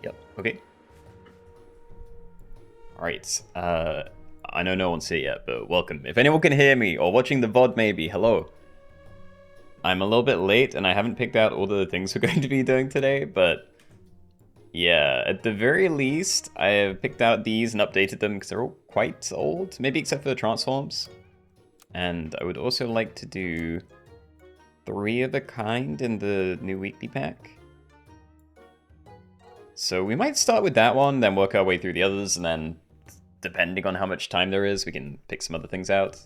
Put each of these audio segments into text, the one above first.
Yep, okay. Alright, I know no one's here yet, but welcome. If anyone can hear me, or watching the VOD maybe, hello. I'm a little bit late, and I haven't picked out all the things we're going to be doing today, but... yeah, at the very least, I have picked out these and updated them, because they're all quite old, maybe except for the transforms. And I would also like to do 3 of a kind in the new weekly pack. So we might start with that one, then work our way through the others, and then, depending on how much time there is, we can pick some other things out.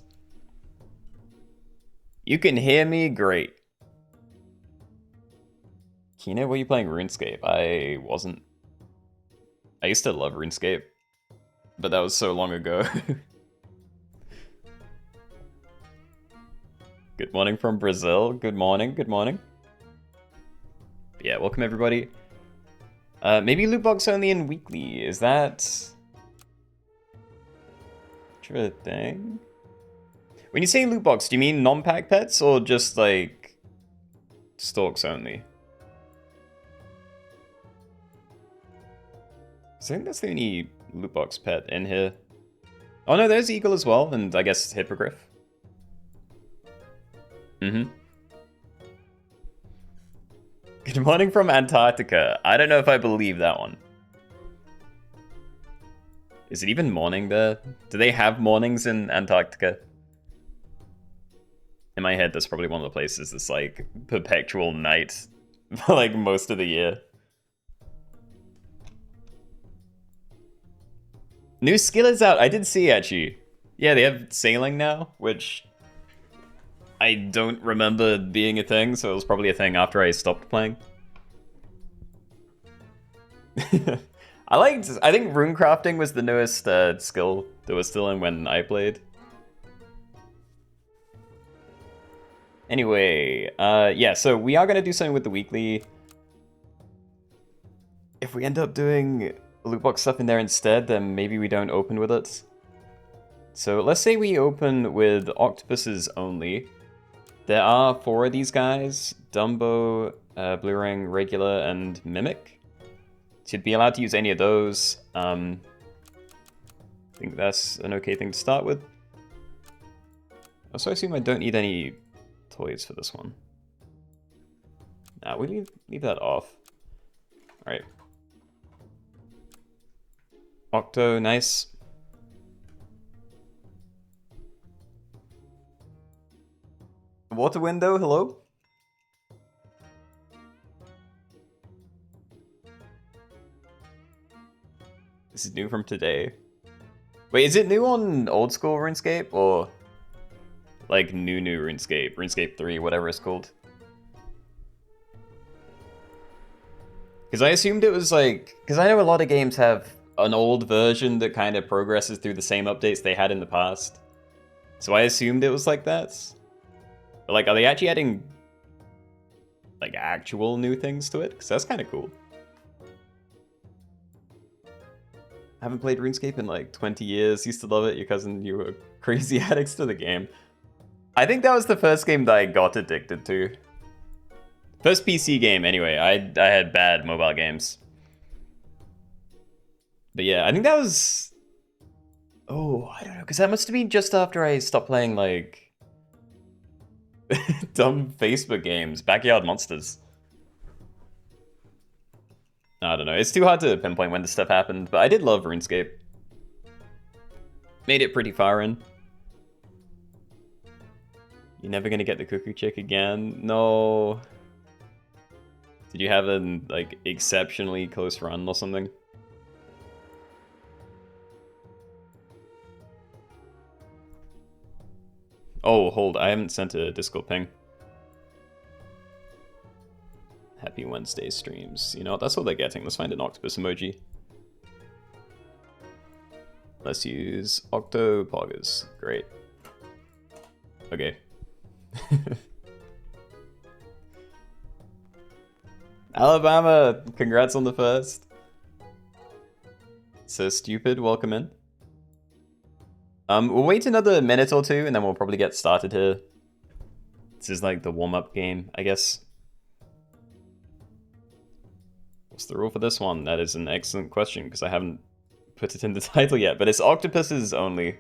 You can hear me? Great. Keenoe, were you playing RuneScape? I wasn't. I used to love RuneScape, but that was so long ago. Good morning from Brazil. Good morning, good morning. Yeah, welcome everybody. Maybe Lootbox only in weekly. Is that a thing? When you say Lootbox, do you mean non-pack pets or just like stalks only? I think that's the only Lootbox pet in here. Oh no, there's Eagle as well, and I guess Hippogriff. Good morning from Antarctica. I don't know if I believe that one. Is it even morning there? Do they have mornings in Antarctica? In my head, that's probably one of the places that's like perpetual night for like most of the year. New skill is out. I did see actually. Yeah, they have sailing now, which I don't remember being a thing, so it was probably a thing after I stopped playing. I think runecrafting was the newest skill that was still in when I played. Anyway, yeah, so we are going to do something with the weekly. If we end up doing lootbox stuff in there instead, then maybe we don't open with it. So let's say we open with Octopuses Only. There are 4 of these guys: Dumbo, Blue Ring, Regular, and Mimic. So you'd be allowed to use any of those. I think that's an okay thing to start with. Also, I assume I don't need any toys for this one. Nah, we leave that off. Alright. Octo, nice. Water window, hello? This is new from today. Wait, is it new on old school RuneScape or like new RuneScape? RuneScape 3, whatever it's called. Because I assumed it was like, because I know a lot of games have an old version that kind of progresses through the same updates they had in the past. So I assumed it was like that. But like, are they actually adding like actual new things to it? Because that's kind of cool. I haven't played RuneScape in like 20 years. Used to love it. Your cousin, you were crazy addicts to the game. I think that was the first game that I got addicted to. First PC game, anyway. I had bad mobile games. But yeah, I think that was... oh, I don't know. Because that must have been just after I stopped playing like... dumb Facebook games. Backyard Monsters. I don't know. It's too hard to pinpoint when this stuff happened, but I did love RuneScape. Made it pretty far in. You're never gonna get the cuckoo chick again? No. Did you have an like exceptionally close run or something? Oh, hold. I haven't sent a Discord ping. Happy Wednesday streams. You know what? That's what they're getting. Let's find an octopus emoji. Let's use Octopuses. Great. Okay. Alabama! Congrats on the first. So stupid, welcome in. We'll wait another minute or two and then we'll probably get started here. This is like the warm-up game, I guess. What's the rule for this one? That is an excellent question, because I haven't put it in the title yet, but it's Octopuses Only.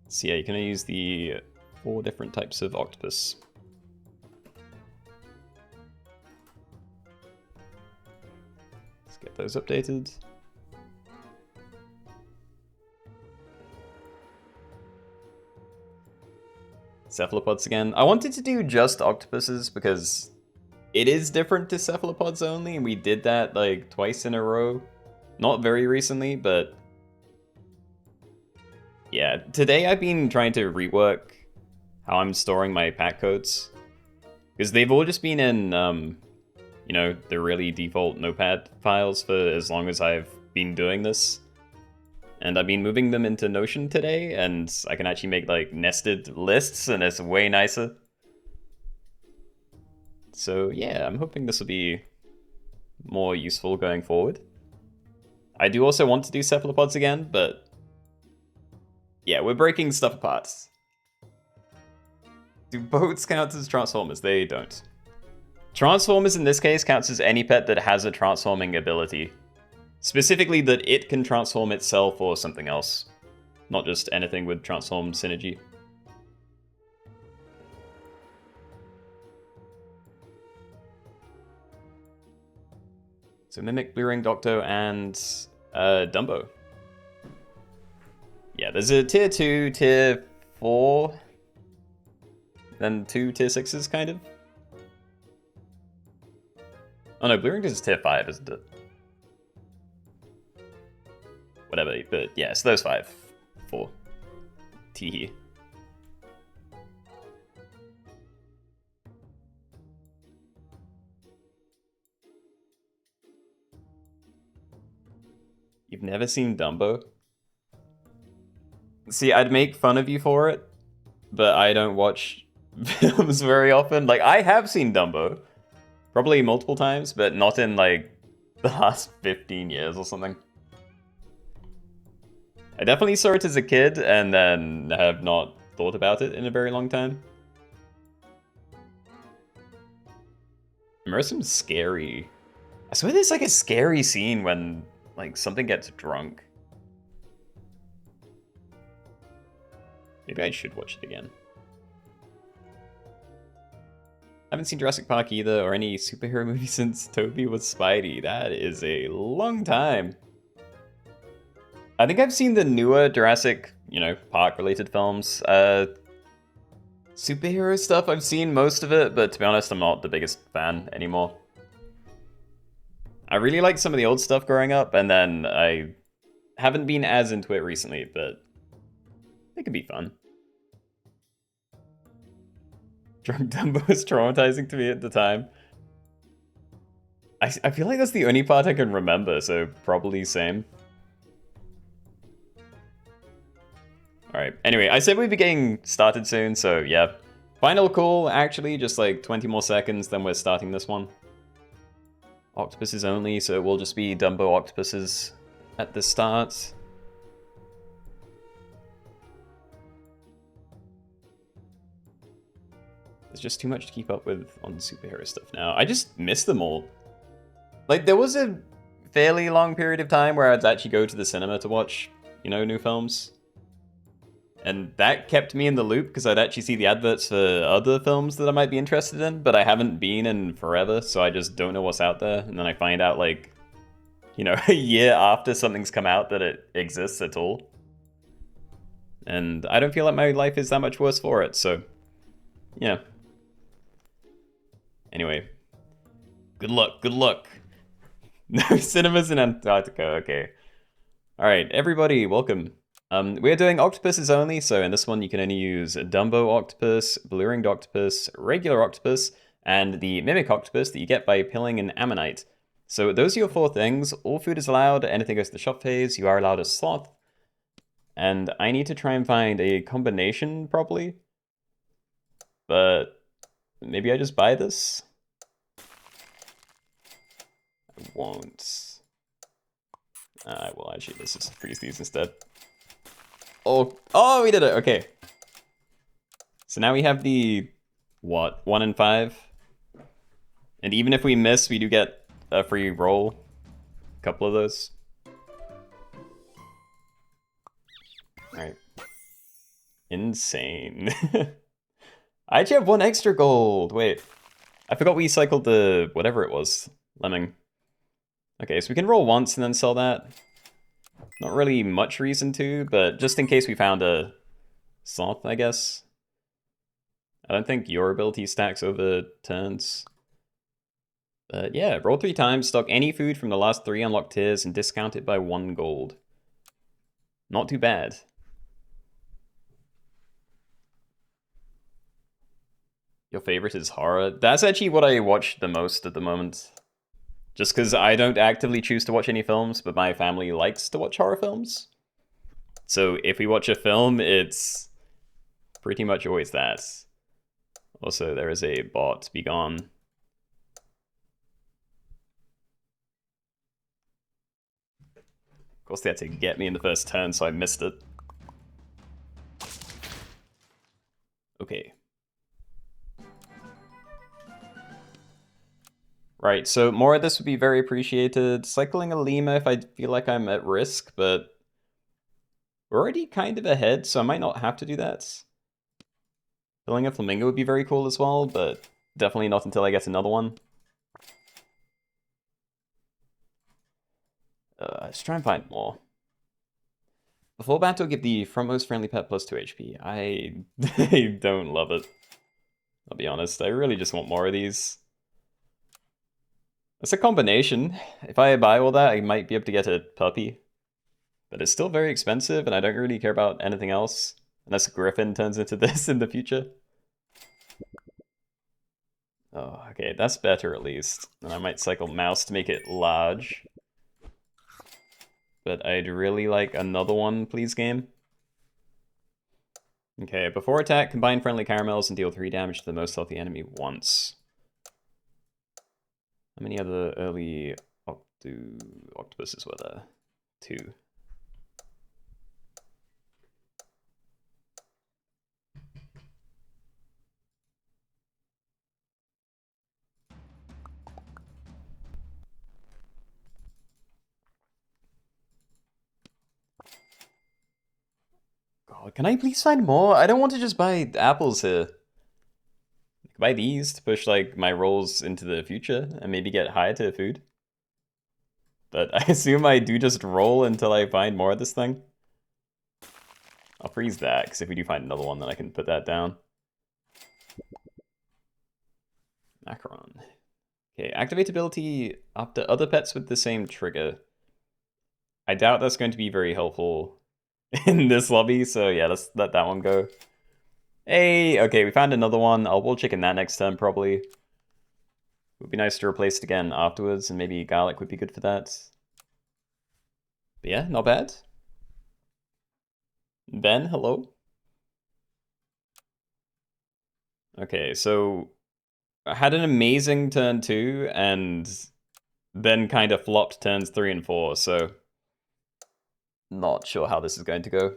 So yeah, you can use the 4 different types of octopus. Let's get those updated. Cephalopods again. I wanted to do just octopuses because it is different to cephalopods only, and we did that like twice in a row. Not very recently, but yeah. Today I've been trying to rework how I'm storing my pack codes, because they've all just been in, you know, the really default Notepad files for as long as I've been doing this. And I've been moving them into Notion today, and I can actually make like nested lists, and it's way nicer. So yeah, I'm hoping this will be more useful going forward. I do also want to do cephalopods again, but yeah, we're breaking stuff apart. Do boats count as transformers? They don't. Transformers in this case counts as any pet that has a transforming ability. Specifically that it can transform itself or something else. Not just anything with transform synergy. So Mimic, Blue Ring, Docto, and Dumbo. Yeah, there's a tier 2, tier 4, then 2 tier 6s, kind of. Oh no, Blue Ring is tier 5, isn't it? Whatever, but yeah, it's those 5. 4. Teehee. You've never seen Dumbo? See, I'd make fun of you for it, but I don't watch films very often. Like, I have seen Dumbo. Probably multiple times, but not in, like, the last 15 years or something. I definitely saw it as a kid, and then have not thought about it in a very long time. Remember some scary... I swear there's, like, a scary scene when, like, something gets drunk. Maybe I should watch it again. I haven't seen Jurassic Park either, or any superhero movie since Toby was Spidey. That is a long time. I think I've seen the newer Jurassic, you know, Park-related films. Superhero stuff, I've seen most of it, but to be honest, I'm not the biggest fan anymore. I really liked some of the old stuff growing up, and then I haven't been as into it recently, but it could be fun. Drunk Dumbo was traumatizing to me at the time. I feel like that's the only part I can remember, so probably same. Alright, anyway, I said we'd be getting started soon, so yeah. Final call, actually, just like 20 more seconds, then we're starting this one. Octopuses only, so it will just be Dumbo octopuses at the start. There's just too much to keep up with on superhero stuff now. I just miss them all. Like, there was a fairly long period of time where I'd actually go to the cinema to watch, you know, new films. And that kept me in the loop, because I'd actually see the adverts for other films that I might be interested in, but I haven't been in forever, so I just don't know what's out there. And then I find out, like, you know, a year after something's come out that it exists at all. And I don't feel like my life is that much worse for it, so, yeah. Anyway, good luck, good luck. No cinemas in Antarctica, okay. Alright, everybody, welcome. We're doing octopuses only, so in this one you can only use Dumbo octopus, blue-ringed octopus, regular octopus, and the mimic octopus that you get by pilling an ammonite. So those are your 4 things. All food is allowed, anything goes to the shop phase, you are allowed a sloth. And I need to try and find a combination, probably. But maybe I just buy this? I won't. I will actually, let's just freeze these instead. Oh, we did it, okay. So now we have the, what, 1 in 5? And even if we miss, we do get a free roll. A couple of those. Alright. Insane. I actually have 1 extra gold. Wait. I forgot we cycled the whatever it was. Lemming. Okay, so we can roll once and then sell that. Not really much reason to, but just in case we found a sloth, I guess. I don't think your ability stacks over turns. But yeah, roll 3 times, stock any food from the last 3 unlocked tiers, and discount it by 1 gold. Not too bad. Your favorite is horror? That's actually what I watch the most at the moment. Just because I don't actively choose to watch any films, but my family likes to watch horror films. So if we watch a film, it's pretty much always that. Also, there is a bot. Be gone. Of course, they had to get me in the first turn, so I missed it. Okay. Right, so more of this would be very appreciated. Cycling a lemur if I feel like I'm at risk, but we're already kind of ahead, so I might not have to do that. Killing a flamingo would be very cool as well, but definitely not until I get another one. Let's try and find more. Before battle, give the frontmost friendly pet plus 2 HP. I don't love it. I'll be honest, I really just want more of these. It's a combination. If I buy all that, I might be able to get a puppy. But it's still very expensive, and I don't really care about anything else. Unless Griffin turns into this in the future. Oh, okay, that's better at least. And I might cycle Mouse to make it large. But I'd really like another one, please, game. Okay, before attack, combine friendly caramels and deal 3 damage to the most healthy enemy once. How many other early octopuses were there? 2. God, can I please find more? I don't want to just buy apples here. I can buy these to push like my rolls into the future and maybe get higher tier food. But I assume I do just roll until I find more of this thing. I'll freeze that, because if we do find another one, then I can put that down. Macaron. Okay, activate ability up to other pets with the same trigger. I doubt that's going to be very helpful in this lobby, so yeah, let's let that one go. Hey, okay, we found another one. I'll will chicken that next turn, probably. It would be nice to replace it again afterwards, and maybe garlic would be good for that. But yeah, not bad. Ben, hello. Okay, so I had an amazing turn 2, and then kind of flopped turns 3 and 4, so not sure how this is going to go.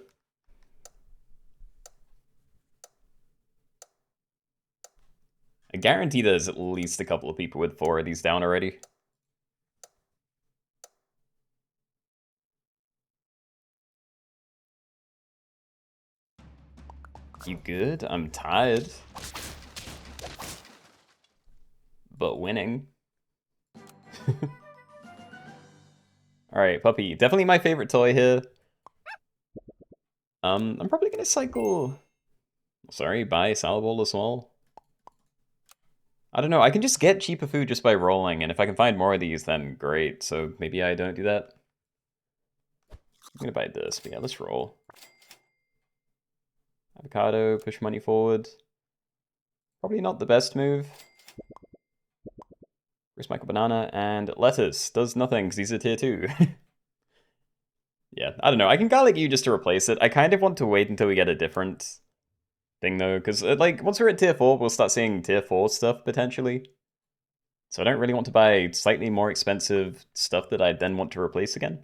I guarantee there's at least a couple of people with 4 of these down already. You good? I'm tired. But winning. Alright, puppy. Definitely my favorite toy here. I'm probably gonna cycle... Sorry, buy salad bowl as well. I don't know, I can just get cheaper food just by rolling, and if I can find more of these, then great. So maybe I don't do that. I'm gonna buy this, but yeah, let's roll. Avocado, push money forward. Probably not the best move. Recycle banana, and lettuce. Does nothing, because these are tier 2. Yeah, I don't know. I can garlic you just to replace it. I kind of want to wait until we get a different thing, though, because, like, once we're at tier 4, we'll start seeing tier 4 stuff, potentially. So I don't really want to buy slightly more expensive stuff that I then want to replace again.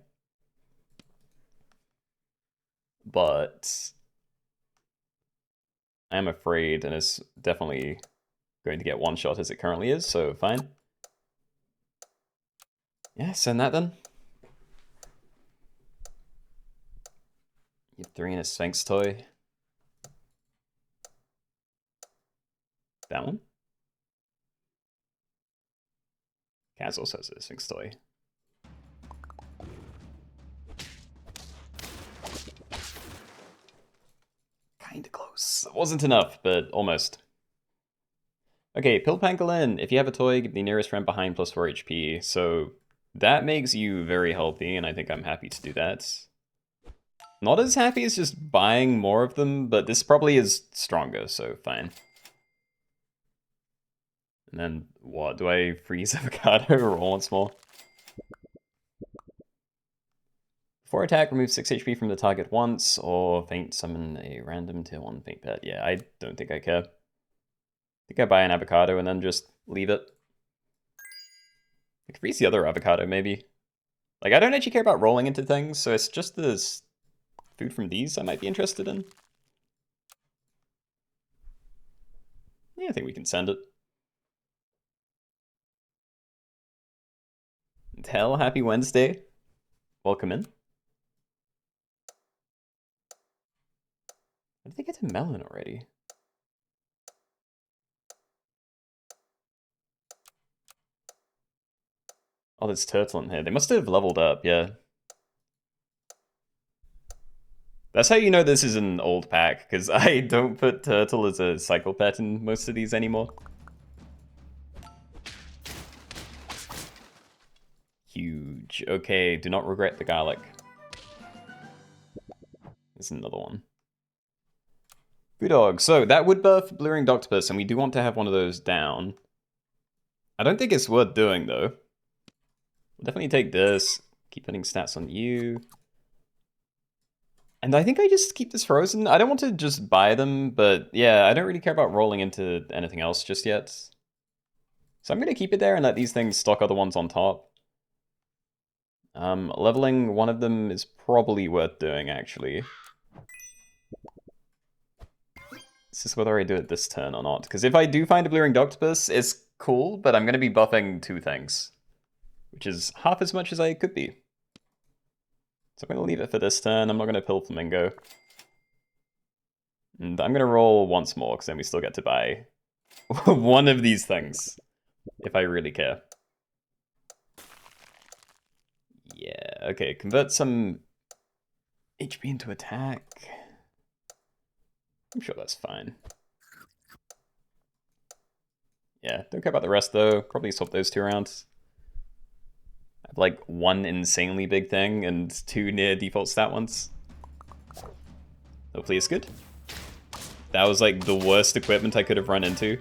But I am afraid, and it's definitely going to get one shot as it currently is, so fine. Yeah, send that then. You have 3 and a Sphinx toy. That one? Kaz also has a Sphinx toy. Kinda close. It wasn't enough, but almost. Okay, Pill Pangolin. If you have a toy, give the nearest friend behind plus 4 HP. So that makes you very healthy, and I think I'm happy to do that. Not as happy as just buying more of them, but this probably is stronger, so fine. And then what? Do I freeze avocado or roll once more? Before attack, remove 6 HP from the target once, or faint summon a random tier 1 faint pet. Yeah, I don't think I care. I think I buy an avocado and then just leave it. I could freeze the other avocado, maybe. Like, I don't actually care about rolling into things, so it's just this food from these I might be interested in. Yeah, I think we can send it. Tell, happy Wednesday. Welcome in. Did they get a melon already? Oh, there's turtle in here. They must have leveled up, yeah. That's how you know this is an old pack, because I don't put turtle as a cycle pet in most of these anymore. Huge. Okay, do not regret the garlic. There's another one. Dog. So that would buff Blue-Ringed Octopus, and we do want to have one of those down. I don't think it's worth doing, though. We'll definitely take this. Keep putting stats on you. And I think I just keep this frozen. I don't want to just buy them, but yeah, I don't really care about rolling into anything else just yet. So I'm going to keep it there and let these things stock other ones on top. Leveling one of them is probably worth doing, actually. It's just whether I do it this turn or not. Because if I do find a Blue-Ringed Octopus, it's cool, but I'm going to be buffing 2 things. Which is half as much as I could be. So I'm going to leave it for this turn. I'm not going to pill Flamingo. And I'm going to roll once more, because then we still get to buy one of these things. If I really care. Yeah, okay. Convert some HP into attack. I'm sure that's fine. Yeah, don't care about the rest, though. Probably swap those 2 around. I have like 1 insanely big thing and 2 near default stat ones. Hopefully it's good. That was like the worst equipment I could have run into.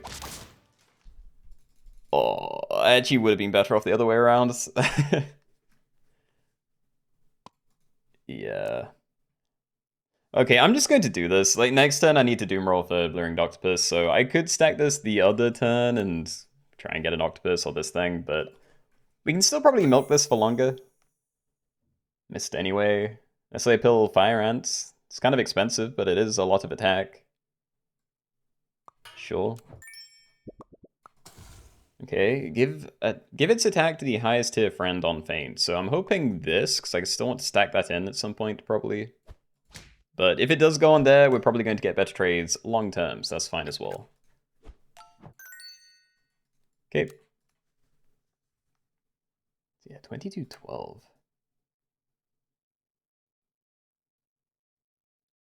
Oh, I actually would have been better off the other way around. Yeah. Okay, I'm just going to do this. Like, next turn I need to doom roll for Blue-Ringed Octopus, so I could stack this the other turn and try and get an octopus or this thing, but we can still probably milk this for longer. Missed anyway. Let's say pill Fire Ants. It's kind of expensive, but it is a lot of attack. Sure. Okay, give its attack to the highest tier friend on Feint. So I'm hoping this, because I still want to stack that in at some point, probably. But if it does go on there, we're probably going to get better trades long term, so that's fine as well. Okay. Yeah, 2212.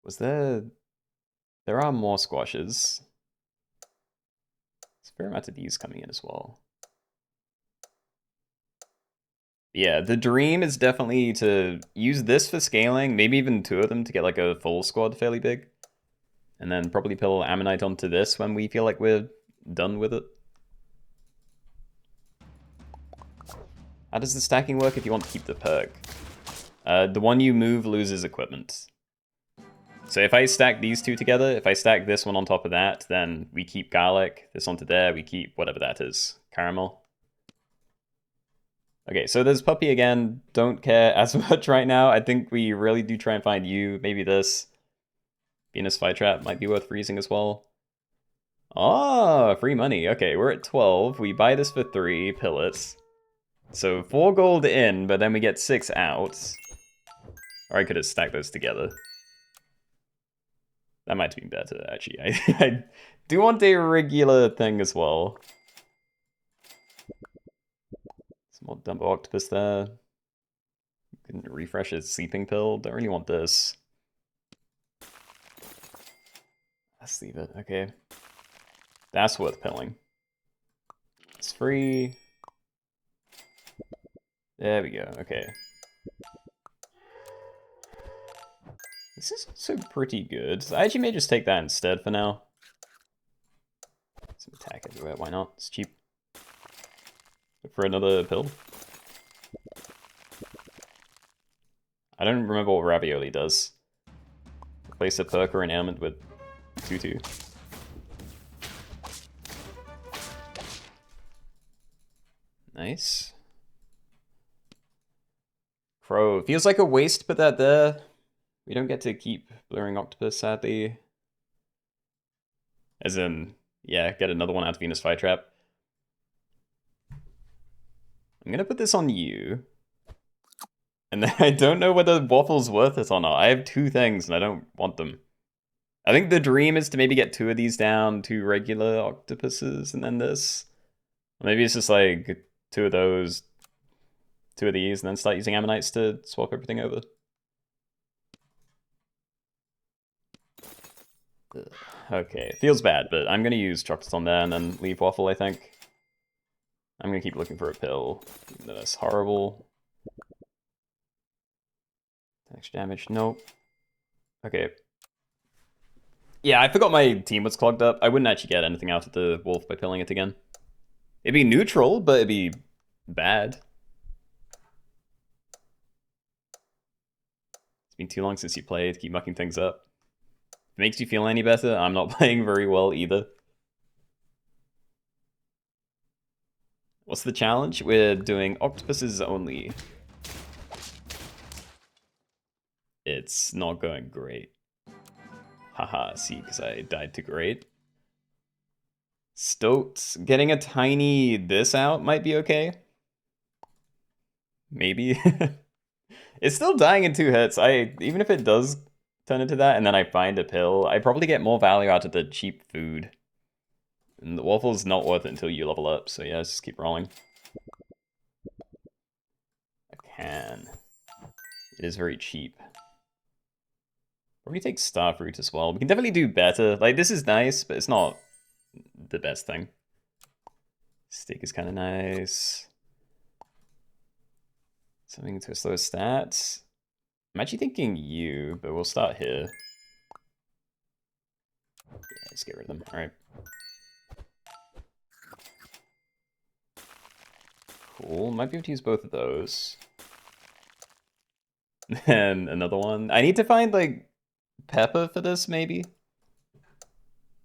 Was there... There are more squashes. There's a fair amount of these coming in as well. Yeah, the dream is definitely to use this for scaling, maybe even 2 of them to get like a full squad fairly big. And then probably pill Ammonite onto this when we feel like we're done with it. How does the stacking work if you want to keep the perk? The one you move loses equipment. So if I stack these 2 together, if I stack this one on top of that, then we keep garlic, this onto there, we keep whatever that is, caramel. Okay, so there's Puppy again. Don't care as much right now. I think we really do try and find you. Maybe this. Venus Flytrap might be worth freezing as well. Oh, free money. Okay, we're at 12. We buy this for 3 pillets. So 4 gold in, but then we get 6 out. Or I could have stacked those together. That might have been better, actually. I do want a regular thing as well. Some more Dumbo Octopus there. Can refresh his sleeping pill. Don't really want this. Let's leave it. Okay. That's worth pilling. It's free. There we go. Okay. This is also pretty good. I actually may just take that instead for now. Some attack everywhere. Why not? It's cheap. Look for another pill. I don't remember what ravioli does. Replace a perk or an ailment with 2/2. Nice. Crow. Feels like a waste to put that there. We don't get to keep Blurring Octopus, sadly. As in, yeah, get another one out of Venus Flytrap. I'm gonna put this on you. And then I don't know whether Waffle's worth it or not. I have 2 things and I don't want them. I think the dream is to maybe get 2 of these down, 2 regular octopuses, and then this. Maybe it's just like 2 of those, 2 of these, and then start using ammonites to swap everything over. Okay, it feels bad, but I'm gonna use chocolate on there and then leave Waffle, I think. I'm gonna keep looking for a pill, even though that's horrible. Extra damage, nope. Okay. Yeah, I forgot my team was clogged up. I wouldn't actually get anything out of the wolf by pilling it again. It'd be neutral, but it'd be bad. It's been too long since you played, keep mucking things up. If it makes you feel any better, I'm not playing very well either. What's the challenge? We're doing Octopuses Only. It's not going great. Haha, see, because I died to great. Stoked. Getting a tiny this out might be okay. Maybe. It's still dying in 2 hits. Even if it does turn into that and then I find a pill, I probably get more value out of the cheap food. And the waffle's not worth it until you level up, so yeah, let's just keep rolling. I can. It is very cheap. Probably take Starfruit as well. We can definitely do better. Like, this is nice, but it's not the best thing. Steak is kind of nice. Something to slow stats. I'm actually thinking you, but we'll start here. Yeah, let's get rid of them. Alright. Cool. Might be able to use both of those. And another one. I need to find, like, pepper for this, maybe?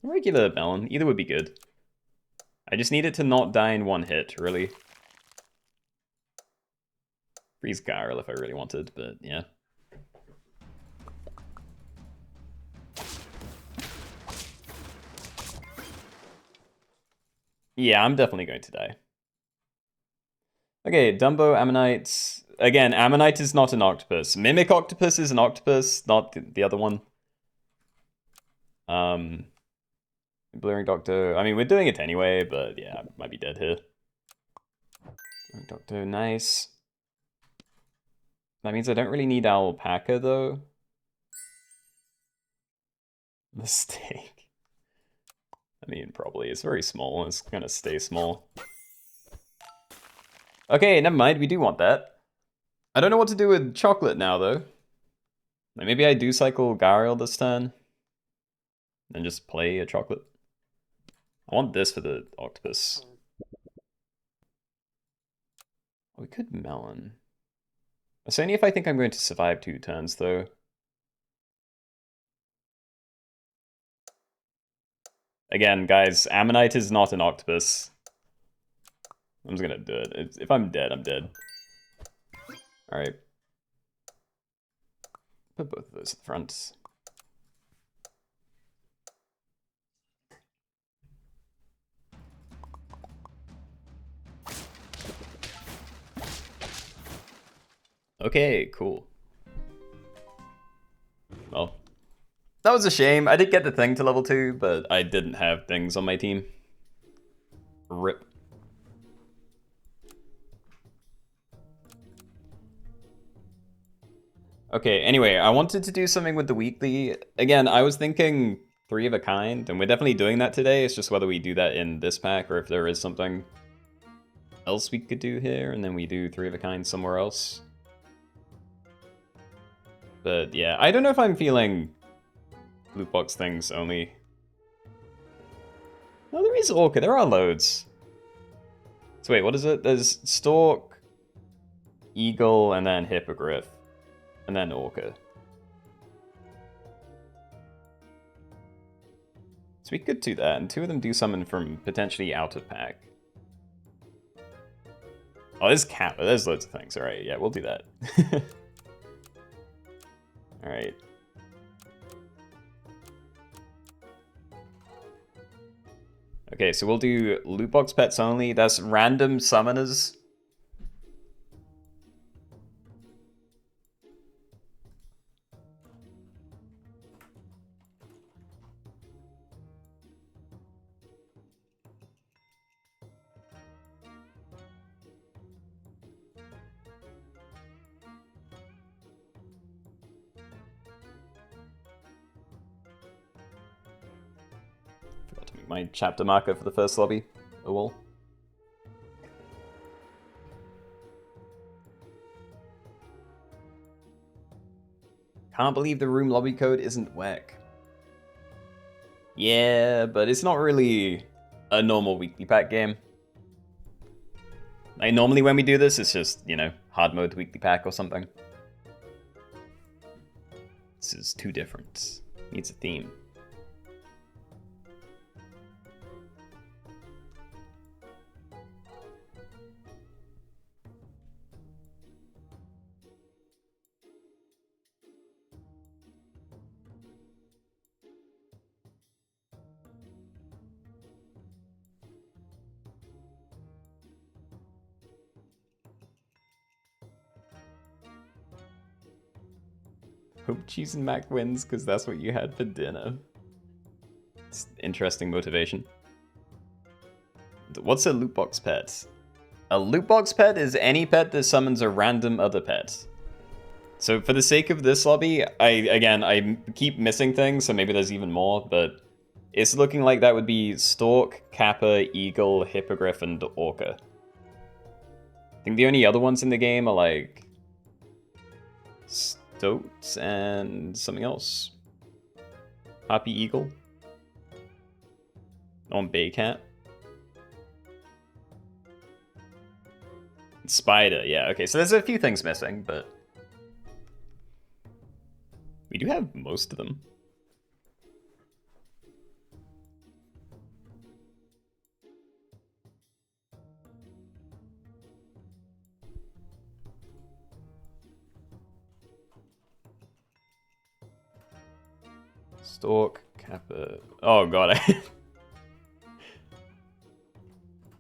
Regular melon. Either would be good. I just need it to not die in 1 hit, really. Freeze Garl if I really wanted, but yeah. Yeah, I'm definitely going to die. Okay, Dumbo, Ammonite. Again, Ammonite is not an octopus. Mimic Octopus is an octopus, not the other one. Blurring Doctor. I mean, we're doing it anyway, but yeah, I might be dead here. Blurring Doctor, nice. That means I don't really need Alpaca, though. Mistake. I mean, probably. It's very small. It's gonna stay small. Okay, never mind. We do want that. I don't know what to do with chocolate now, though. Like, maybe I do cycle Gariel this turn. And just play a chocolate. I want this for the octopus. We could melon. It's only if I think I'm going to survive 2 turns, though. Again, guys, Ammonite is not an octopus. I'm just gonna do it. If I'm dead, I'm dead. Alright. Put both of those at the front. Okay, cool. Well, that was a shame. I did get the thing to level 2, but I didn't have things on my team. RIP. Okay, anyway, I wanted to do something with the weekly. Again, I was thinking 3 of a kind, and we're definitely doing that today. It's just whether we do that in this pack or if there is something else we could do here, and then we do 3 of a kind somewhere else. But yeah, I don't know if I'm feeling Lootbox things only. No, there is Orca. There are loads. So wait, what is it? There's Stork, Eagle, and then Hippogriff. And then Orca. So we could do that, and 2 of them do summon from potentially out of pack. Oh, there's Kappa. There's loads of things. Alright, yeah, we'll do that. Alright. Okay, so we'll do Lootbox pets only. That's random summoners. My chapter marker for the first lobby. Oh well. Can't believe the room lobby code isn't whack. Yeah, but it's not really a normal weekly pack game. Like, normally when we do this, it's just, you know, hard mode weekly pack or something. This is too different. Needs a theme. Hope cheese and mac wins because that's what you had for dinner. It's interesting motivation. What's a lootbox pet? A lootbox pet is any pet that summons a random other pet. So for the sake of this lobby, I keep missing things, so maybe there's even more, but it's looking like that would be Stork, Kappa, Eagle, Hippogriff, and Orca. I think the only other ones in the game are like Stoat and something else. Happy Eagle. On Baycat. Spider, yeah, okay, so there's a few things missing, but we do have most of them. Stork, Kappa. Oh god, I'm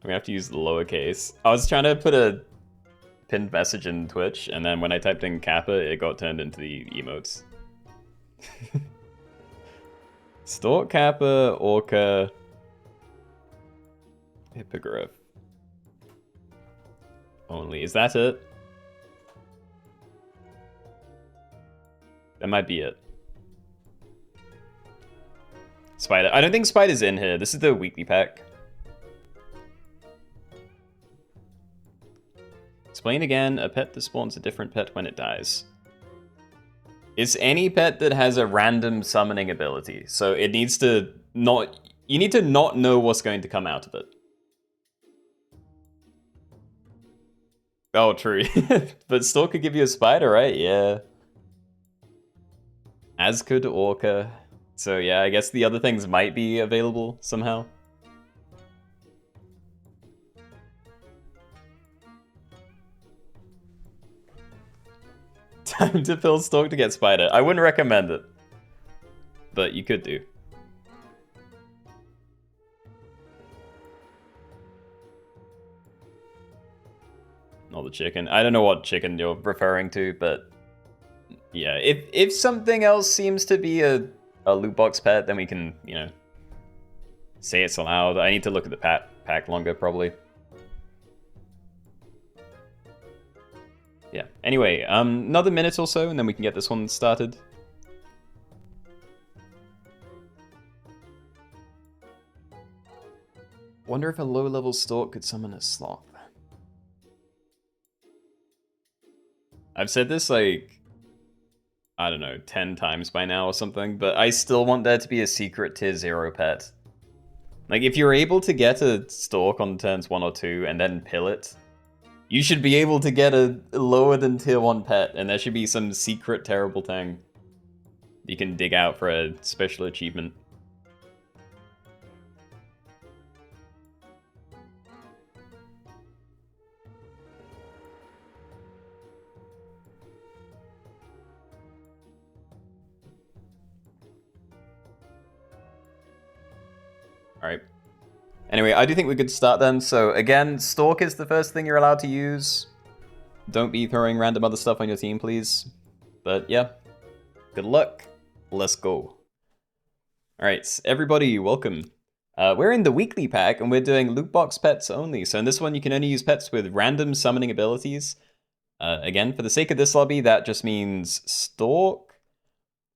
gonna have to use the lowercase. I was trying to put a pinned message in Twitch, and then when I typed in Kappa, it got turned into the emotes. Stork, Kappa, Orca, Hippogriff. Only. Is that it? That might be it. Spider. I don't think Spider's in here. This is the weekly pack. Explain again. A pet that spawns a different pet when it dies. It's any pet that has a random summoning ability. So it needs to not... You need to not know what's going to come out of it. Oh, true. But Stork could give you a spider, right? Yeah. As could Orca. So yeah, I guess the other things might be available somehow. Time to fill Stork to get spider. I wouldn't recommend it. But you could do. Oh, the chicken. I don't know what chicken you're referring to, but yeah, if something else seems to be a loot box pet, then we can, you know, say it's allowed. I need to look at the pack longer, probably. Yeah. Anyway, another minute or so, and then we can get this one started. Wonder if a low-level stalk could summon a sloth. I've said this, like, I don't know, 10 times by now or something, but I still want there to be a secret tier 0 pet. Like, if you're able to get a stalk on turns 1 or 2 and then pill it, you should be able to get a lower than tier 1 pet, and there should be some secret terrible thing you can dig out for a special achievement. Alright. Anyway, I do think we could start then. So again, Stalk is the first thing you're allowed to use. Don't be throwing random other stuff on your team, please. But yeah, good luck. Let's go. Alright, everybody, welcome. We're in the weekly pack, and we're doing Lootbox pets only. So in this one, you can only use pets with random summoning abilities. Again, for the sake of this lobby, that just means Stalk.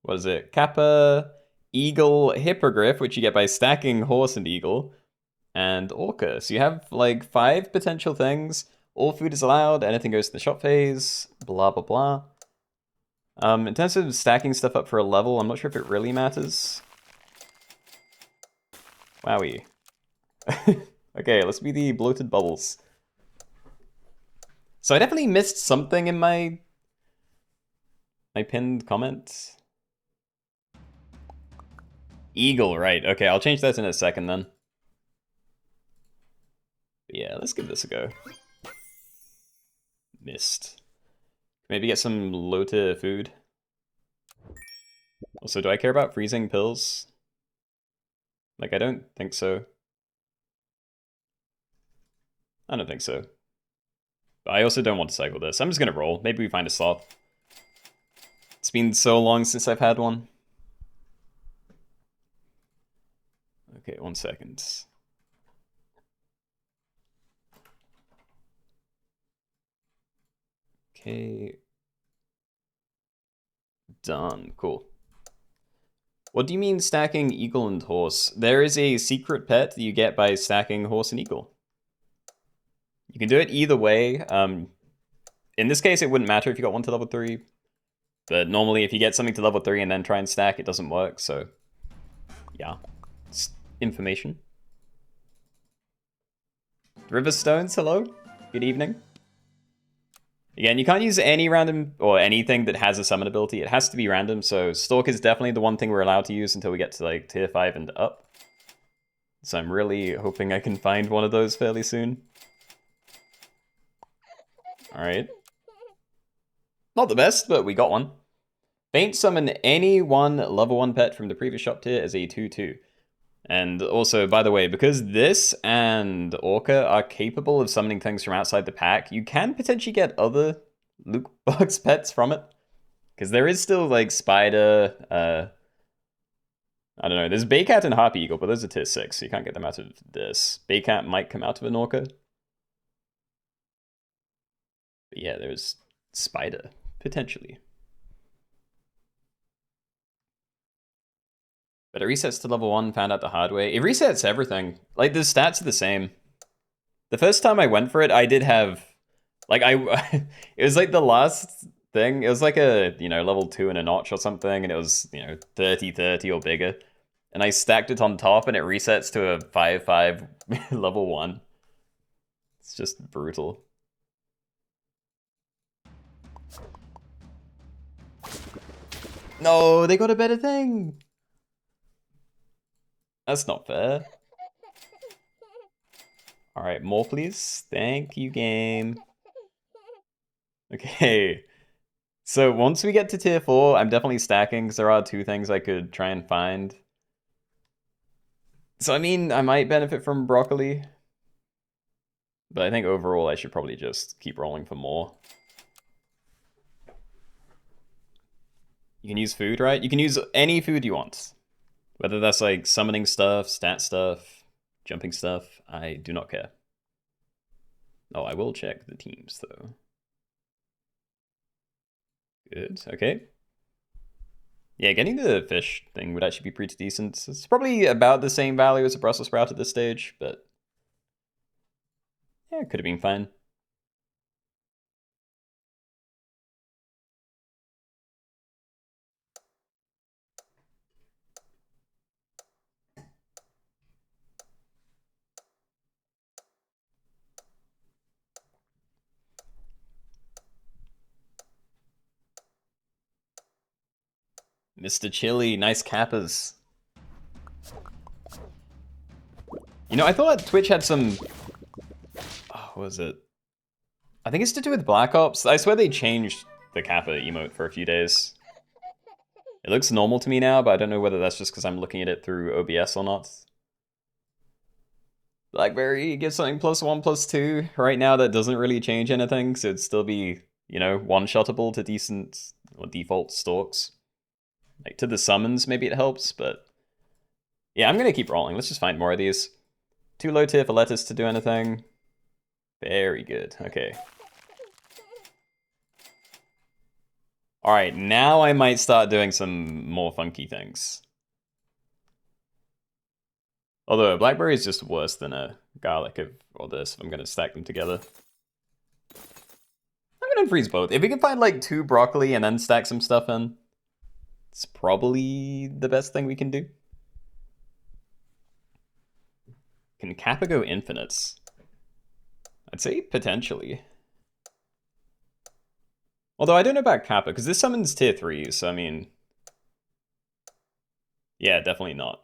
What is it? Kappa, Eagle, Hippogriff, which you get by stacking Horse and Eagle, and Orca. So you have like 5 potential things. All food is allowed, anything goes to the shop phase, blah, blah, blah. In terms of stacking stuff up for a level, I'm not sure if it really matters. Wowie. Okay, let's be the bloated bubbles. So I definitely missed something in my pinned comment. Eagle, right. Okay, I'll change that in a second then. But yeah, let's give this a go. Missed. Maybe get some low-tier food. Also, do I care about freezing pills? Like, I don't think so. I don't think so. But I also don't want to cycle this. I'm just gonna roll. Maybe we find a sloth. It's been so long since I've had one. Okay, 1 second. Okay. Done. Cool. What do you mean stacking Eagle and Horse? There is a secret pet that you get by stacking Horse and Eagle. You can do it either way. In this case, it wouldn't matter if you got one to level 3. But normally, if you get something to level 3 and then try and stack, it doesn't work, so... yeah. It's information. Riverstones, hello? Good evening. Again, you can't use any random or anything that has a summon ability. It has to be random, so Stalk is definitely the one thing we're allowed to use until we get to like tier 5 and up. So I'm really hoping I can find one of those fairly soon. Alright. Not the best, but we got one. Faint summon any one level 1 pet from the previous shop tier as a 2/2. And also, by the way, because this and Orca are capable of summoning things from outside the pack, you can potentially get other Lootbox pets from it. Because there is still, like, Spider, I don't know, there's Baycat and Harpy Eagle, but those are tier 6, so you can't get them out of this. Baycat might come out of an Orca. But yeah, there's Spider, potentially. But it resets to level 1, found out the hard way. It resets everything. Like, the stats are the same. The first time I went for it, I did have... like, it was like the last thing. It was like a, you know, level 2 and a notch or something, and it was, you know, 30/30 or bigger. And I stacked it on top, and it resets to a 5/5 level 1. It's just brutal. No, they got a better thing! That's not fair. Alright, more please. Thank you, game. Okay. So once we get to tier 4, I'm definitely stacking, because there are 2 things I could try and find. So I mean, I might benefit from broccoli. But I think overall I should probably just keep rolling for more. You can use food, right? You can use any food you want. Whether that's like summoning stuff, stat stuff, jumping stuff, I do not care. Oh, I will check the teams though. Good, okay. Yeah, getting the fish thing would actually be pretty decent. It's probably about the same value as a Brussels sprout at this stage, but yeah, it could have been fine. Mr. Chili, nice kappas. You know, I thought Twitch had some... Oh, what was it? I think it's to do with Black Ops. I swear they changed the kappa emote for a few days. It looks normal to me now, but I don't know whether that's just because I'm looking at it through OBS or not. BlackBerry gives something +1/+2. Right now that doesn't really change anything, so it'd still be, you know, one-shottable to decent or default stalks. Like to the summons, maybe it helps, but yeah, I'm gonna keep rolling. Let's just find more of these. Too low tier for lettuce to do anything. Very good, okay. Alright, now I might start doing some more funky things. Although a blackberry is just worse than a garlic or this if I'm gonna stack them together. I'm gonna freeze both. If we can find like 2 broccoli and then stack some stuff in, it's probably the best thing we can do. Can Kappa go infinites? I'd say potentially. Although I don't know about Kappa, because this summons tier 3, so I mean... Yeah, definitely not.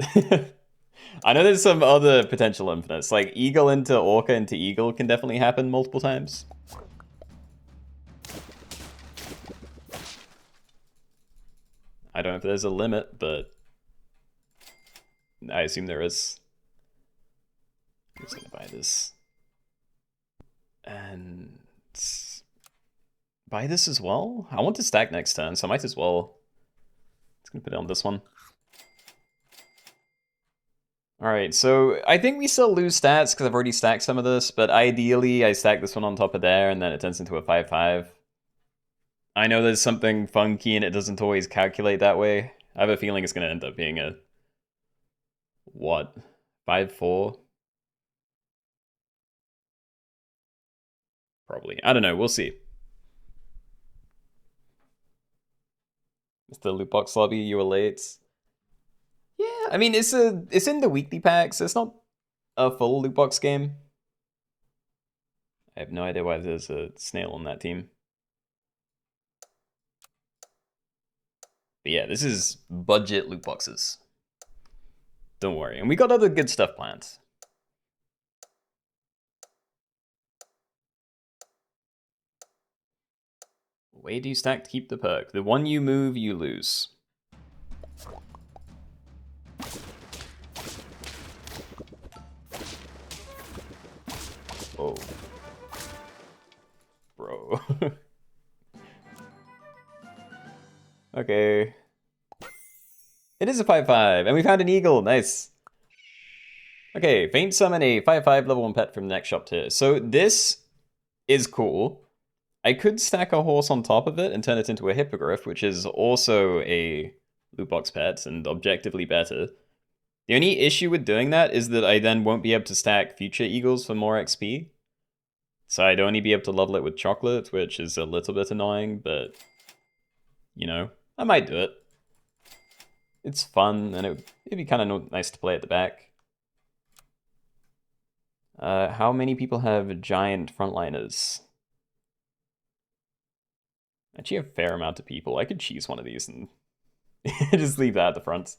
I know there's some other potential infinites, like Eagle into Orca into Eagle can definitely happen multiple times. I don't know if there's a limit, but I assume there is. I'm just gonna buy this. And buy this as well? I want to stack next turn, so I might as well. Just gonna put it on this one. Alright, so I think we still lose stats because I've already stacked some of this, but ideally I stack this one on top of there and then it turns into a 5/5. I know there's something funky and it doesn't always calculate that way. I have a feeling it's going to end up being a... What? 5/4? Probably. I don't know, we'll see. Mr. Lootbox Lobby, you were late. Yeah, I mean, it's in the weekly pack, so it's not a full loot box game. I have no idea why there's a snail on that team. But yeah, this is budget loot boxes. Don't worry. And we got other good stuff planned. Way do you stack to keep the perk? The one you move, you lose. Oh. Bro. Okay. It is a 5/5, and we found an eagle. Nice. Okay, faint summon a 5/5 level 1 pet from the next shop tier. So this is cool. I could stack a horse on top of it and turn it into a hippogriff, which is also a loot box pet and objectively better. The only issue with doing that is that I then won't be able to stack future eagles for more XP. So I'd only be able to level it with chocolate, which is a little bit annoying, but, you know, I might do it. It's fun, and it'd be kind of nice to play at the back. How many people have giant frontliners? Actually, a fair amount of people. I could choose one of these and just leave that at the front.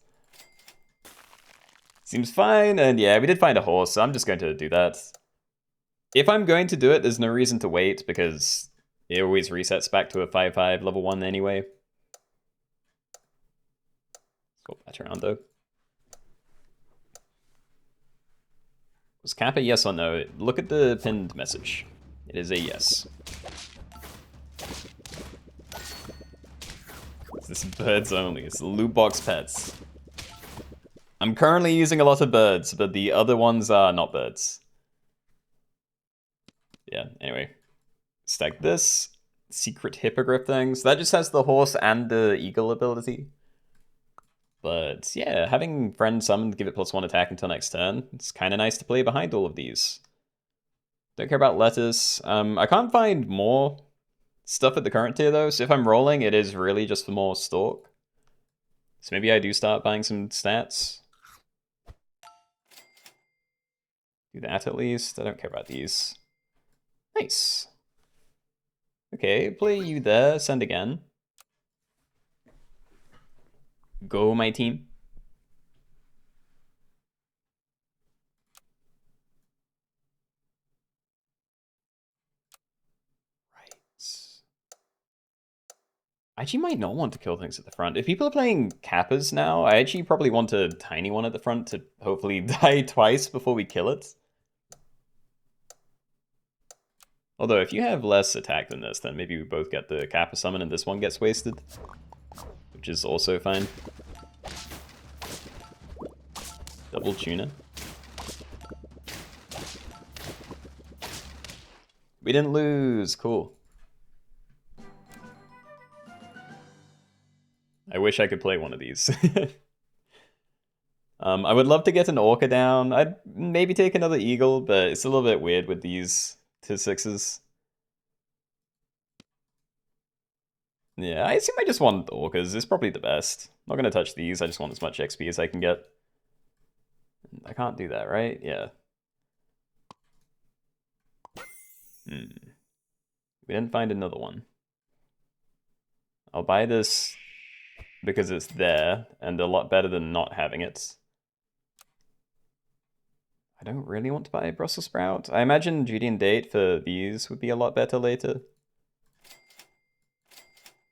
Seems fine, and yeah, we did find a horse, so I'm just going to do that. If I'm going to do it, there's no reason to wait, because it always resets back to a 5/5 level 1 anyway. Let's go back around, though. Was Kappa yes or no? Look at the pinned message. It is a yes. This is birds only. It's Lootbox pets. I'm currently using a lot of birds, but the other ones are not birds. Yeah, anyway. Stack this. Secret hippogriff thing. So that just has the horse and the eagle ability. But yeah, having friend summoned give it +1 attack until next turn. It's kind of nice to play behind all of these. Don't care about lettuce. I can't find more stuff at the current tier though, so if I'm rolling, it is really just for more stalk. So maybe I do start buying some stats. Do that at least. I don't care about these. Nice. Okay, play you there, send again. Go, my team. Right. I actually might not want to kill things at the front. If people are playing Kappas now, I actually probably want a tiny one at the front to hopefully die twice before we kill it. Although, if you have less attack than this, then maybe we both get the Kappa summon and this one gets wasted. Which is also fine. Double tuna. We didn't lose. Cool. I wish I could play one of these. I would love to get an Orca down. I'd maybe take another Eagle, but it's a little bit weird with these tier 6s. Yeah, I assume I just want Orcas. It's probably the best. Not going to touch these. I just want as much XP as I can get. I can't do that, right? Yeah. We didn't find another one. I'll buy this because it's there, and a lot better than not having it. I don't really want to buy a Brussels sprout. I imagine Judean date for these would be a lot better later.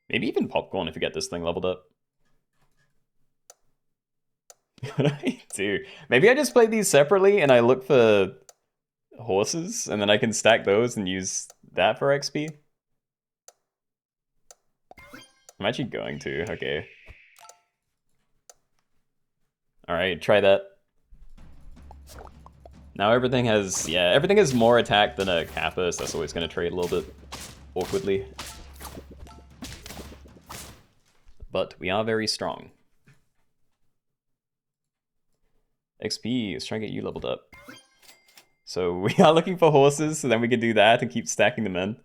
Maybe even popcorn if you get this thing leveled up. What do I do? Maybe I just play these separately and I look for horses, and then I can stack those and use that for XP. I'm actually going to, okay. Alright, try that. Now everything has, yeah, everything has more attack than a Kappa, so that's always going to trade a little bit awkwardly. But we are very strong. XP, let's try and get you leveled up. So we are looking for horses, so then we can do that and keep stacking them in.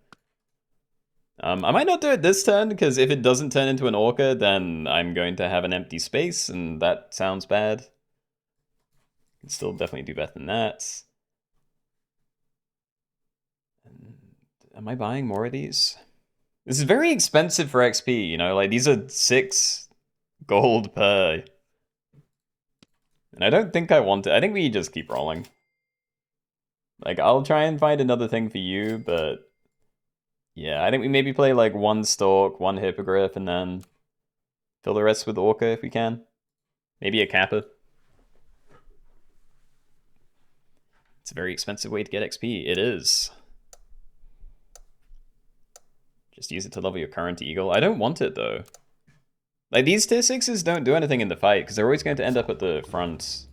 I might not do it this turn, because if it doesn't turn into an Orca, then I'm going to have an empty space, and that sounds bad. Can still definitely do better than that. Am I buying more of these? This is very expensive for XP, you know, like these are 6 gold per. And I don't think I want it. I think we just keep rolling. Like, I'll try and find another thing for you, but yeah, I think we maybe play like 1 Stork, 1 Hippogriff, and then fill the rest with Orca if we can. Maybe a Kappa. It's a very expensive way to get XP. It is. Just use it to level your current Eagle. I don't want it, though. Like, these tier 6s don't do anything in the fight, because they're always going to end up at the front.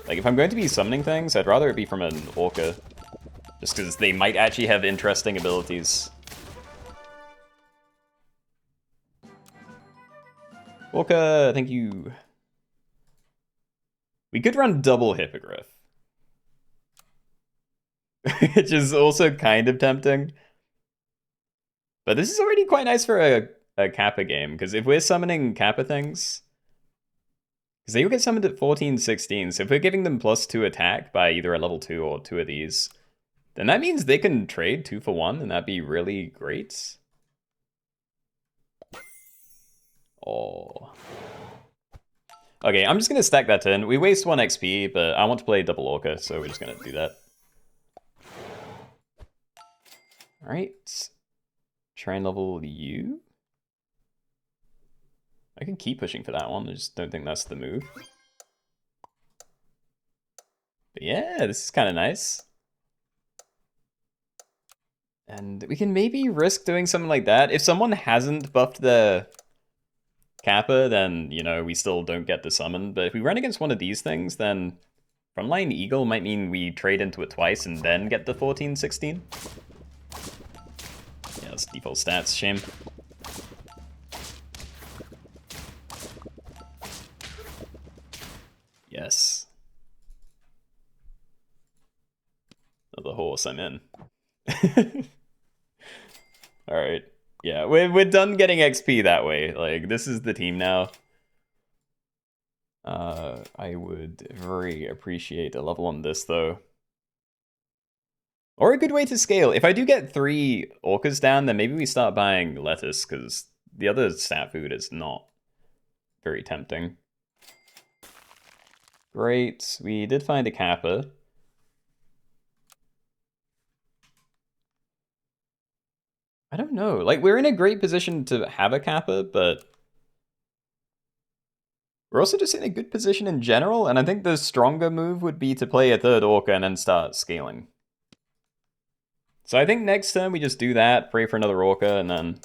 Like, if I'm going to be summoning things, I'd rather it be from an Orca. Just because they might actually have interesting abilities. Orca, thank you. We could run double Hippogriff. Which is also kind of tempting. But this is already quite nice for a Kappa game, because if we're summoning Kappa things... Because they will get summoned at 14, 16, so if we're giving them +2 attack by either a level 2 or 2 of these, then that means they can trade 2 for 1, and that'd be really great. Oh. Okay, I'm just going to stack that in. We waste 1 XP, but I want to play double Orca, so we're just going to do that. Alright. Try and level you. I can keep pushing for that one, I just don't think that's the move. But yeah, this is kind of nice. And we can maybe risk doing something like that. If someone hasn't buffed their Kappa, then, you know, we still don't get the summon. But if we run against one of these things, then Frontline Eagle might mean we trade into it twice and then get the 14-16. Yeah, that's default stats, shame. Yes. Another horse, I'm in. Alright. Yeah, we're done getting XP that way. Like, this is the team now. I would very appreciate a level on this, though. Or a good way to scale. If I do get 3 orcas down, then maybe we start buying lettuce, because the other stat food is not very tempting. Great. We did find a Kappa. I don't know. Like, we're in a great position to have a Kappa, but we're also just in a good position in general, and I think the stronger move would be to play a 3rd Orca and then start scaling. So I think next turn we just do that, pray for another Orca, and then,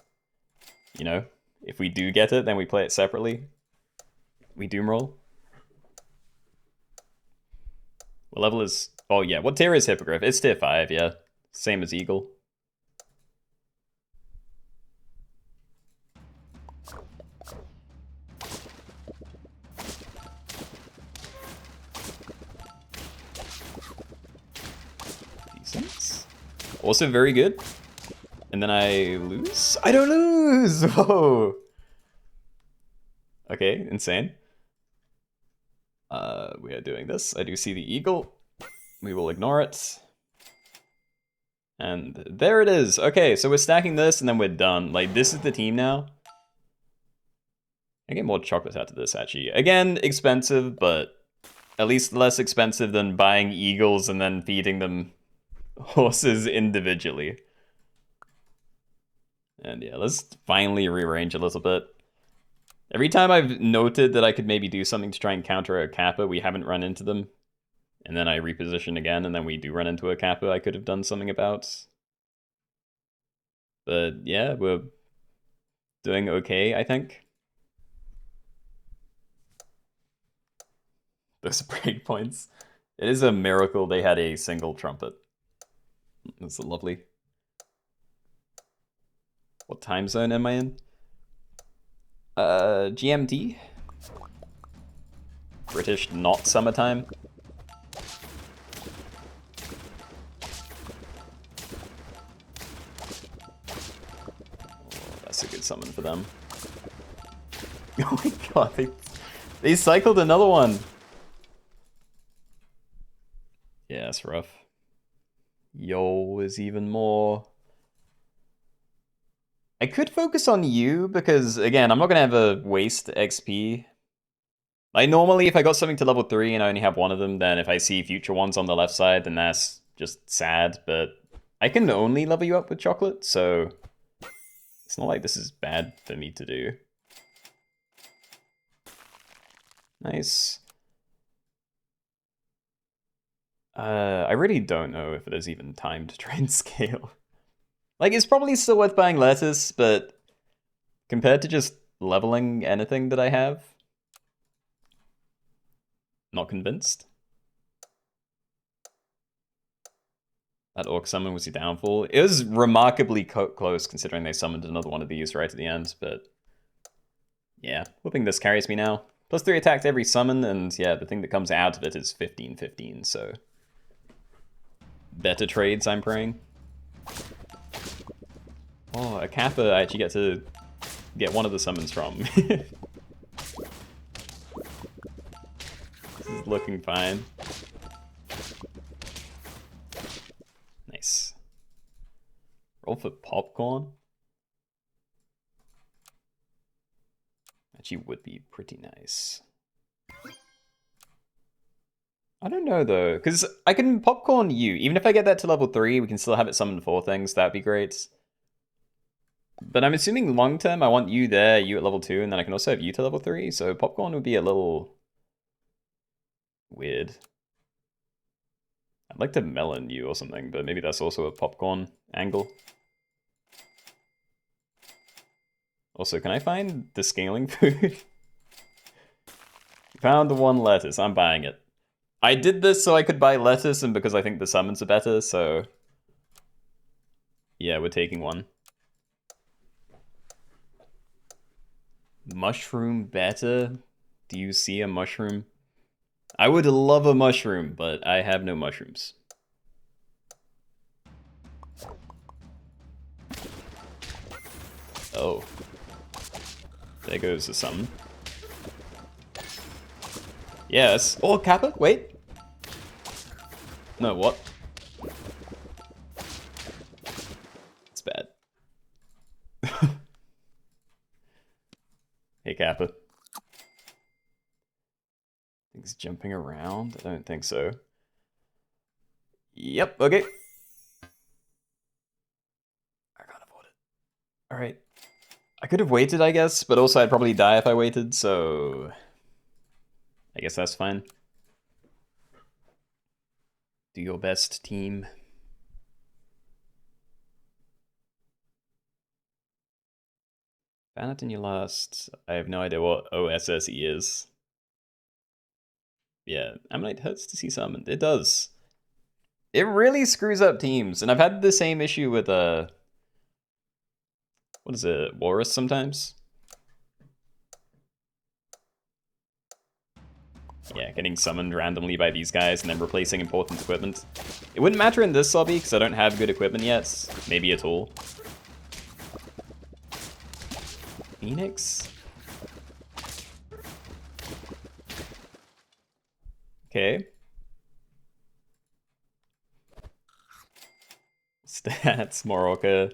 you know, if we do get it, then we play it separately. We doom roll. What level is... Oh yeah, what tier is Hippogriff? It's tier 5, yeah. Same as Eagle. Decent. Also very good. And then I lose? I don't lose! Whoa! Okay, insane. We are doing this. I do see the eagle. We will ignore it. And there it is. Okay, so we're stacking this and then we're done. Like, this is the team now. I get more chocolates out of this, actually. Again, expensive, but at least less expensive than buying eagles and then feeding them horses individually. And yeah, let's finally rearrange a little bit. Every time I've noted that I could maybe do something to try and counter a Kappa, we haven't run into them. And then I reposition again, and then we do run into a Kappa I could have done something about. But yeah, we're doing okay, I think. Those breakpoints. It is a miracle they had a single trumpet. That's lovely. What time zone am I in? GMT? British, not summertime. Oh, that's a good summon for them. Oh my god, they cycled another one. Yeah, that's rough. Yo is even more. I could focus on you because, again, I'm not going to ever waste XP. Like, normally if I got something to level 3 and I only have one of them, then if I see future ones on the left side, then that's just sad. But I can only level you up with chocolate, so it's not like this is bad for me to do. Nice. I really don't know if there's even time to try and scale. Like, it's probably still worth buying lettuce, but compared to just leveling anything that I have, not convinced. That orc summon was the downfall. It was remarkably close considering they summoned another one of these right at the end, but yeah, hoping this carries me now. +3 attack to every summon, and yeah, the thing that comes out of it is 15-15, so better trades, I'm praying. Oh, a Kappa I actually get to get one of the summons from. This is looking fine. Nice. Roll for popcorn. Actually would be pretty nice. I don't know though, because I can popcorn you. Even if I get that to level 3, we can still have it summon 4 things. That'd be great. But I'm assuming long term I want you there, you at level 2, and then I can also have you to level 3, so popcorn would be a little weird. I'd like to melon you or something, but maybe that's also a popcorn angle. Also, can I find the scaling food? Found the one lettuce, I'm buying it. I did this so I could buy lettuce and because I think the summons are better, so... Yeah, we're taking one. Mushroom better? Do you see a mushroom? I would love a mushroom, but I have no mushrooms. Oh. There goes the summon. Yes. Oh, Kappa? Wait. No, what? It's bad. Hey, Kappa. Things jumping around? I don't think so. Yep, okay. I can't afford it. Alright. I could have waited, I guess, but also I'd probably die if I waited, so... I guess that's fine. Do your best, team. Found it in your last... I have no idea what OSSE is. Yeah, Ammonite hurts to see summoned. It does. It really screws up teams, and I've had the same issue with, what is it, Walrus sometimes? Yeah, getting summoned randomly by these guys and then replacing important equipment. It wouldn't matter in this lobby, because I don't have good equipment yet. Maybe at all. Phoenix? Okay. Stats, Morocco.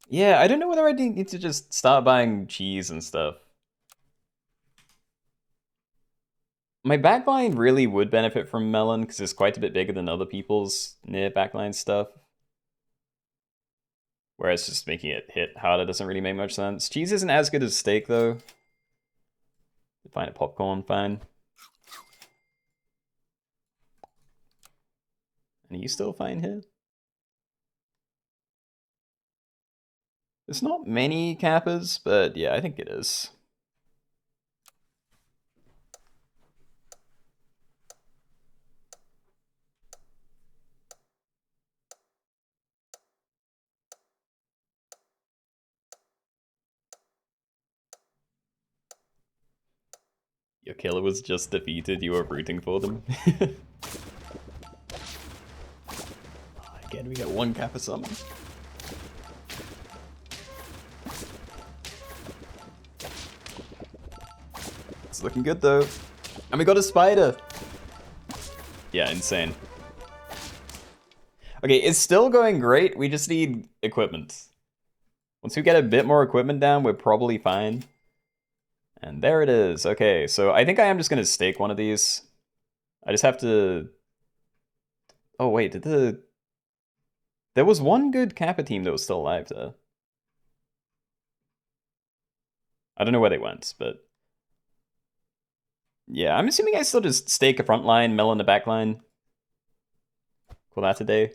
Yeah, I don't know whether I need to just start buying cheese and stuff. My backline really would benefit from melon, because it's quite a bit bigger than other people's near backline stuff. Whereas just making it hit harder doesn't really make much sense. Cheese isn't as good as steak, though. Find a popcorn, fine. And are you still fine here? There's not many Kappas, but yeah, I think it is. Your killer was just defeated, you were rooting for them. Again, we get one Kappa summon. It's looking good though. And we got a spider! Yeah, insane. Okay, it's still going great, we just need equipment. Once we get a bit more equipment down, we're probably fine. And there it is. Okay, so I think I am just gonna stake one of these. I just have to... Oh wait, did the... There was one good Kappa team that was still alive there. I don't know where they went, but... Yeah, I'm assuming I still just stake a front line, melon the back line. Call that a day.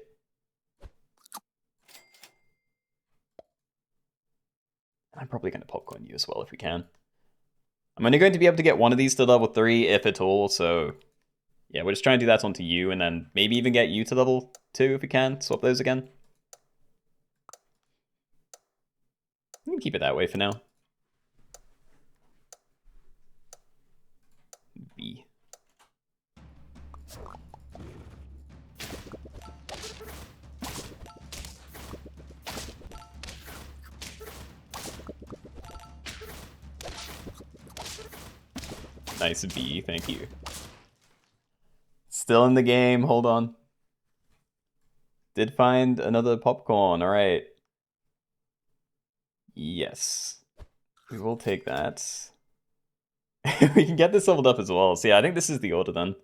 I'm probably gonna popcorn you as well if we can. I'm only going to be able to get one of these to level 3, if at all, so... Yeah, we're just trying to do that onto you, and then maybe even get you to level 2 if we can. Swap those again. We can keep it that way for now. B. Nice B, thank you. Still in the game, hold on. Did find another popcorn, alright. Yes. We will take that. We can get this leveled up as well. So yeah, I think this is the order then.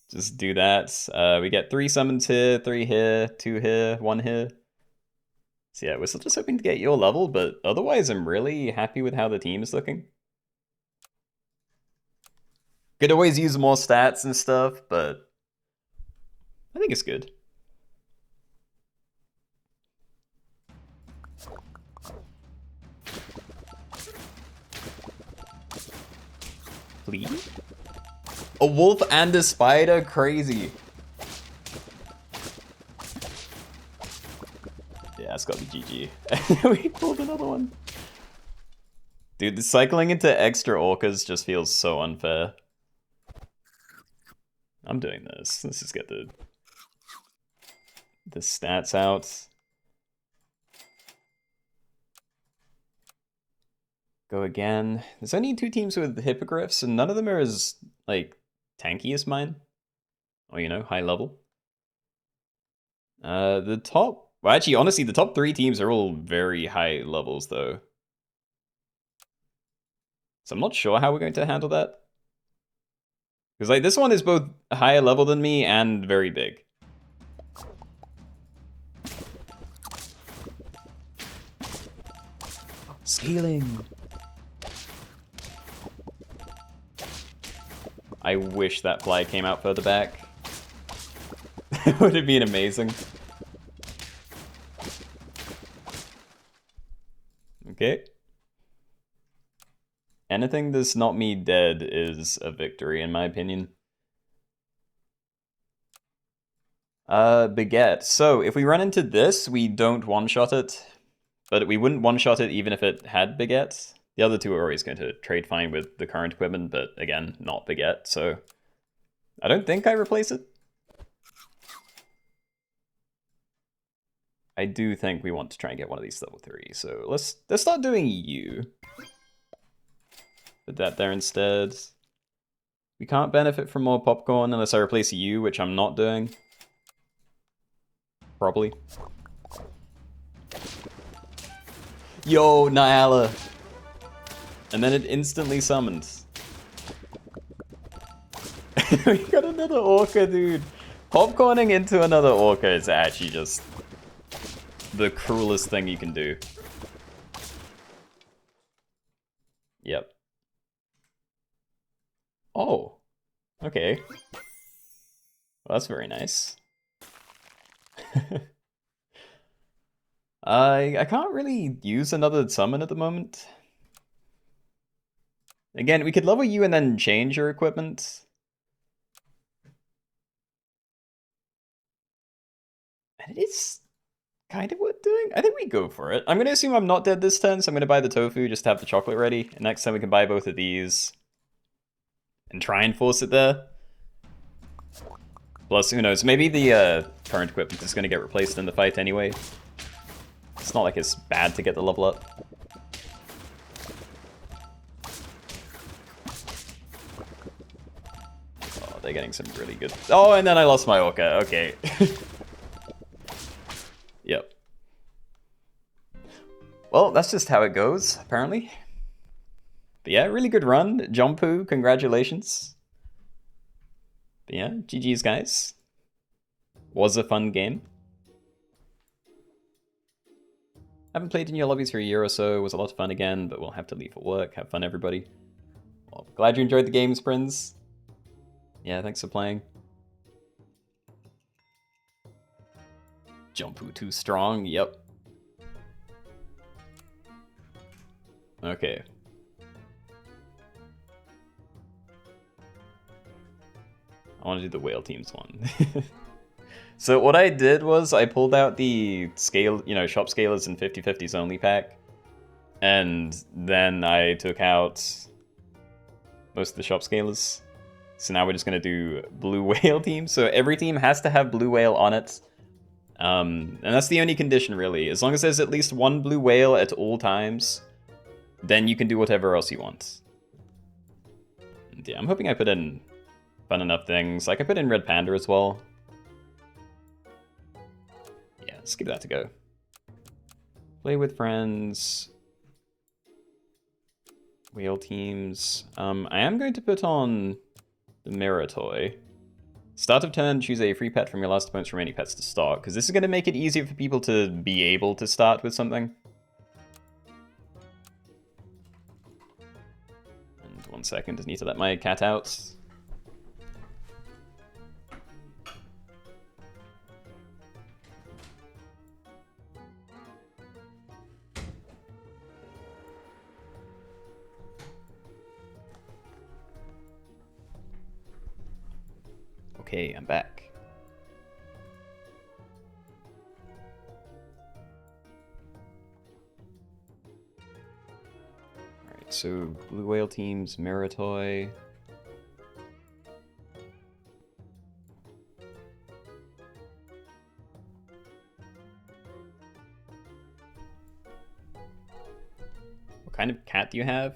Just do that. We get 3 summons here, 3 here, 2 here, 1 here. So yeah, we're still just hoping to get your level, but otherwise I'm really happy with how the team is looking. Could always use more stats and stuff, but I think it's good. Please? A wolf and a spider? Crazy. Yeah, it's gotta be GG. We pulled another one. Dude, the cycling into extra orcas just feels so unfair. I'm doing this. Let's just get the stats out. Go again. There's only 2 teams with hippogriffs, and none of them are as, like, tanky as mine. Or, you know, high level. The top... Well, actually, honestly, the top 3 teams are all very high levels, though. So I'm not sure how we're going to handle that. Because, like, this one is both higher level than me and very big. Scaling! I wish that fly came out further back. Would have been amazing. Okay. Anything that's not me dead is a victory, in my opinion. Baguette. So, if we run into this, we don't one-shot it. But we wouldn't one-shot it even if it had Baguette. The other 2 are always going to trade fine with the current equipment, but again, not Baguette, so... I don't think I replace it. I do think we want to try and get one of these level 3, so let's start doing you. Put that there instead. We can't benefit from more popcorn unless I replace you, which I'm not doing. Probably. Yo, Nyala! And then it instantly summons. We got another orca, dude. Popcorning into another orca is actually just the cruelest thing you can do. Yep. Oh. Okay. Well, that's very nice. I can't really use another summon at the moment. Again, we could level you and then change your equipment. And it is kind of worth doing. I think we go for it. I'm going to assume I'm not dead this turn, so I'm going to buy the tofu just to have the chocolate ready. And next time we can buy both of these and try and force it there. Plus, who knows, maybe the current equipment is going to get replaced in the fight anyway. It's not like it's bad to get the level up. Oh, they're getting some really good... Oh, and then I lost my orca. Okay. Yep. Well, that's just how it goes, apparently. But yeah, really good run. Jumpu, congratulations. But yeah, GG's, guys. Was a fun game. Haven't played in your lobbies for a year or so. It was a lot of fun again, but we'll have to leave for work. Have fun, everybody. Well, glad you enjoyed the games, Prince. Yeah, thanks for playing. Jumpu too strong, yep. Okay. I want to do the whale teams one. So what I did was I pulled out the scale, you know, shop scalers and 50/50s only pack. And then I took out most of the shop scalers. So now we're just going to do blue whale team. So every team has to have blue whale on it. And that's the only condition, really. As long as there's at least one blue whale at all times, then you can do whatever else you want. And yeah, I'm hoping I put in fun enough things. Like, I put in red panda as well. Yeah, let's give that a go. Play with friends. Whale teams. I am going to put on the mirror toy. Start of turn, choose a free pet from your last opponent's remaining pets to start, because this is going to make it easier for people to be able to start with something. And 1 second, I need to let my cat out. Okay, I'm back. Alright, so Blue Whale teams, Miratoy. What kind of cat do you have?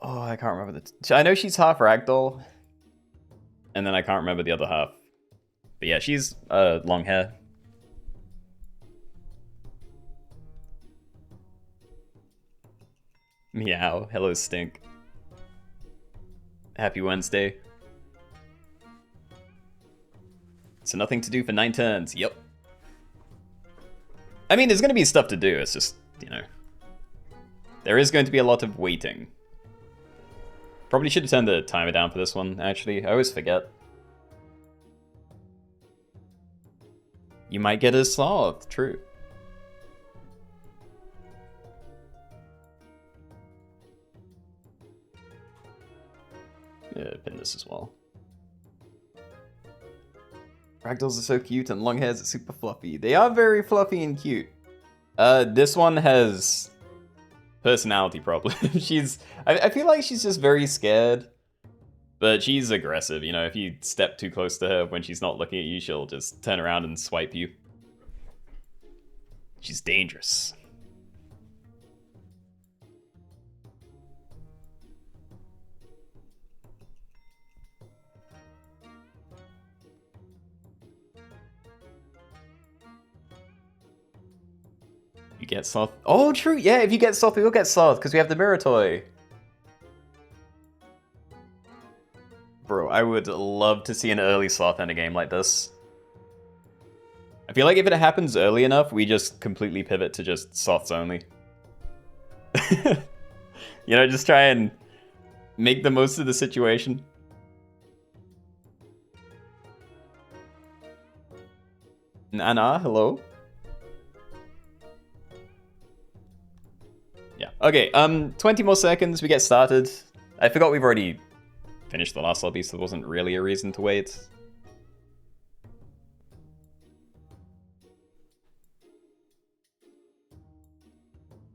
Oh, I can't remember I know she's half ragdoll. And then I can't remember the other half. But yeah, she's long hair. Meow. Hello, Stink. Happy Wednesday. So nothing to do for 9 turns. Yep. I mean, there's going to be stuff to do. It's just, you know. There is going to be a lot of waiting. Probably should have turned the timer down for this one, actually. I always forget. You might get a sloth, true. Yeah, pin this as well. Ragdolls are so cute and long hairs are super fluffy. They are very fluffy and cute. This one has personality problems. I feel like she's just very scared. But she's aggressive, you know, if you step too close to her when she's not looking at you, she'll just turn around and swipe you. She's dangerous. You get sloth. Oh, true. Yeah, if you get sloth, we will get sloth because we have the Miratoy. Bro, I would love to see an early sloth in a game like this. I feel like if it happens early enough, we just completely pivot to just sloths only. You know, just try and make the most of the situation. Nana, hello. Yeah, okay, 20 more seconds, we get started. I forgot we've already finished the last lobby, so there wasn't really a reason to wait.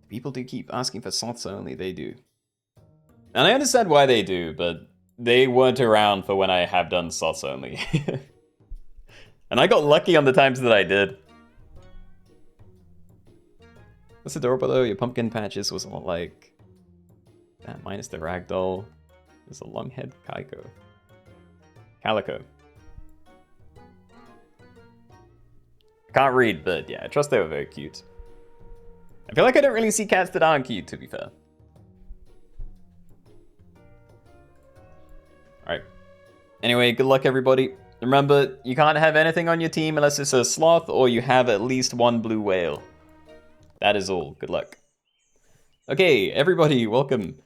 People do keep asking for sloths only, they do. And I understand why they do, but they weren't around for when I have done sloths only. And I got lucky on the times that I did. That's adorable though, your pumpkin patches was a lot like that, minus the ragdoll. There's a long-head Calico. I can't read, but yeah, I trust they were very cute. I feel like I don't really see cats that aren't cute, to be fair. Alright. Anyway, good luck everybody. Remember, you can't have anything on your team unless it's a sloth or you have at least one blue whale. That is all. Good luck. Okay, everybody, welcome.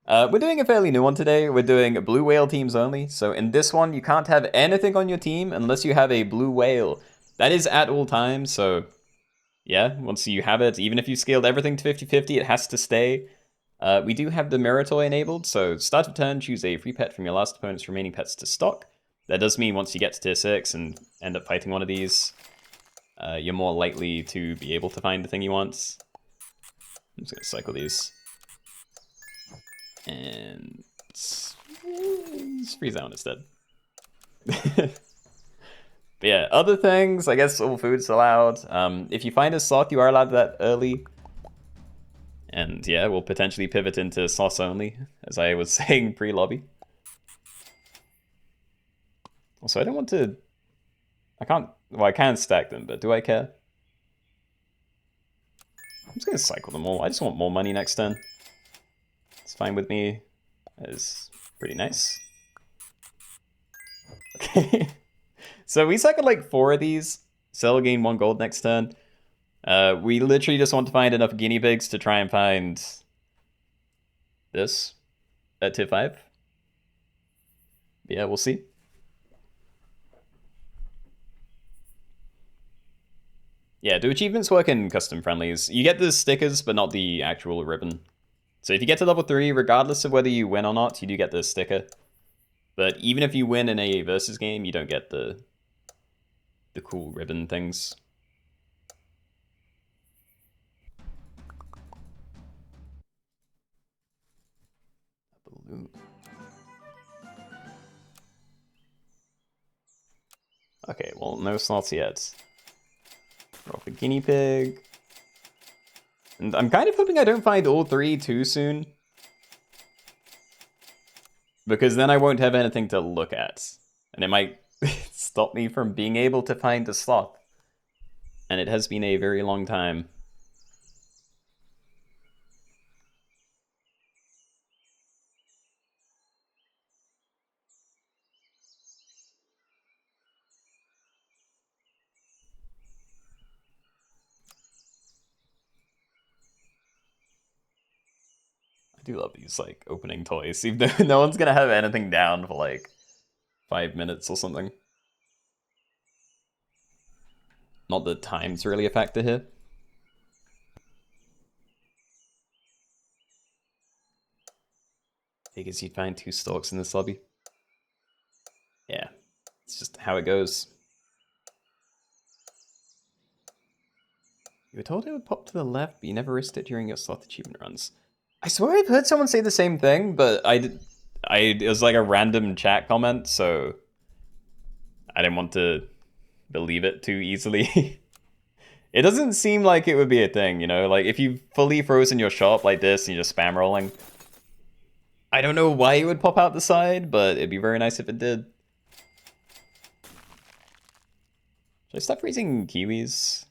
We're doing a fairly new one today. We're doing blue whale teams only. So in this one, you can't have anything on your team unless you have a blue whale. That is at all times, so yeah, once you have it, even if you scaled everything to 50-50, it has to stay. We do have the Miratoy enabled, so start of turn, choose a free pet from your last opponent's remaining pets to stock. That does mean once you get to tier 6 and end up fighting one of these, you're more likely to be able to find the thing you want. I'm just going to cycle these. And let's freeze out instead. But yeah, other things, I guess all food's allowed. If you find a sloth, you are allowed that early. And yeah, we'll potentially pivot into sloths only, as I was saying pre-lobby. Also, I don't want to... I can't... Well, I can stack them, but do I care? I'm just going to cycle them all. I just want more money next turn. It's fine with me. That is pretty nice. So we cycled like 4 of these. Sell, gain 1 gold next turn. We literally just want to find enough guinea pigs to try and find this at tier 5. Yeah, we'll see. Yeah, do achievements work in custom friendlies? You get the stickers, but not the actual ribbon. So if you get to level 3, regardless of whether you win or not, you do get the sticker. But even if you win in a versus game, you don't get the cool ribbon things. Balloon. Okay, well, no slots yet. Roll for guinea pig. And I'm kind of hoping I don't find all 3 too soon. Because then I won't have anything to look at. And it might stop me from being able to find a slot. And it has been a very long time. I do love these, like, opening toys, even though no one's gonna have anything down for, like, 5 minutes or something. Not that time's really a factor here. Figures you'd find 2 stalks in this lobby. Yeah, it's just how it goes. You were told it would pop to the left, but you never risked it during your slot achievement runs. I swear I've heard someone say the same thing, but it was like a random chat comment, so I didn't want to believe it too easily. It doesn't seem like it would be a thing, you know? Like, if you've fully frozen your shop like this and you're just spam rolling, I don't know why it would pop out the side, but it'd be very nice if it did. Should I stop freezing kiwis?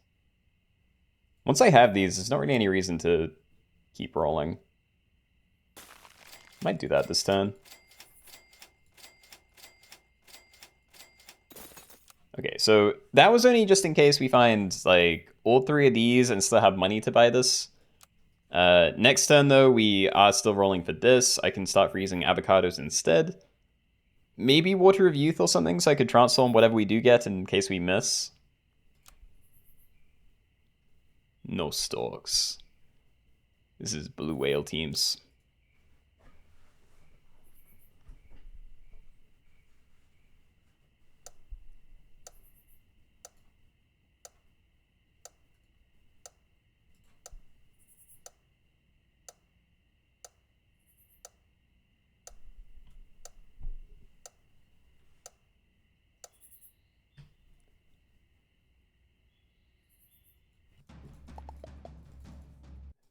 Once I have these, there's not really any reason to keep rolling. Might do that this turn. Okay, so that was only just in case we find, like, all 3 of these and still have money to buy this. Next turn, though, we are still rolling for this. I can start freezing avocados instead. Maybe Water of Youth or something, so I could transform whatever we do get in case we miss. No stalks. This is blue whale teams.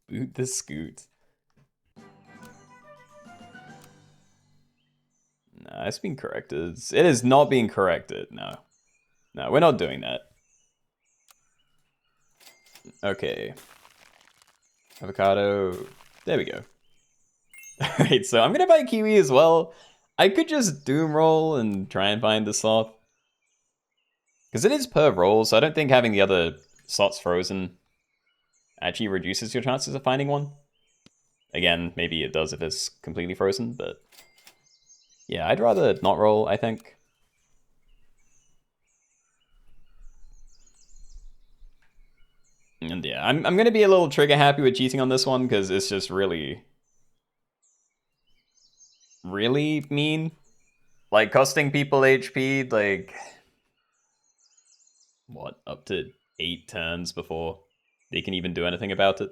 Boot the scoot. Nah, it's been corrected. It is not being corrected. No. No, we're not doing that. Okay. Avocado. There we go. Alright, so I'm gonna buy kiwi as well. I could just doom roll and try and find the slot. Because it is per roll, so I don't think having the other slots frozen actually reduces your chances of finding one. Again, maybe it does if it's completely frozen, but yeah, I'd rather not roll, I think. And yeah, I'm gonna be a little trigger happy with cheating on this one because it's just really mean. Like, costing people HP, like, what, up to 8 turns before they can even do anything about it?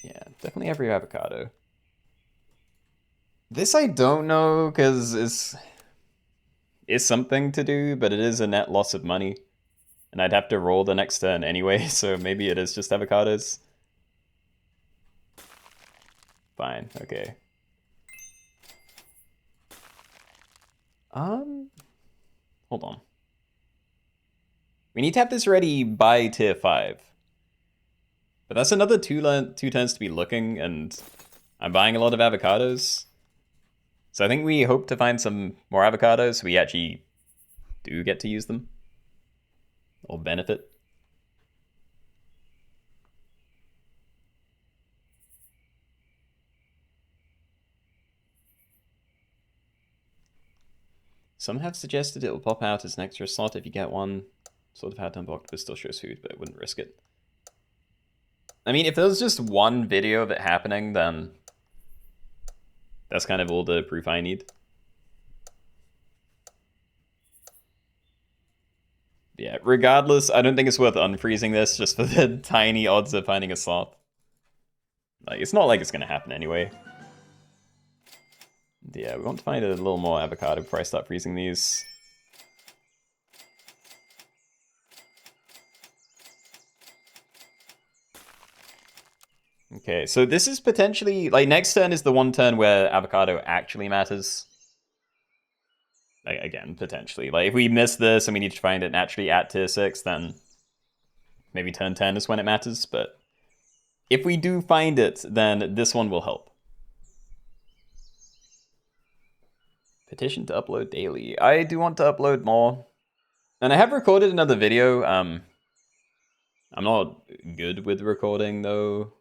Yeah, definitely every avocado. This I don't know, because it's something to do, but it is a net loss of money. And I'd have to roll the next turn anyway, so maybe it is just avocados. Fine, okay. Hold on. We need to have this ready by tier 5. But that's another two turns to be looking, and I'm buying a lot of avocados. So I think we hope to find some more avocados so we actually do get to use them. Or benefit. Some have suggested it will pop out as an extra slot if you get one. Sort of how to unblock, but still shows food, but I wouldn't risk it. I mean, if there was just one video of it happening, then that's kind of all the proof I need. Yeah, regardless, I don't think it's worth unfreezing this just for the tiny odds of finding a slot. Like, it's not like it's going to happen anyway. Yeah, we want to find a little more avocado before I start freezing these. Okay, so this is potentially, like, next turn is the one turn where avocado actually matters. Like, again, potentially. Like, if we miss this and we need to find it naturally at tier 6, then maybe turn 10 is when it matters, but if we do find it, then this one will help. Petition to upload daily. I do want to upload more. And I have recorded another video. I'm not good with recording, though.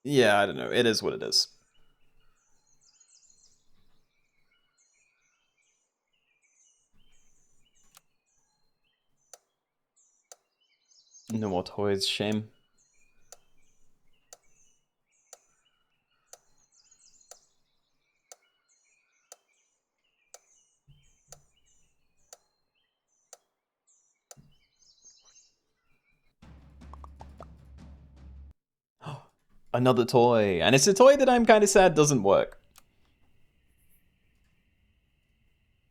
Yeah, I don't know. It is what it is. No more toys, shame. Another toy. And it's a toy that I'm kind of sad doesn't work.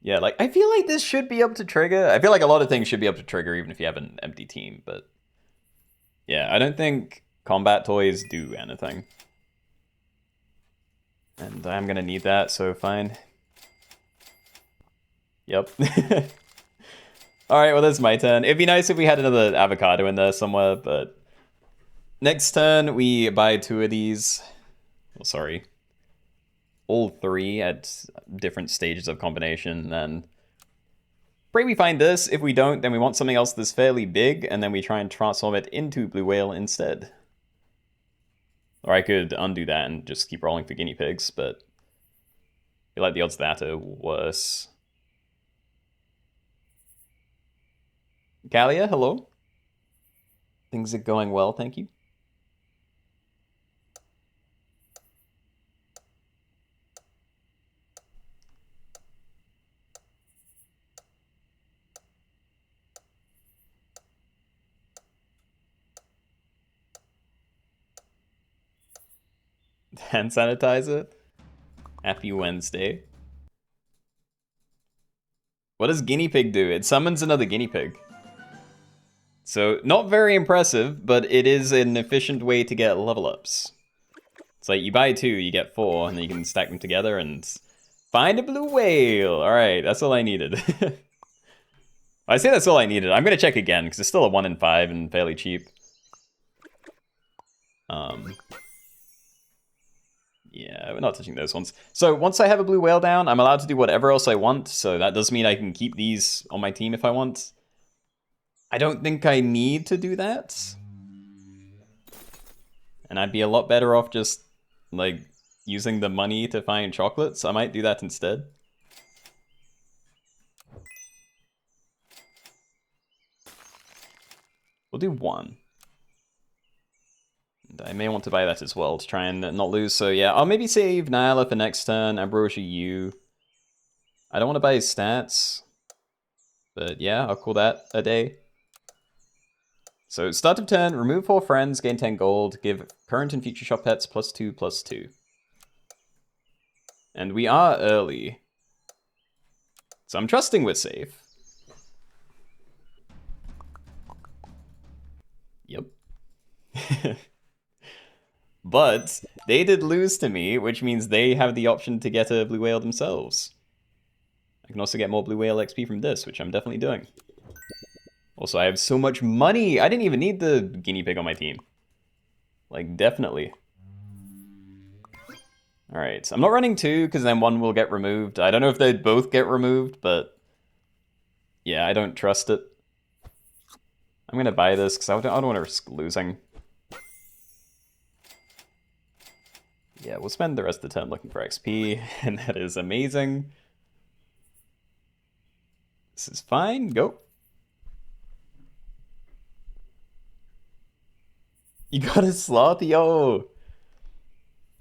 Yeah, like, I feel like this should be able to trigger. I feel like a lot of things should be able to trigger even if you have an empty team, but yeah, I don't think combat toys do anything. And I'm gonna need that, so fine. Yep. Alright, well, that's my turn. It'd be nice if we had another avocado in there somewhere, but next turn we buy 2 of these. Well, sorry. All 3 at different stages of combination, and pray we find this. If we don't, then we want something else that's fairly big, and then we try and transform it into blue whale instead. Or I could undo that and just keep rolling for guinea pigs, but I feel like the odds of that are worse. Gallia, hello. Things are going well, thank you. Hand sanitizer. Happy Wednesday. What does guinea pig do? It summons another guinea pig. So, not very impressive, but it is an efficient way to get level ups. It's like you buy 2, you get 4, and then you can stack them together and find a blue whale. Alright, that's all I needed. I say that's all I needed. I'm going to check again, because it's still a 1 in 5 and fairly cheap. Yeah, we're not touching those ones. So once I have a blue whale down, I'm allowed to do whatever else I want, so that does mean I can keep these on my team if I want. I don't think I need to do that. And I'd be a lot better off just, like, using the money to find chocolates. I might do that instead. We'll do 1. And I may want to buy that as well to try and not lose. So yeah, I'll maybe save Nyla for next turn. Ambrosia, you. I don't want to buy his stats. But yeah, I'll call that a day. So start of turn, remove 4 friends, gain 10 gold, give current and future shop pets +2/+2. And we are early. So I'm trusting we're safe. Yep. But they did lose to me, which means they have the option to get a blue whale themselves. I can also get more blue whale XP from this, which I'm definitely doing. Also, I have so much money. I didn't even need the guinea pig on my team. Like, definitely. Alright, so I'm not running 2, because then 1 will get removed. I don't know if they'd both get removed, but... yeah, I don't trust it. I'm gonna buy this, because I don't want to risk losing. Yeah, we'll spend the rest of the turn looking for XP, and that is amazing. This is fine, go. You got a sloth? Yo!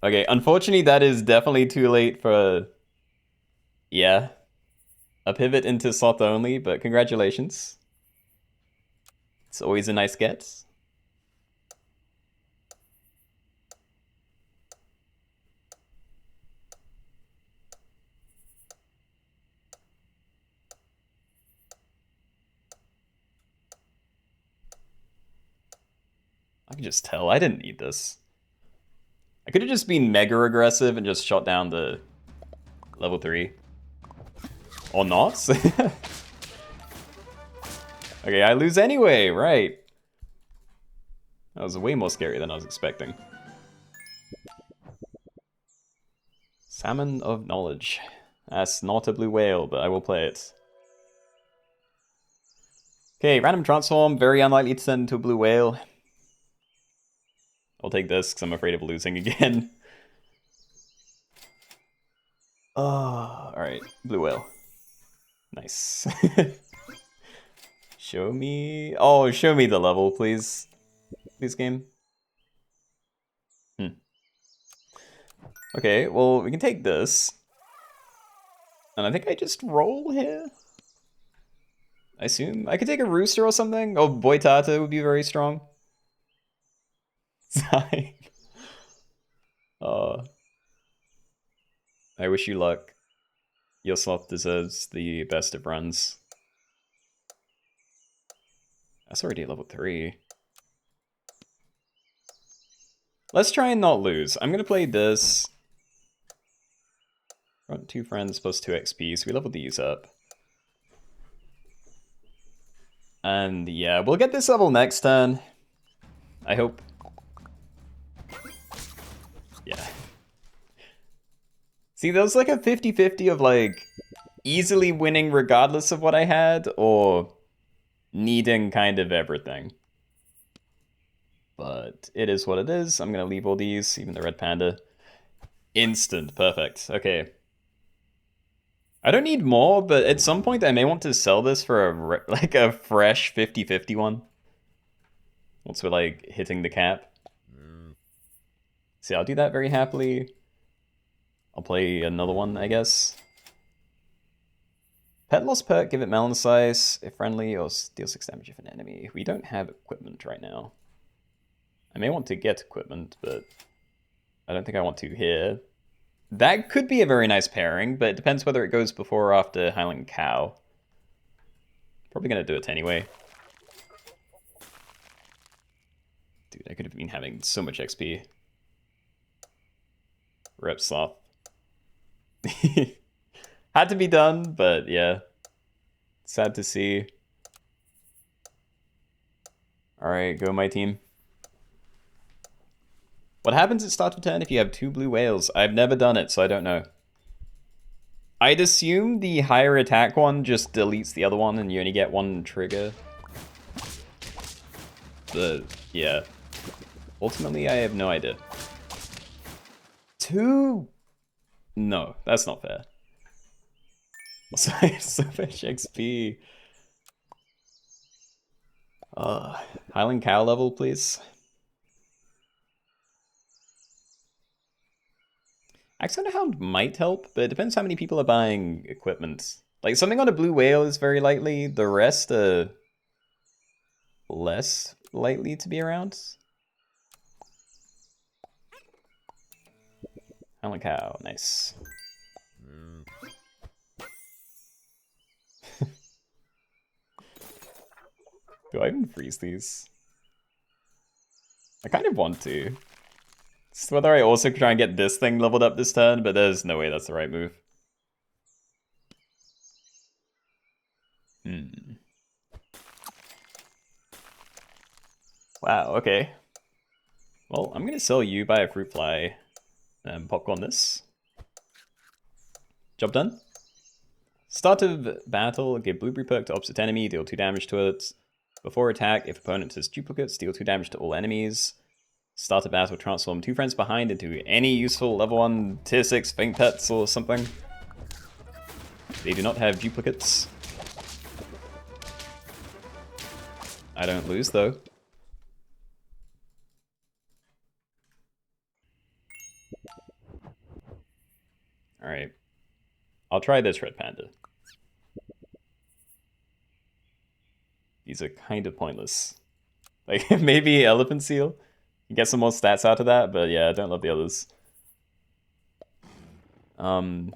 Okay, unfortunately that is definitely too late for... yeah. A pivot into sloth only, but congratulations. It's always a nice get. I can just tell, I didn't need this. I could have just been mega aggressive and just shot down the level 3. Or not? Okay, I lose anyway, right. That was way more scary than I was expecting. Salmon of Knowledge. That's not a blue whale, but I will play it. Okay, random transform, very unlikely to turn into a blue whale. I'll take this because I'm afraid of losing again. Oh, alright, blue whale. Nice. Show me... oh, show me the level, please. Please, game. Okay, well, we can take this. And I think I just roll here. I assume. I could take a rooster or something. Oh, Boitata would be very strong. Sigh. I wish you luck. Your sloth deserves the best of runs. That's already level 3. Let's try and not lose. I'm gonna play this. Front 2 friends plus 2 XP, so we leveled these up. And yeah, we'll get this level next turn. I hope. Yeah. See, there was like a 50-50 of like easily winning regardless of what I had, or needing kind of everything. But it is what it is. I'm gonna leave all these, even the red panda. Instant, perfect. Okay. I don't need more, but at some point I may want to sell this for a fresh 50-50 one. Once we're like hitting the cap. See, I'll do that very happily. I'll play another one, I guess. Pet loss perk, give it melon size if friendly, or deal 6 damage if an enemy. We don't have equipment right now. I may want to get equipment, but I don't think I want to here. That could be a very nice pairing, but it depends whether it goes before or after Highland Cow. Probably gonna do it anyway. Dude, I could have been having so much XP. Rep sloth. Had to be done, but yeah. Sad to see. Alright, go my team. What happens at start of turn if you have 2 blue whales? I've never done it, so I don't know. I'd assume the higher attack one just deletes the other one and you only get 1 trigger. But, yeah. Ultimately, I have no idea. 2? No, that's not fair. Also, I have so much XP. Highland Cow level, please. Accent Hound might help, but it depends how many people are buying equipment. Like, something on a blue whale is very likely, the rest are less likely to be around. Highland Cow, nice. Do I even freeze these? I kind of want to. It's whether I also try and get this thing leveled up this turn, but there's no way that's the right move. Wow, okay. Well, I'm gonna sell you, buy a fruit fly, and popcorn this. Job done. Start of battle, give blueberry perk to opposite enemy, deal 2 damage to it. Before attack, if opponent has duplicates, deal 2 damage to all enemies. Start of battle, transform 2 friends behind into any useful level 1 tier 6 faint pets or something. They do not have duplicates. I don't lose though. Alright. I'll try this red panda. These are kind of pointless. Like, maybe elephant seal? You get some more stats out of that, but yeah, I don't love the others. Oh,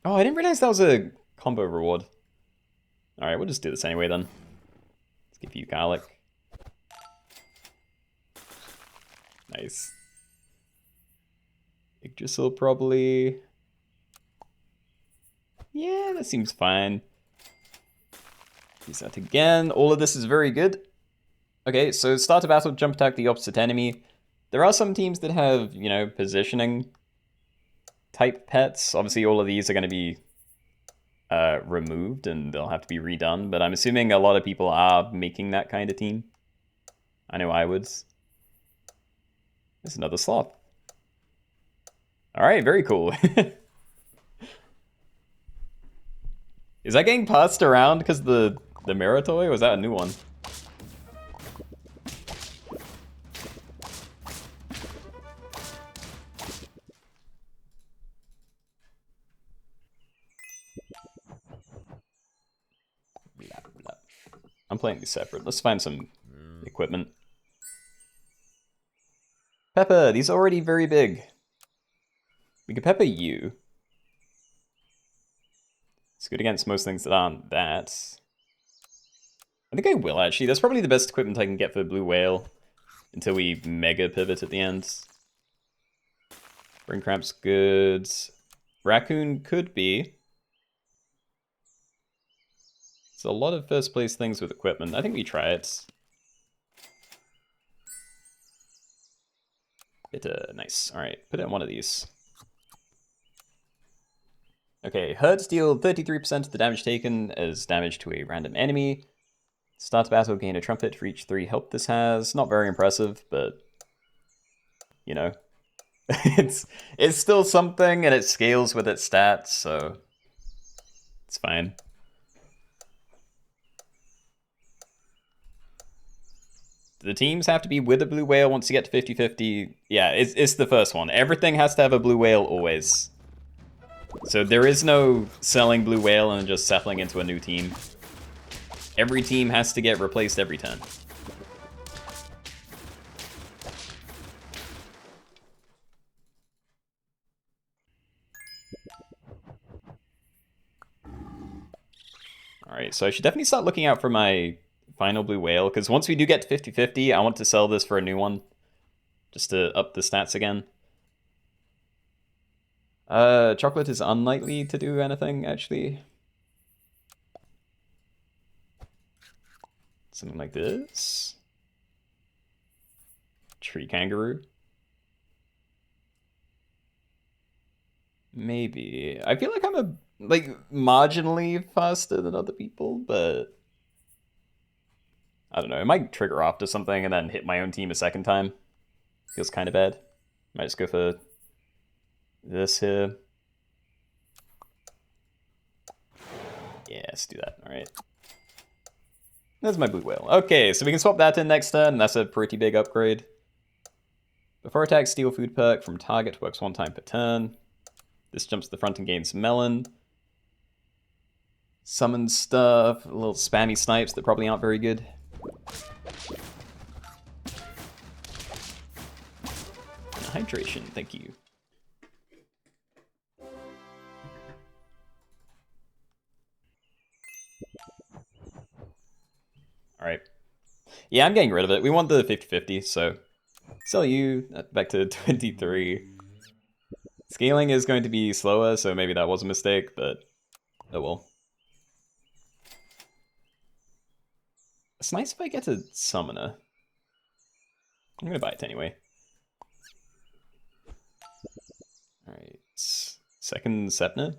I didn't realize that was a combo reward. Alright, we'll just do this anyway then. Let's give you garlic. Nice. Yggdrasil probably. Yeah, that seems fine. Use that again. All of this is very good. Okay, so start a battle, jump attack the opposite enemy. There are some teams that have, you know, positioning type pets. Obviously, all of these are going to be removed and they'll have to be redone, but I'm assuming a lot of people are making that kind of team. I know I would. There's another sloth. Alright, very cool. Is that getting passed around because the mirror toy, or was that a new one? I'm playing these separate. Let's find some equipment. Pepper, these are already very big. We can pepper you. It's good against most things that aren't that. I think I will actually. That's probably the best equipment I can get for Blue Whale until we mega pivot at the end. Brain Cramp's good. Raccoon could be. It's a lot of first place things with equipment. I think we try it. Nice. Alright, put it in one of these. Okay, hurts deal 33% of the damage taken as damage to a random enemy. Start battle, gain a trumpet for each 3 health this has. Not very impressive, but you know. it's still something and it scales with its stats, so it's fine. The teams have to be with a blue whale once you get to 50-50. Yeah, it's the first one. Everything has to have a blue whale always. So there is no selling blue whale and just settling into a new team. Every team has to get replaced every turn. Alright, so I should definitely start looking out for my final blue whale, because once we do get to 50-50, I want to sell this for a new one. Just to up the stats again. Chocolate is unlikely to do anything, actually. Something like this. Tree kangaroo. Maybe. I feel like I'm marginally faster than other people, but I don't know. It might trigger off to something and then hit my own team a second time. Feels kind of bad. Might just go for this here. Yeah, let's do that. All right. That's my blue whale. Okay, so we can swap that in next turn, and that's a pretty big upgrade. Before attack, steal food perk from target, works 1 time per turn. This jumps to the front and gains melon. Summon stuff, little spammy snipes that probably aren't very good. And hydration, thank you. Alright. Yeah, I'm getting rid of it. We want the 50-50, so sell you back to 23. Scaling is going to be slower, so maybe that was a mistake, but oh well. It's nice if I get a summoner. I'm gonna buy it anyway. Alright, second Sepna.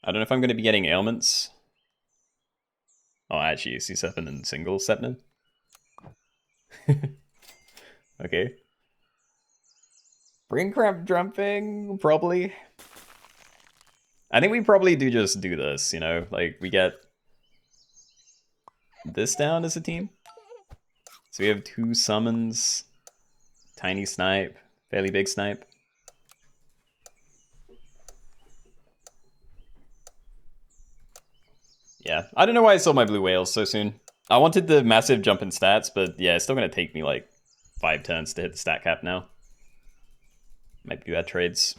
I don't know if I'm gonna be getting ailments. Oh, actually, you see Sepna and single Sepna. Okay. Brain cramp jumping, probably. I think we probably do just do this, you know? Like, we get this down as a team. So we have 2 summons, tiny snipe, fairly big snipe. Yeah, I don't know why I sold my blue whales so soon. I wanted the massive jump in stats, but yeah, it's still gonna take me like 5 turns to hit the stat cap now. Might be bad trades.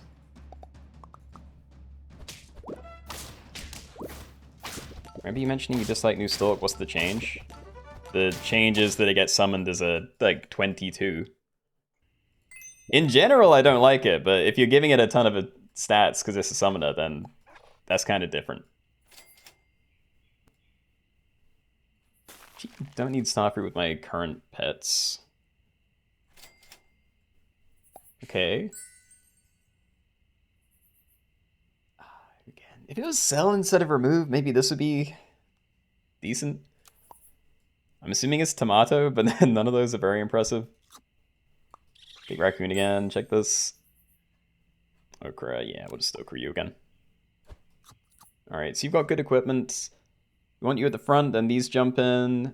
Remember you mentioning you dislike New Stalk? What's the change? The change is that it gets summoned as a, like, 22. In general, I don't like it, but if you're giving it a ton of stats because it's a summoner, then that's kind of different. Don't need Starfruit with my current pets. Okay. Again, if it was sell instead of remove, maybe this would be decent. I'm assuming it's tomato, but none of those are very impressive. Big raccoon again, check this. Okra, yeah, we'll just Okra you again. Alright, so you've got good equipment. We want you at the front, then these jump in.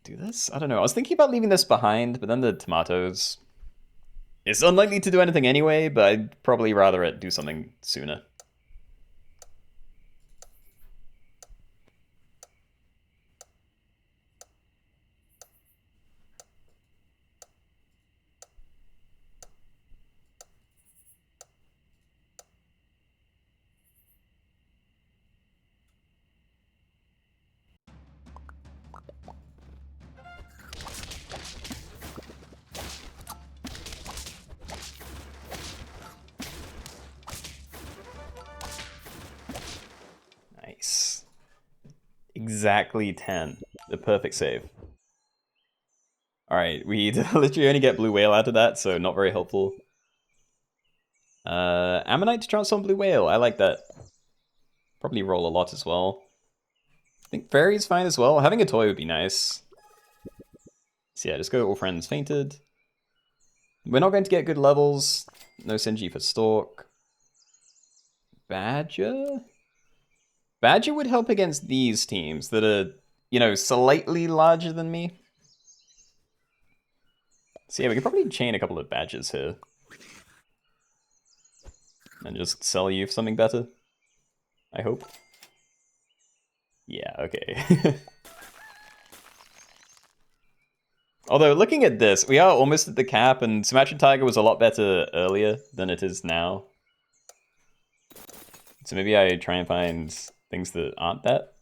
Do this? I don't know. I was thinking about leaving this behind, but then the tomatoes. It's unlikely to do anything anyway, but I'd probably rather it do something sooner. Nice. Exactly 10. The perfect save. Alright, we literally only get blue whale out of that, so not very helpful. Ammonite to transform blue whale. I like that. Probably roll a lot as well. I think fairy's fine as well. Having a toy would be nice. So yeah, just go all friends fainted. We're not going to get good levels. No Senji for Stalk. Badger? Badger would help against these teams that are, you know, slightly larger than me. So yeah, we could probably chain a couple of badges here. And just sell you for something better. I hope. Yeah, okay. Although, looking at this, we are almost at the cap, and Sumatran Tiger was a lot better earlier than it is now. So maybe I try and find things that aren't that.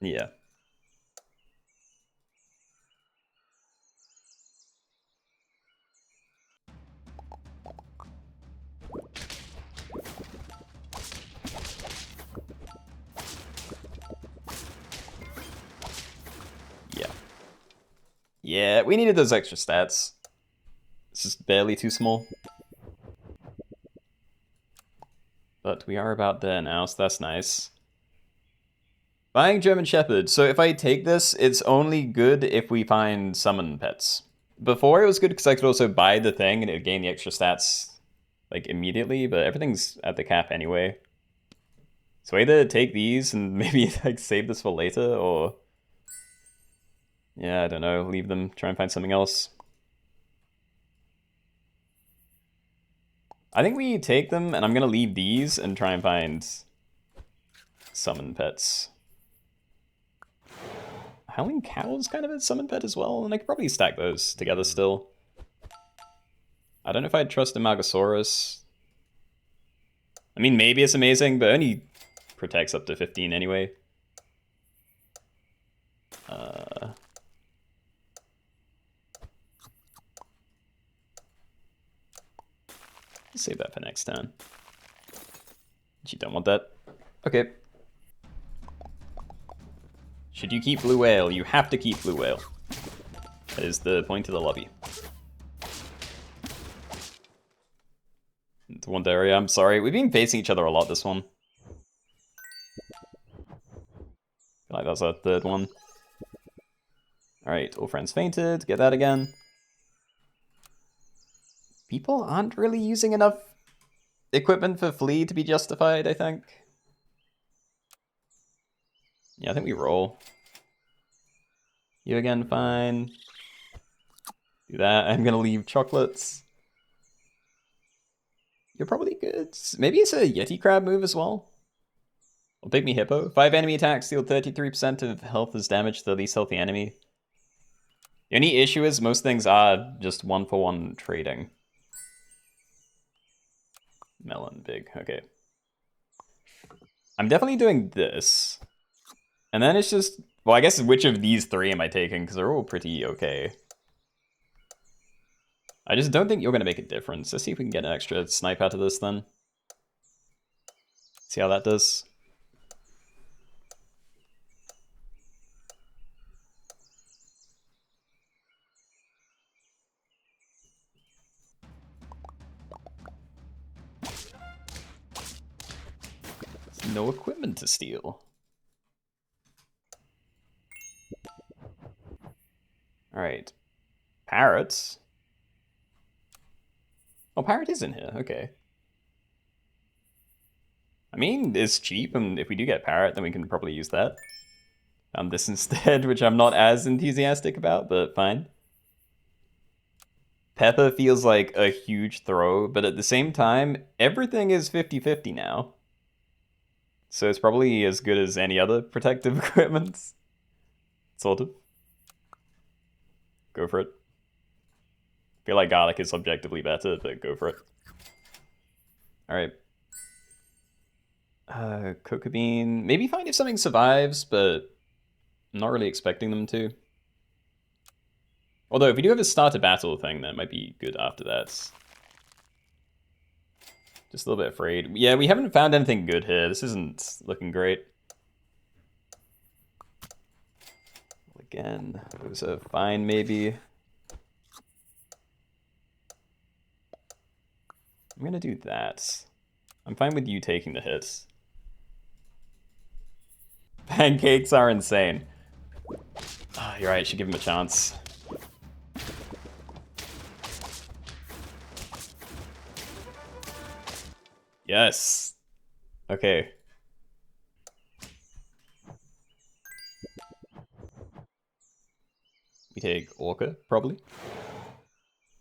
Yeah. Yeah. Yeah, we needed those extra stats. It's just barely too small. But we are about there now, so that's nice. Buying German Shepherd. So if I take this, it's only good if we find summon pets. Before it was good because I could also buy the thing and it would gain the extra stats like immediately, but everything's at the cap anyway. So either take these and maybe like save this for later, or yeah, I don't know, leave them, try and find something else. I think we take them, and I'm gonna leave these and try and find summon pets. Howling Cow's kind of a summon pet as well, and I could probably stack those together still. I don't know if I'd trust a Magosaurus. I mean, maybe it's amazing, but only protects up to 15 anyway. Save that for next turn. You don't want that. Okay. Should you keep Blue Whale? You have to keep Blue Whale. That is the point of the lobby. It's one area, I'm sorry. We've been facing each other a lot this one. I feel like that's our third one. Alright, all friends fainted. Get that again. People aren't really using enough equipment for Flea to be justified, I think. Yeah, I think we roll. You again, fine. Do that. I'm gonna leave chocolates. You're probably good. Maybe it's a Yeti Crab move as well. Or Pygmy Hippo. 5 enemy attacks deal 33% of health as damage to the least healthy enemy. The only issue is most things are just 1-for-1 trading. Melon, big, okay. I'm definitely doing this. And then it's just, well, I guess which of these three am I taking? Because they're all pretty okay. I just don't think you're going to make a difference. Let's see if we can get an extra snipe out of this then. See how that does. There's no equipment to steal. Alright. Parrots. Oh, Parrot is in here, okay. I mean, it's cheap, and if we do get Parrot, then we can probably use that. Found this instead, which I'm not as enthusiastic about, but fine. Pepper feels like a huge throw, but at the same time, everything is 50-50 now. So it's probably as good as any other protective equipment. Sort of. Go for it. I feel like garlic is objectively better, but go for it. Alright. Cocoa bean. Maybe find if something survives, but I'm not really expecting them to. Although, if we do have a start a battle thing, that might be good after that. Just a little bit afraid. Yeah, we haven't found anything good here. This isn't looking great. Again, those are fine, maybe. I'm gonna do that. I'm fine with you taking the hits. Pancakes are insane. Oh, you're right, I should give him a chance. Yes. Okay. We take Orca, probably.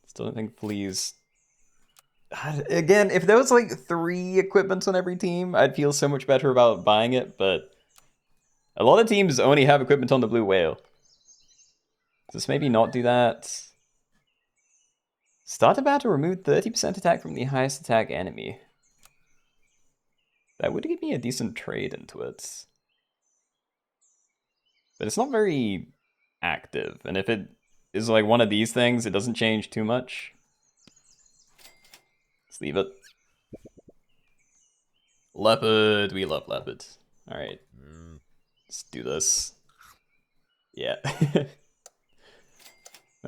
Still don't think Flea's... Again, if there was like 3 equipments on every team, I'd feel so much better about buying it, but... A lot of teams only have equipment on the Blue Whale. Let's maybe not do that. Start a battle, remove 30% attack from the highest attack enemy. That would give me a decent trade into it. But it's not very active, and if it is like one of these things, it doesn't change too much. Let's leave it. Leopard, we love leopard. Alright. Let's do this. Yeah.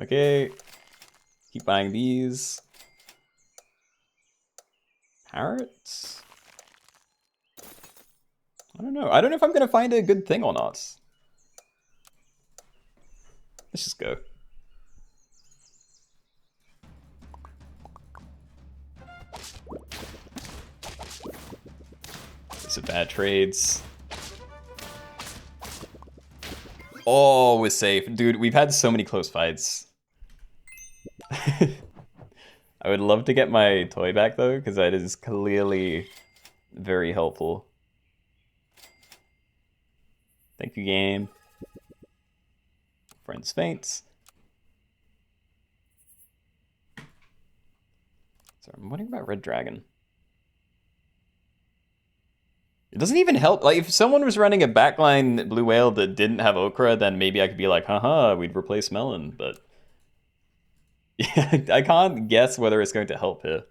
Okay. Keep buying these. Parrots? I don't know. I don't know if I'm gonna find a good thing or not. Let's just go. These are bad trades. Oh, we're safe. Dude, we've had so many close fights. I would love to get my toy back, though, because that is clearly very helpful. Thank you, game. Friends faints. So I'm wondering about Red Dragon. It doesn't even help. Like, if someone was running a backline Blue Whale that didn't have Okra, then maybe I could be like, haha, we'd replace Melon, but... Yeah, I can't guess whether it's going to help here.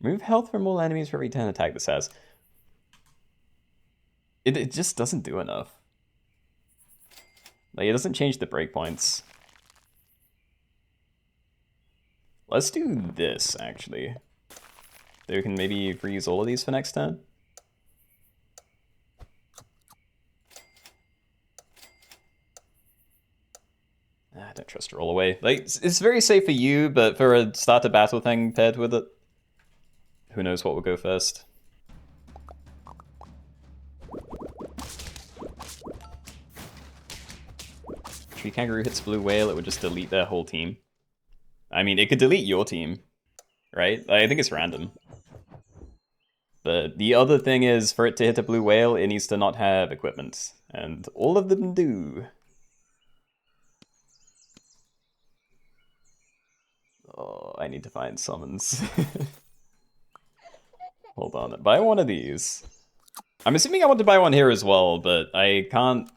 Remove health from all enemies for every 10 attack this has. It just doesn't do enough. Like, it doesn't change the breakpoints. Let's do this, actually. So we can maybe freeze all of these for next turn. I don't trust roll away. Like, it's very safe for you, but for a start to battle thing paired with it, who knows what will go first. Tree Kangaroo hits Blue Whale, it would just delete their whole team. I mean, it could delete your team, right? I think it's random. But the other thing is, for it to hit a Blue Whale, it needs to not have equipment. And all of them do. Oh, I need to find summons. Hold on, buy one of these. I'm assuming I want to buy one here as well, but I can't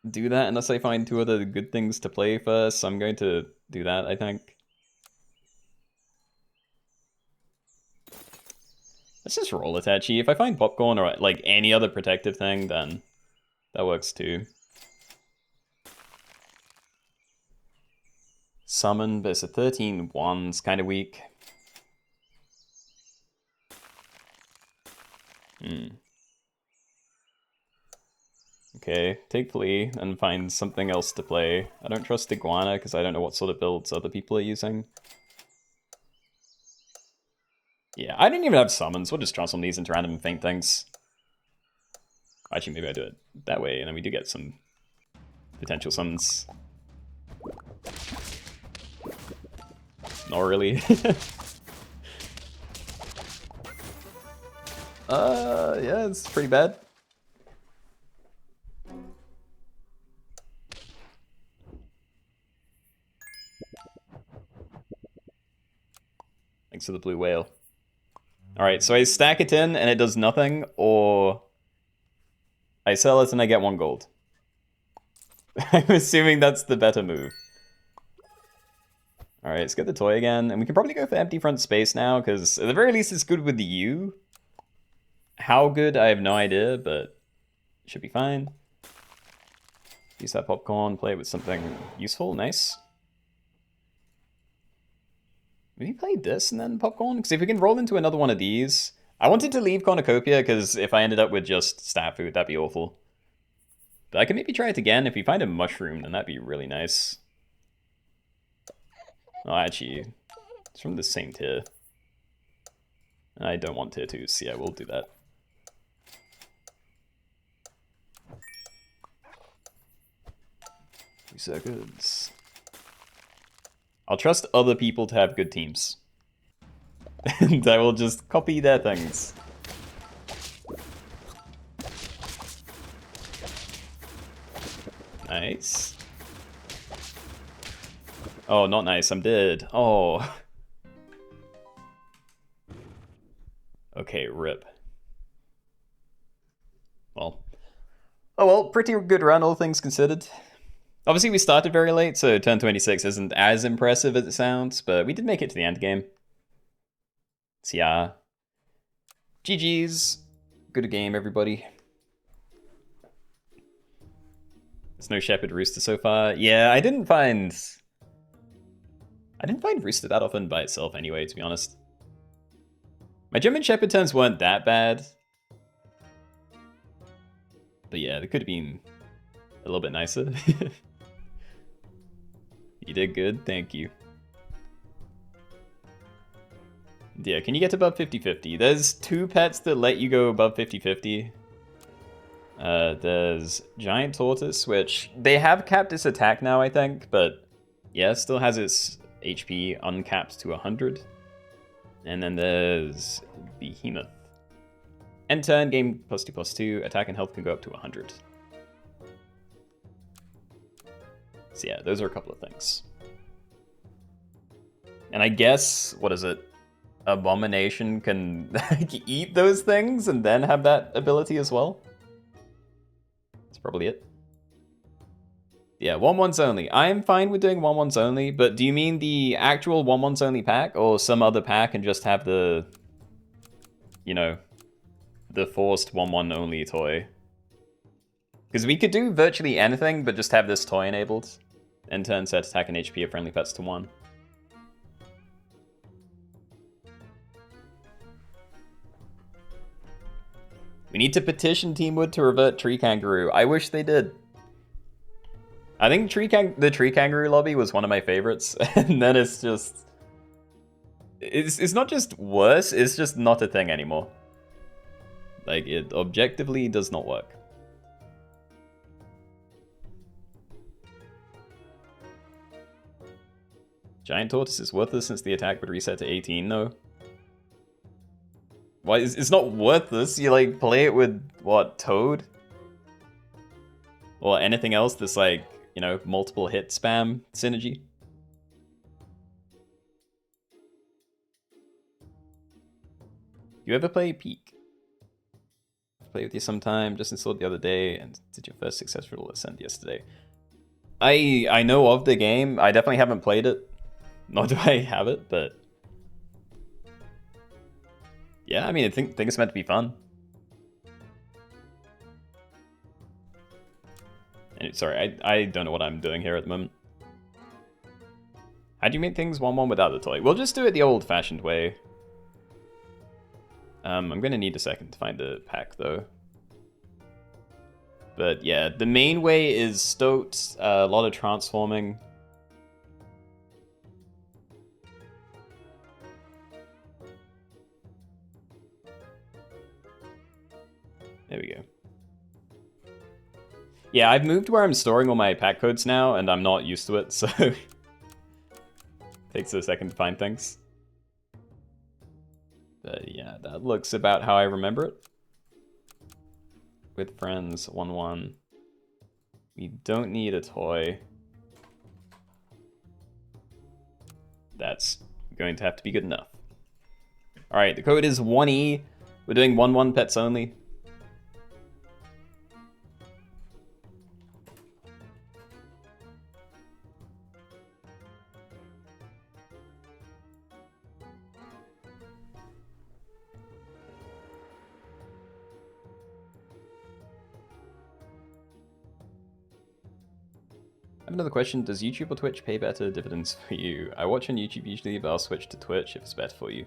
do that unless I find two other good things to play first, so I'm going to do that, I think. Let's just roll Itachi. If I find Popcorn or like any other protective thing, then that works too. Summon, but it's a 13-1, it's kind of weak. Okay, take Flea and find something else to play. I don't trust Iguana because I don't know what sort of builds other people are using. Yeah, I didn't even have summons. We'll just transform these into random faint things. Actually, maybe I do it that way, and then we do get some potential summons. Not really. Yeah, it's pretty bad. Thanks for the Blue Whale. Alright, so I stack it in and it does nothing, or I sell it and I get 1 gold. I'm assuming that's the better move. Alright, let's get the toy again, and we can probably go for empty front space now, because at the very least it's good with the U. How good, I have no idea, but it should be fine. Use that popcorn, play it with something useful, nice. Maybe play this and then popcorn? Because if we can roll into another one of these... I wanted to leave Cornucopia, because if I ended up with just stat food, that'd be awful. But I can maybe try it again. If we find a mushroom, then that'd be really nice. Oh, actually, it's from the same tier. I don't want tier 2s, so yeah, we'll do that. Seconds. I'll trust other people to have good teams. And I will just copy their things. Nice. Oh, not nice, I'm dead. Oh. Okay, rip. Well. Oh well, pretty good run, all things considered. Obviously, we started very late, so turn 26 isn't as impressive as it sounds, but we did make it to the end game. So yeah. GG's. Good game, everybody. There's no Shepherd Rooster so far. Yeah, I didn't find Rooster that often by itself anyway, to be honest. My German Shepherd turns weren't that bad. But yeah, they could have been a little bit nicer. You did good, thank you. Yeah, can you get above 50-50? There's 2 pets that let you go above 50-50. There's Giant Tortoise, which they have capped its attack now, I think, but yeah, still has its HP uncapped to 100. And then there's Behemoth. End turn, game +2/+2, attack and health can go up to 100. So yeah, those are a couple of things. And I guess, what is it? Abomination can eat those things and then have that ability as well? That's probably it. Yeah, 1-1s only. I'm fine with doing 1-1s only, but do you mean the actual 1-1s only pack, or some other pack and just have the, you know, the forced 1-1 only toy? Because we could do virtually anything, but just have this toy enabled. And turn set attack and HP of friendly pets to 1. We need to petition Teamwood to revert Tree Kangaroo. I wish they did. I think the Tree Kangaroo lobby was one of my favorites, and then it's just... It's not just worse, it's just not a thing anymore. Like, it objectively does not work. Giant Tortoise is worthless since the attack would reset to 18, though. Why? It's not worthless. You, like, play it with, what, Toad? Or anything else that's, like, you know, multiple hit spam synergy. You ever play Peak? Play with you sometime. Just installed the other day and did your first successful ascent yesterday. I know of the game. I definitely haven't played it. Nor do I have it, but... Yeah, I mean, I think it's meant to be fun. And sorry, I don't know what I'm doing here at the moment. How do you make things 1-1 without the toy? We'll just do it the old-fashioned way. I'm gonna need a second to find the pack, though. But yeah, the main way is Stoat, a lot of transforming. There we go. Yeah, I've moved where I'm storing all my pack codes now, and I'm not used to it, so... Takes a second to find things. But yeah, that looks about how I remember it. With friends, 1-1. We don't need a toy. That's going to have to be good enough. Alright, the code is 1E. We're doing 1-1 pets only. I have another question. Does YouTube or Twitch pay better dividends for you? I watch on YouTube usually, but I'll switch to Twitch if it's better for you.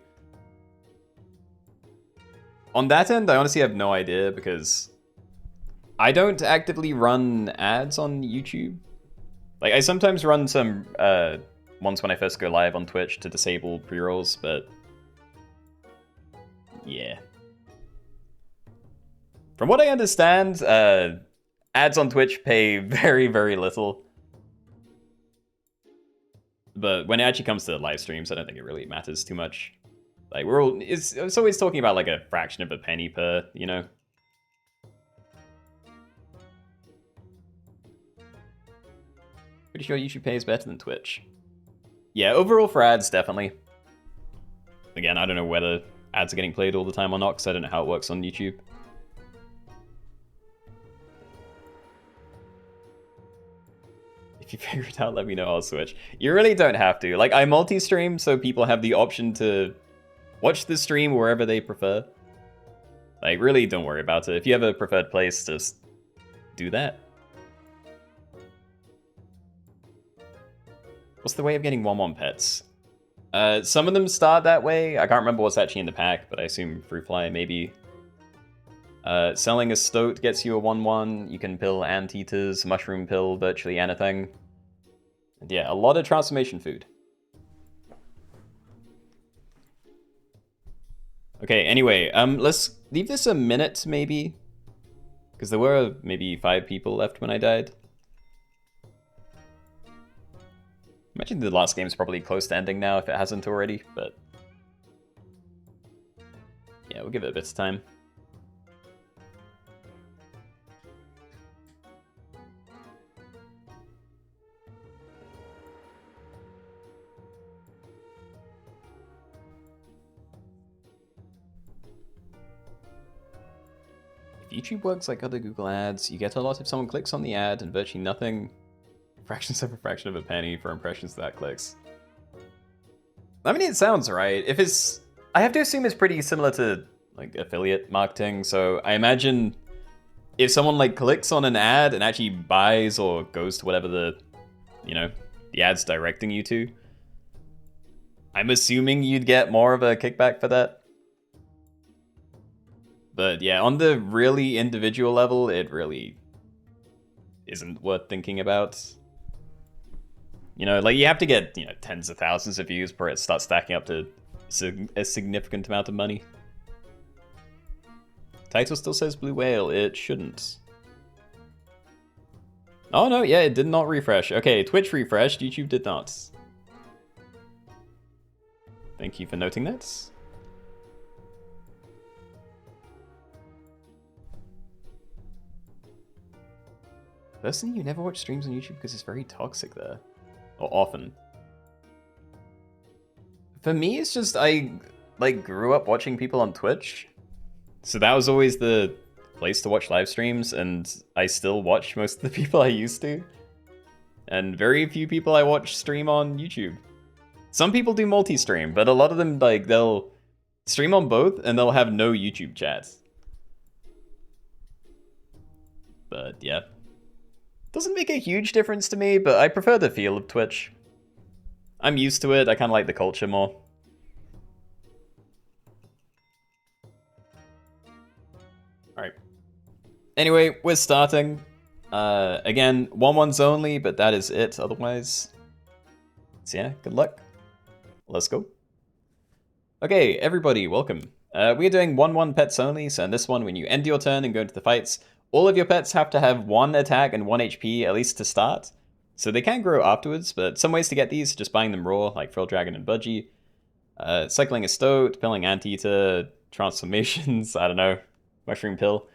On that end, I honestly have no idea because I don't actively run ads on YouTube. Like, I sometimes run some ones when I first go live on Twitch to disable pre-rolls, but yeah. From what I understand, ads on Twitch pay very, very little. But when it actually comes to live streams, I don't think it really matters too much. Like, it's always talking about like a fraction of a penny per, you know? Pretty sure YouTube pays better than Twitch. Yeah, overall for ads, definitely. Again, I don't know whether ads are getting played all the time or not, because I don't know how it works on YouTube. If you figure it out, let me know, I'll switch. You really don't have to. Like, I multi-stream, so people have the option to watch the stream wherever they prefer. Like, really don't worry about it. If you have a preferred place, just do that. What's the way of getting 1-1 pets? Some of them start that way. I can't remember what's actually in the pack, but I assume Fruit Fly, maybe. Selling a Stoat gets you a 1-1. You can pill Anteaters, Mushroom Pill, virtually anything. And yeah, a lot of transformation food. Okay, anyway, let's leave this a minute, maybe. Because there were maybe 5 people left when I died. Imagine the last game's probably close to ending now if it hasn't already, but... yeah, we'll give it a bit of time. If YouTube works like other Google ads, you get a lot if someone clicks on the ad and virtually nothing Fractions of a fraction of a penny for impressions that clicks. I mean, it sounds right. If it's... I have to assume it's pretty similar to, like, affiliate marketing, so I imagine if someone, like, clicks on an ad and actually buys or goes to whatever the, you know, the ad's directing you to, I'm assuming you'd get more of a kickback for that. But yeah, on the really individual level, it really isn't worth thinking about. You know, like, you have to get, you know, tens of thousands of views before it starts stacking up to a significant amount of money. Title still says Blue Whale. It shouldn't. Oh no, yeah, it did not refresh. Okay, Twitch refreshed, YouTube did not. Thank you for noting that. Personally, you never watch streams on YouTube because it's very toxic there. Or often. For me, it's just I, like, grew up watching people on Twitch. So that was always the place to watch live streams, and I still watch most of the people I used to. And very few people I watch stream on YouTube. Some people do multi-stream, but a lot of them, like, they'll stream on both, and they'll have no YouTube chat. But, yeah. Doesn't make a huge difference to me, but I prefer the feel of Twitch. I'm used to it, I kind of like the culture more. Alright. Anyway, we're starting. Again, 1-1s only, but that is it otherwise. So yeah, good luck. Let's go. Okay, everybody, welcome. We're doing 1-1 pets only, so in this one, when you end your turn and go into the fights, all of your pets have to have 1 attack and 1 HP at least to start. So they can grow afterwards, but some ways to get these, just buying them raw, like Frill Dragon and Budgie. Cycling a Stoat, Pilling Anteater, Transformations, I don't know, Mushroom Pill.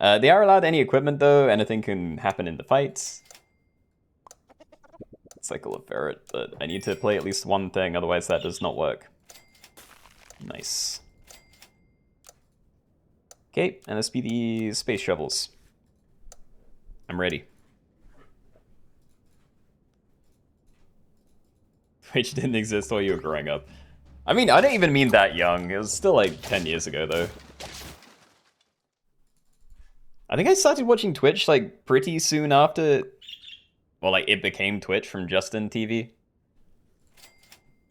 They are allowed any equipment though, anything can happen in the fights. Cycle a Ferret, but I need to play at least one thing, otherwise that does not work. Nice. Okay, and let's be the space shovels. I'm ready. Which didn't exist while you were growing up. I mean, I don't even mean that young. It was still like 10 years ago, though. I think I started watching Twitch like pretty soon after... Well, like, it became Twitch from Justin TV.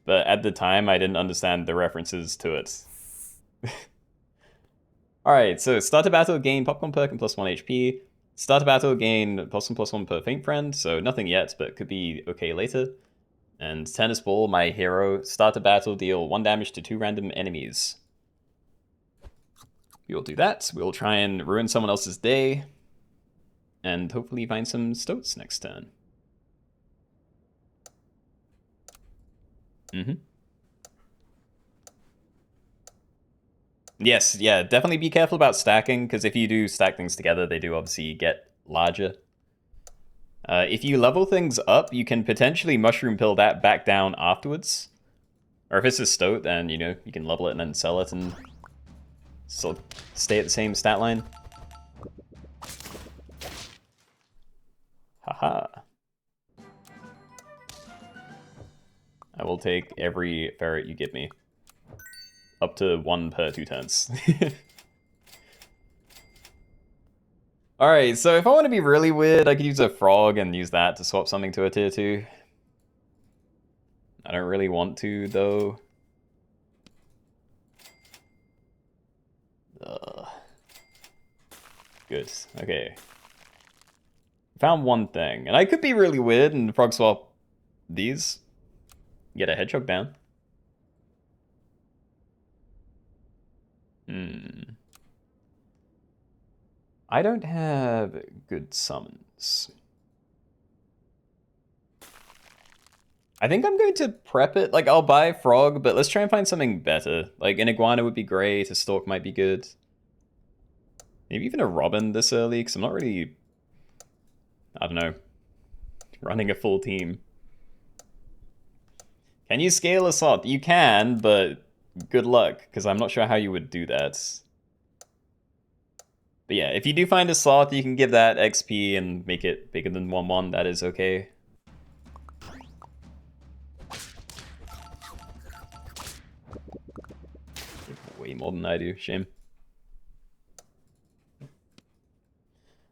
But at the time, I didn't understand the references to it. Alright, so start a battle, gain popcorn perk and +1 HP. Start a battle, gain +1/+1 per faint friend, so nothing yet, but could be okay later. And Tennis Ball, my hero. Start a battle, deal 1 damage to 2 random enemies. We will do that. We'll try and ruin someone else's day. And hopefully find some Stoats next turn. Yes, yeah, definitely be careful about stacking, because if you do stack things together, they do obviously get larger. If you level things up, you can potentially Mushroom Pill that back down afterwards. Or if it's a Stoat, then, you know, you can level it and then sell it and still stay at the same stat line. Haha. I will take every ferret you give me. Up to 1 per 2 turns. Alright, so if I want to be really weird, I could use a frog and use that to swap something to a tier 2. I don't really want to, though. Good, okay. Found one thing, and I could be really weird and frog swap these. Get a hedgehog down. I don't have good summons. I think I'm going to prep it. Like, I'll buy frog, but let's try and find something better. Like, an iguana would be great, a stork might be good. Maybe even a robin this early, because I'm not really, I don't know, running a full team. Can you scale a slot? You can, but good luck, because I'm not sure how you would do that. But yeah, if you do find a slot, you can give that XP and make it bigger than 1-1. That is okay. way more than I do. Shame.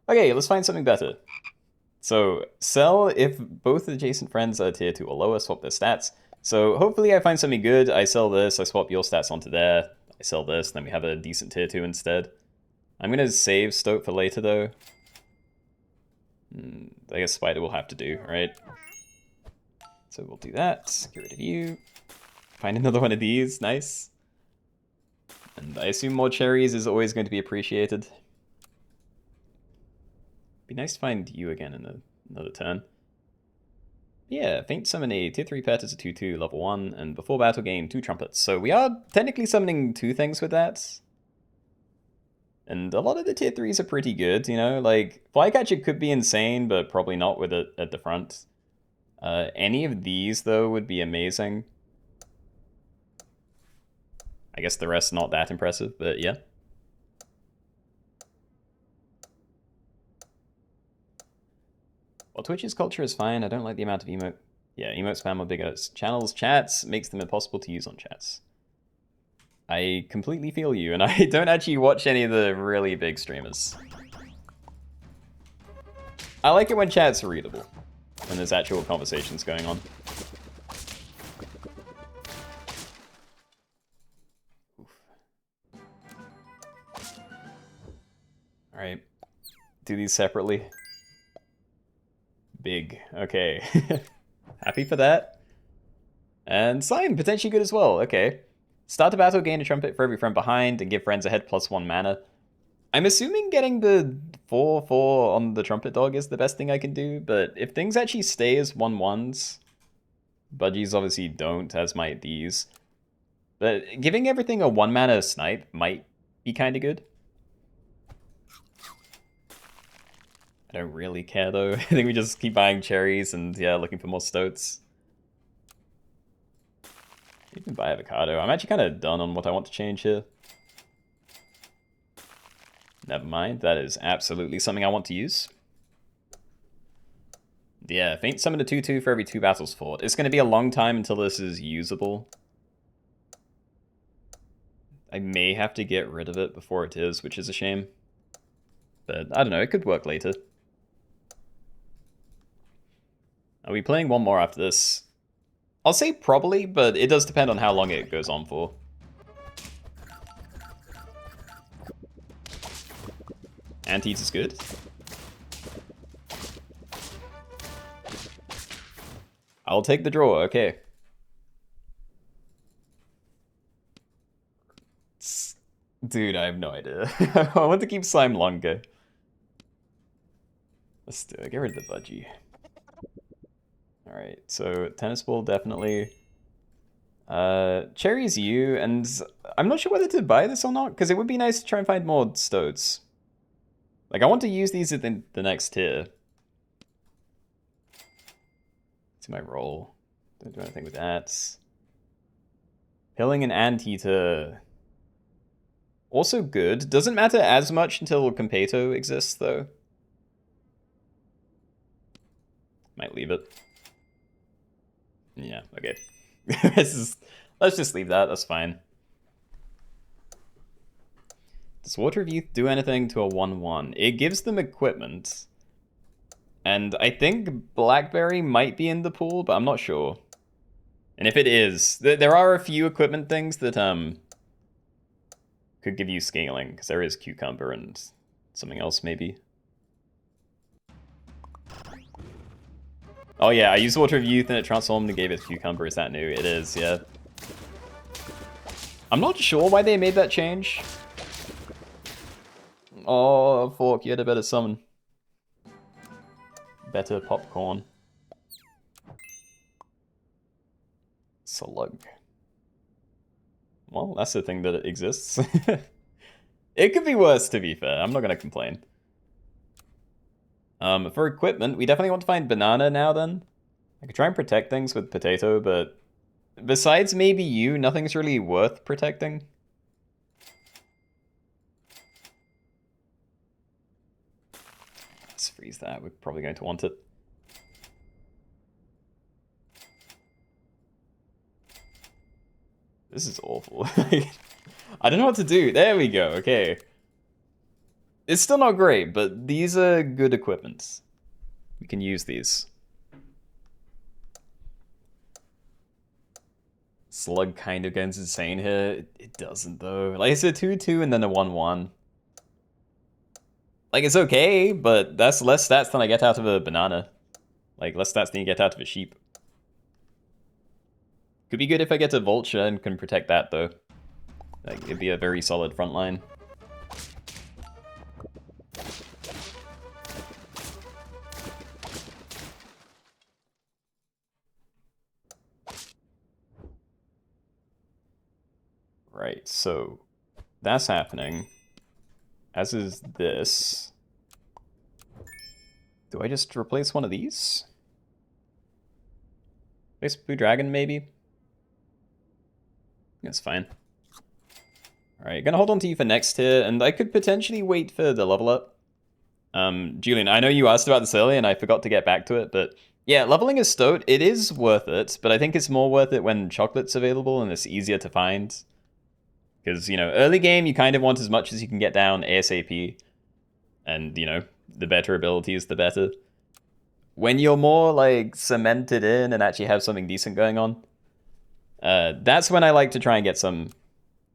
Okay, let's find something better. So, sell if both adjacent friends are tier 2 or lower, swap their stats. So, hopefully I find something good, I sell this, I swap your stats onto there, I sell this, then we have a decent tier 2 instead. I'm gonna save Stoke for later, though. I guess Spider will have to do, right? So we'll do that, get rid of you. Find another one of these, nice. And I assume more cherries is always going to be appreciated. Be nice to find you again in another turn. Yeah, Faint Summon a tier 3 pet as a 2/2 level 1, and before battle gain 2 trumpets. So we are technically summoning 2 things with that. And a lot of the tier 3s are pretty good, you know? Like, Flycatcher could be insane, but probably not with it at the front. Any of these, though, would be amazing. I guess the rest not that impressive, but yeah. Well, Twitch's culture is fine. I don't like the amount of emote. Yeah, emote spam on bigger channels. Chats makes them impossible to use on chats. I completely feel you, and I don't actually watch any of the really big streamers. I like it when chats are readable, when there's actual conversations going on. Alright. Do these separately. Big. Okay. Happy for that. And Slime, potentially good as well. Okay. Start the battle, gain a trumpet for every friend behind, and give friends a head +1 mana. I'm assuming getting the 4/4 on the trumpet dog is the best thing I can do, but if things actually stay as 1/1s, budgies obviously don't, as might these. But giving everything a 1 mana snipe might be kind of good. I don't really care though. I think we just keep buying cherries and yeah, looking for more stoats. You can buy avocado. I'm actually kind of done on what I want to change here. Never mind, that is absolutely something I want to use. Yeah, Faint Summon a 2/2 for every 2 battles fought. It's going to be a long time until this is usable. I may have to get rid of it before it is, which is a shame. But I don't know, it could work later. Are we playing one more after this? I'll say probably, but it does depend on how long it goes on for. Anti-Eat is good. I'll take the draw, okay. Dude, I have no idea. I want to keep Slime longer. Let's do it. Get rid of the budgie. Alright, so tennis ball definitely. Cherry's you, and I'm not sure whether to buy this or not, because it would be nice to try and find more stoats. Like, I want to use these at the next tier. It's my role. Don't do anything with that. Pilling an Anteater. Also good. Doesn't matter as much until Competo exists, though. Might leave it. Yeah, okay. Let's just leave that, that's fine. Does Water of Youth do anything to a 1/1? It gives them equipment. And I think Blackberry might be in the pool, but I'm not sure. And if it is, there are a few equipment things that could give you scaling, because there is Cucumber and something else maybe. Oh yeah, I used Water of Youth and it transformed and gave it Cucumber. Is that new? It is, yeah. I'm not sure why they made that change. Oh, Fork, you had a better summon. Better popcorn. Slug. Well, that's the thing that it exists. It could be worse, to be fair. I'm not going to complain. For equipment, we definitely want to find banana now then. I could try and protect things with potato, but besides maybe you, nothing's really worth protecting. Let's freeze that. We're probably going to want it. This is awful. I don't know what to do. There we go, okay. It's still not great, but these are good equipments. We can use these. Slug kind of goes insane here. It doesn't, though. Like, it's a 2-2 and then a 1-1. Like, it's okay, but that's less stats than I get out of a banana. Like, less stats than you get out of a sheep. Could be good if I get a vulture and can protect that, though. Like, it'd be a very solid front line. Right, so that's happening. As is this. Do I just replace one of these? Replace Blue Dragon, maybe? That's fine. Alright, gonna hold on to you for next here, and I could potentially wait for the level up. Julian, I know you asked about this earlier, and I forgot to get back to it, but yeah, leveling a stoat, it is worth it, but I think it's more worth it when chocolate's available and it's easier to find. Because, you know, early game, you kind of want as much as you can get down ASAP. And, you know, the better abilities, the better. When you're more, like, cemented in and actually have something decent going on, that's when I like to try and get some,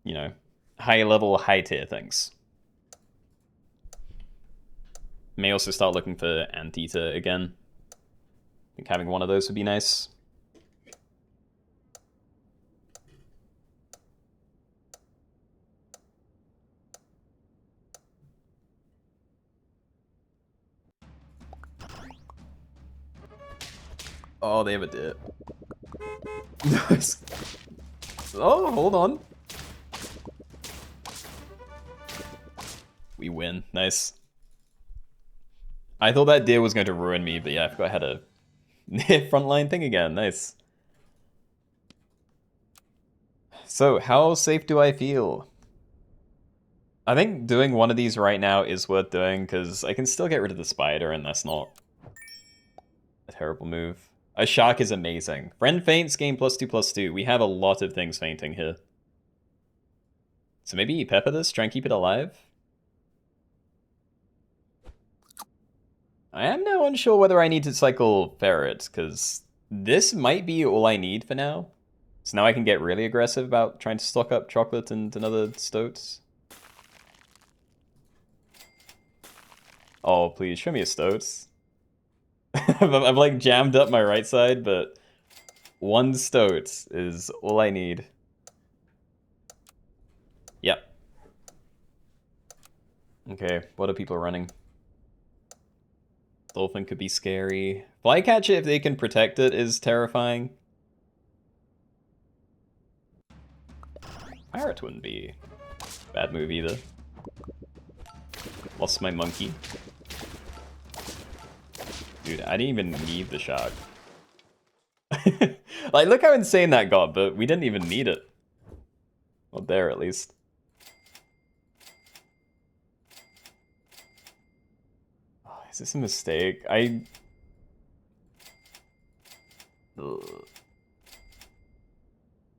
you know, high-level, high-tier things. May also start looking for Anteater again. I think having one of those would be nice. Oh, they have a dip. Nice. Oh, hold on. We win. Nice. I thought that deer was going to ruin me, but yeah, I forgot I had a frontline thing again. Nice. So, how safe do I feel? I think doing one of these right now is worth doing, because I can still get rid of the spider, and that's not a terrible move. A shark is amazing. Friend faints, gain +2/+2. We have a lot of things fainting here. So maybe pepper this, try and keep it alive? I am now unsure whether I need to cycle ferret, because this might be all I need for now. So now I can get really aggressive about trying to stock up chocolate and another stoats. Oh, please, show me a stoats. I've like jammed up my right side, but one stoats is all I need. Yep. Okay, what are people running? Dolphin could be scary. Flycatcher, if they can protect it, is terrifying. Pirate wouldn't be a bad move either. Lost my monkey. Dude, I didn't even need the shark. Like, look how insane that got, but we didn't even need it. Not there, at least. Oh, is this a mistake? Ugh.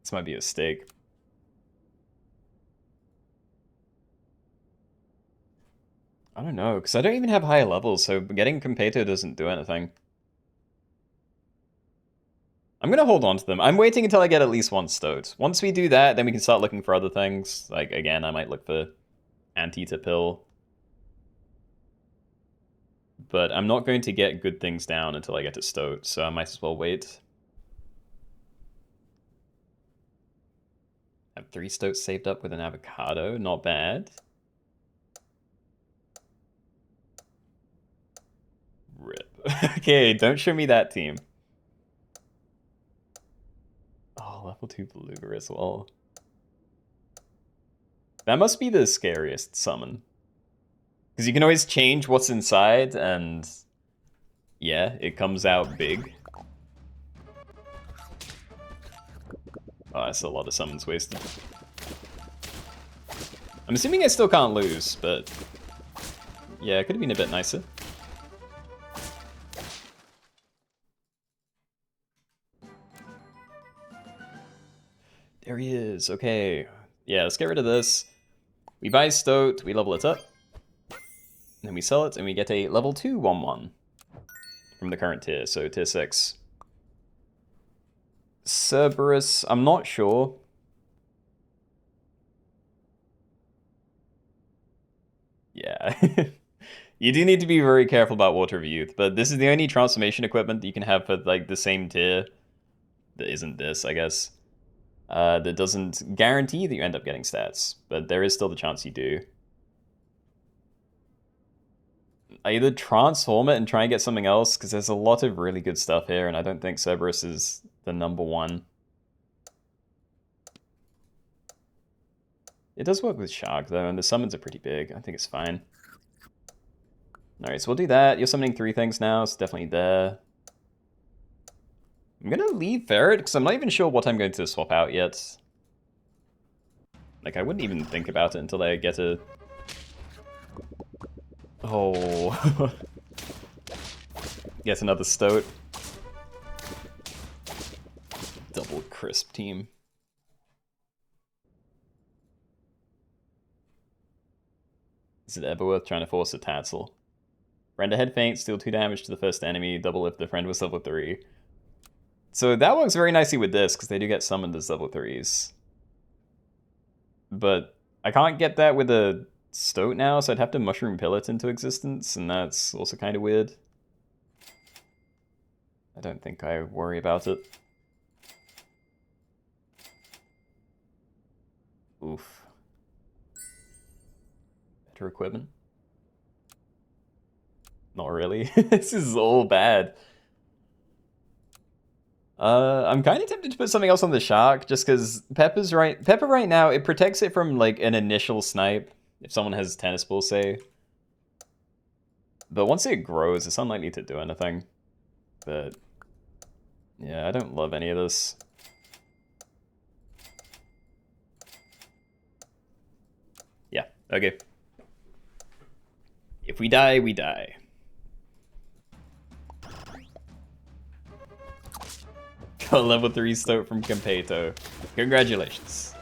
This might be a mistake. I don't know, because I don't even have high levels, so getting Competo doesn't do anything. I'm gonna hold on to them. I'm waiting until I get at least one stoat. Once we do that, then we can start looking for other things. Like, again, I might look for Anteater Pill. But I'm not going to get good things down until I get to stoat, so I might as well wait. I have 3 stoats saved up with an avocado, not bad. Rip. Okay, don't show me that team. Oh, level 2 beluga as well. That must be the scariest summon. Because you can always change what's inside, and yeah, it comes out big. Oh, that's a lot of summons wasted. I'm assuming I still can't lose, but yeah, it could have been a bit nicer. There he is, okay. Yeah, let's get rid of this. We buy Stoat, we level it up. And then we sell it, and we get a level 2 1-1 from the current tier, so tier 6. Cerberus, I'm not sure. Yeah. You do need to be very careful about Water of Youth, but this is the only transformation equipment that you can have for like the same tier that isn't this, I guess. That doesn't guarantee that you end up getting stats, but there is still the chance you do. I either transform it and try and get something else, because there's a lot of really good stuff here, and I don't think Cerberus is the number one. It does work with Shark, though, and the summons are pretty big. I think it's fine. Alright, so we'll do that. You're summoning 3 things now, so definitely there. I'm gonna leave Ferret, because I'm not even sure what I'm going to swap out yet. Like, I wouldn't even think about it until I get a... Oh. Get another Stoat. Double crisp team. Is it ever worth trying to force a Tatzel? Render head faint, steal 2 damage to the first enemy, double if the friend was level 3. So that works very nicely with this, because they do get summoned as level 3s. But I can't get that with a Stoat now, so I'd have to Mushroom Pillet into existence, and that's also kind of weird. I don't think I worry about it. Oof. Better equipment? Not really. This is all bad. I'm kind of tempted to put something else on the Shark, just because Pepper right now, it protects it from like an initial snipe, if someone has Tennis Ball, say. But once it grows, it's unlikely to do anything. But yeah, I don't love any of this. Yeah, okay. If we die, we die. Got a level 3 Stoat from Campeto. Congratulations.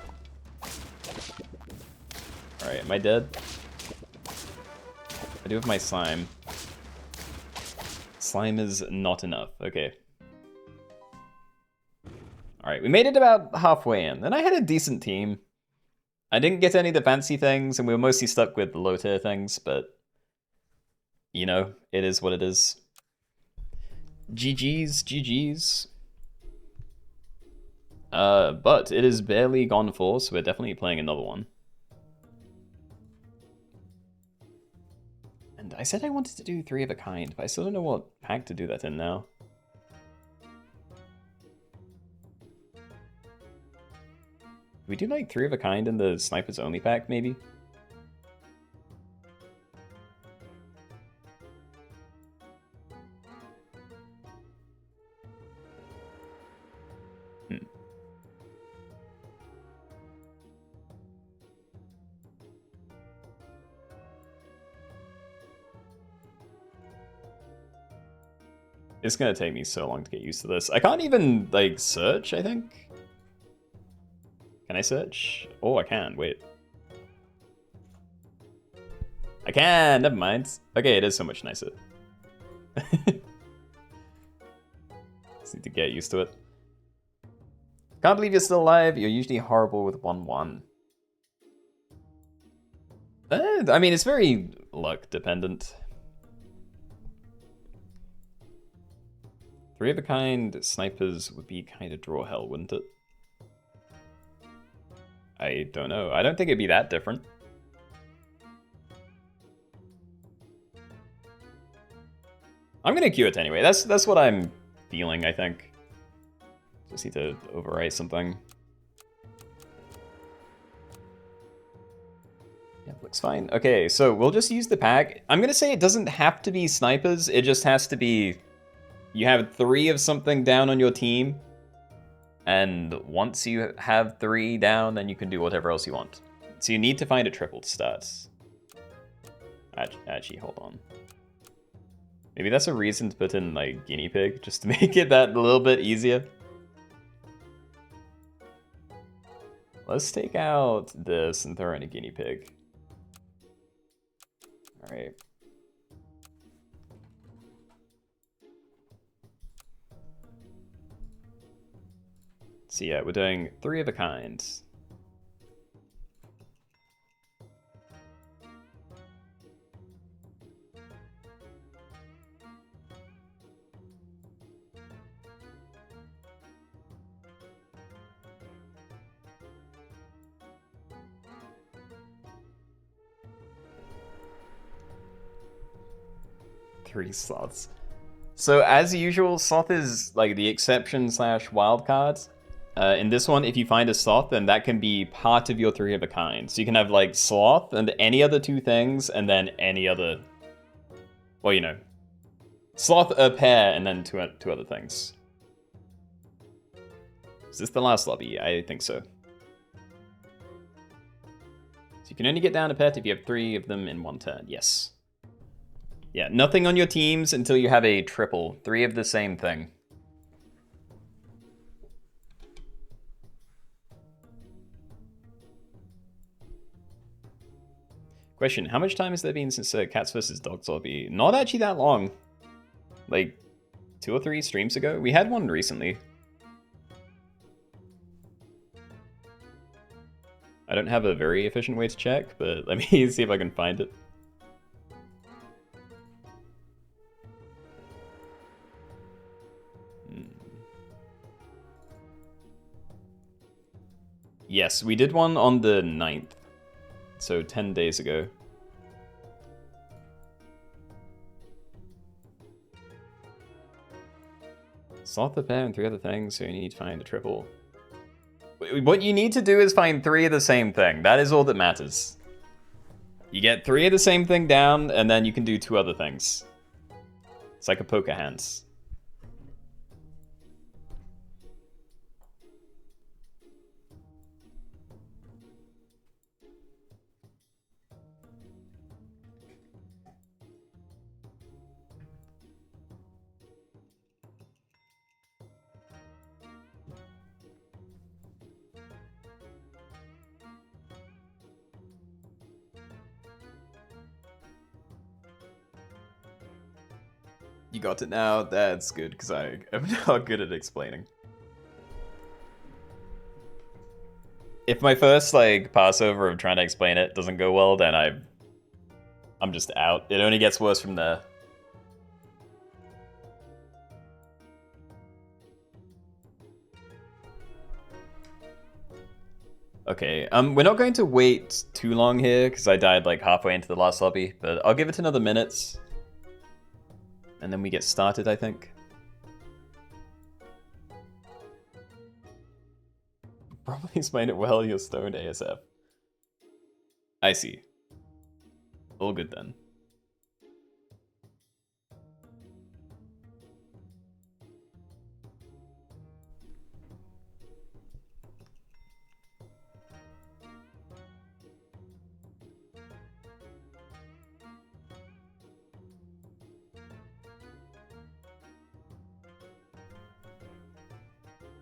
Alright, am I dead? I do have my slime. Slime is not enough. Okay. Alright, we made it about halfway in. And I had a decent team. I didn't get any of the fancy things, and we were mostly stuck with low tier things, but... You know, it is what it is. GG's, GG's. But it is barely gone for, so we're definitely playing another one. And I said I wanted to do 3 of a kind, but I still don't know what pack to do that in now. We do like 3 of a kind in the Snipers Only pack, maybe? It's gonna take me so long to get used to this. I can't even, like, search, I think? Can I search? Oh, I can, wait. I can, never mind. Okay, it is so much nicer. Just need to get used to it. Can't believe you're still alive. You're usually horrible with 1-1. I mean, it's very luck dependent. 3 of a kind snipers would be kind of draw hell, wouldn't it? I don't know. I don't think it'd be that different. I'm gonna queue it anyway. That's what I'm feeling, I think. Just need to overwrite something. Yeah, looks fine. Okay, so we'll just use the pack. I'm gonna say it doesn't have to be snipers. It just has to be... You have 3 of something down on your team, and once you have 3 down, then you can do whatever else you want. So you need to find a triple to start. Actually, hold on. Maybe that's a reason to put in, like, guinea pig, just to make it that a little bit easier. Let's take out this and throw in a guinea pig. Alright. So yeah, we're doing 3 of a kind. Three sloths. So as usual, sloth is like the exception / wild card. In this one, if you find a sloth, then that can be part of your 3 of a kind. So you can have like sloth and any other 2 things, and then any other, well, you know, sloth, a pair, and then two other things. Is this the last lobby? I think so. So you can only get down a pet if you have 3 of them in one turn. Yes. Yeah, nothing on your teams until you have a triple. 3 of the same thing. Question, how much time has there been since Cats vs. Dogs lobby? Not actually that long. Like, 2 or 3 streams ago? We had one recently. I don't have a very efficient way to check, but let me see if I can find it. Yes, we did one on the 9th. So 10 days ago. Sloth the pair and 3 other things, so you need to find a triple. What you need to do is find 3 of the same thing. That is all that matters. You get 3 of the same thing down, and then you can do 2 other things. It's like a poker hand. You got it now? That's good, because I am not good at explaining. If my first, like, passover of trying to explain it doesn't go well, then I'm just out. It only gets worse from there. Okay, we're not going to wait too long here, because I died, like, halfway into the last lobby, but I'll give it another minute. And then we get started, I think. Probably explain it well, you're stoned ASF. I see. All good then.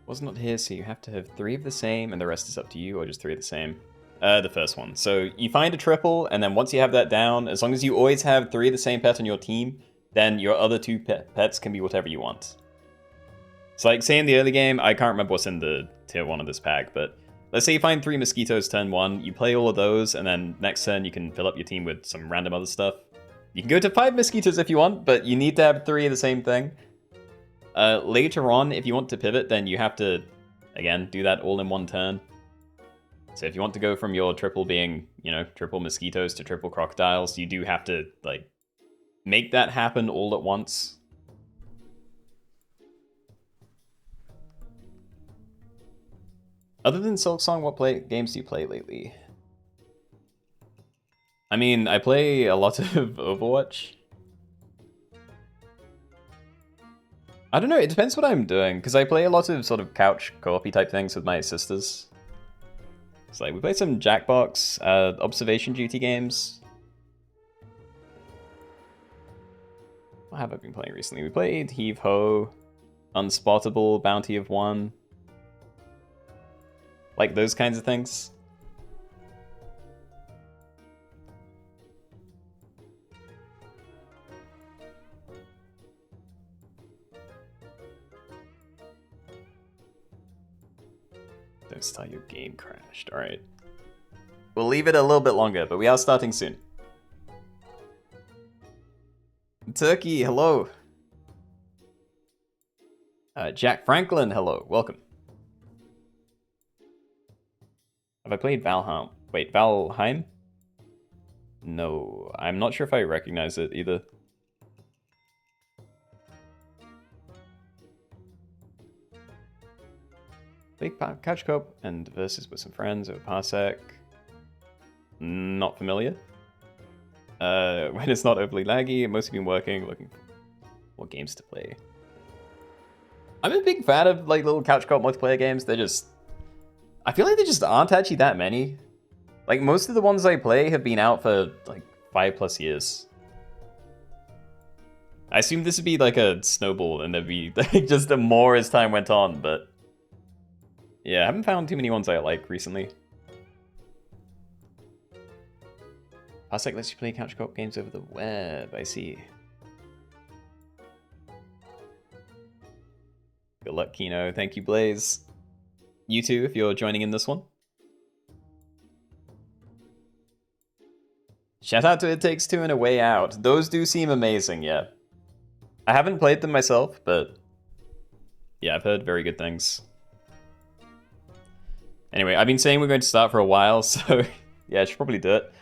Was not here, so you have to have 3 of the same, and the rest is up to you, or just 3 of the same. The first one. So you find a triple, and then once you have that down, as long as you always have 3 of the same pet on your team, then your other 2 pets can be whatever you want. So like, say in the early game, I can't remember what's in the tier 1 of this pack, but let's say you find 3 mosquitoes turn 1, you play all of those, and then next turn you can fill up your team with some random other stuff. You can go to 5 mosquitoes if you want, but you need to have 3 of the same thing. Later on, if you want to pivot, then you have to, again, do that all in one turn. So if you want to go from your triple being, you know, triple mosquitoes to triple crocodiles, you do have to, like, make that happen all at once. Other than Silksong, what games do you play lately? I mean, I play a lot of Overwatch. I don't know, it depends what I'm doing, because I play a lot of sort of couch co-op-y type things with my sisters. So like, we play some Jackbox, observation duty games. What have I been playing recently? We played Heave Ho, Unspottable, Bounty of One. like those kinds of things. Don't start your game crashed. All right. We'll leave it a little bit longer, but we are starting soon. Turkey, hello. Jack Franklin, hello. Welcome. Have I played Valheim? Wait, Valheim? No, I'm not sure if I recognize it either. Big couch co-op and versus with some friends over Parsec. Not familiar. When it's not overly laggy, I've mostly been working, looking for what games to play. I'm a big fan of like little couch co-op multiplayer games. They're just, I feel like there just aren't actually that many. Like most of the ones I play have been out for like 5+ years. I assumed this would be like a snowball and there'd be like just more as time went on, but yeah, I haven't found too many ones I like recently. Parsec lets you play couch co-op games over the web, I see. Good luck, Keenoe. Thank you, Blaze. You too, if you're joining in this one. Shout out to It Takes Two and A Way Out. Those do seem amazing, yeah. I haven't played them myself, but yeah, I've heard very good things. Anyway, I've been saying we're going to start for a while, so yeah, I should probably do it.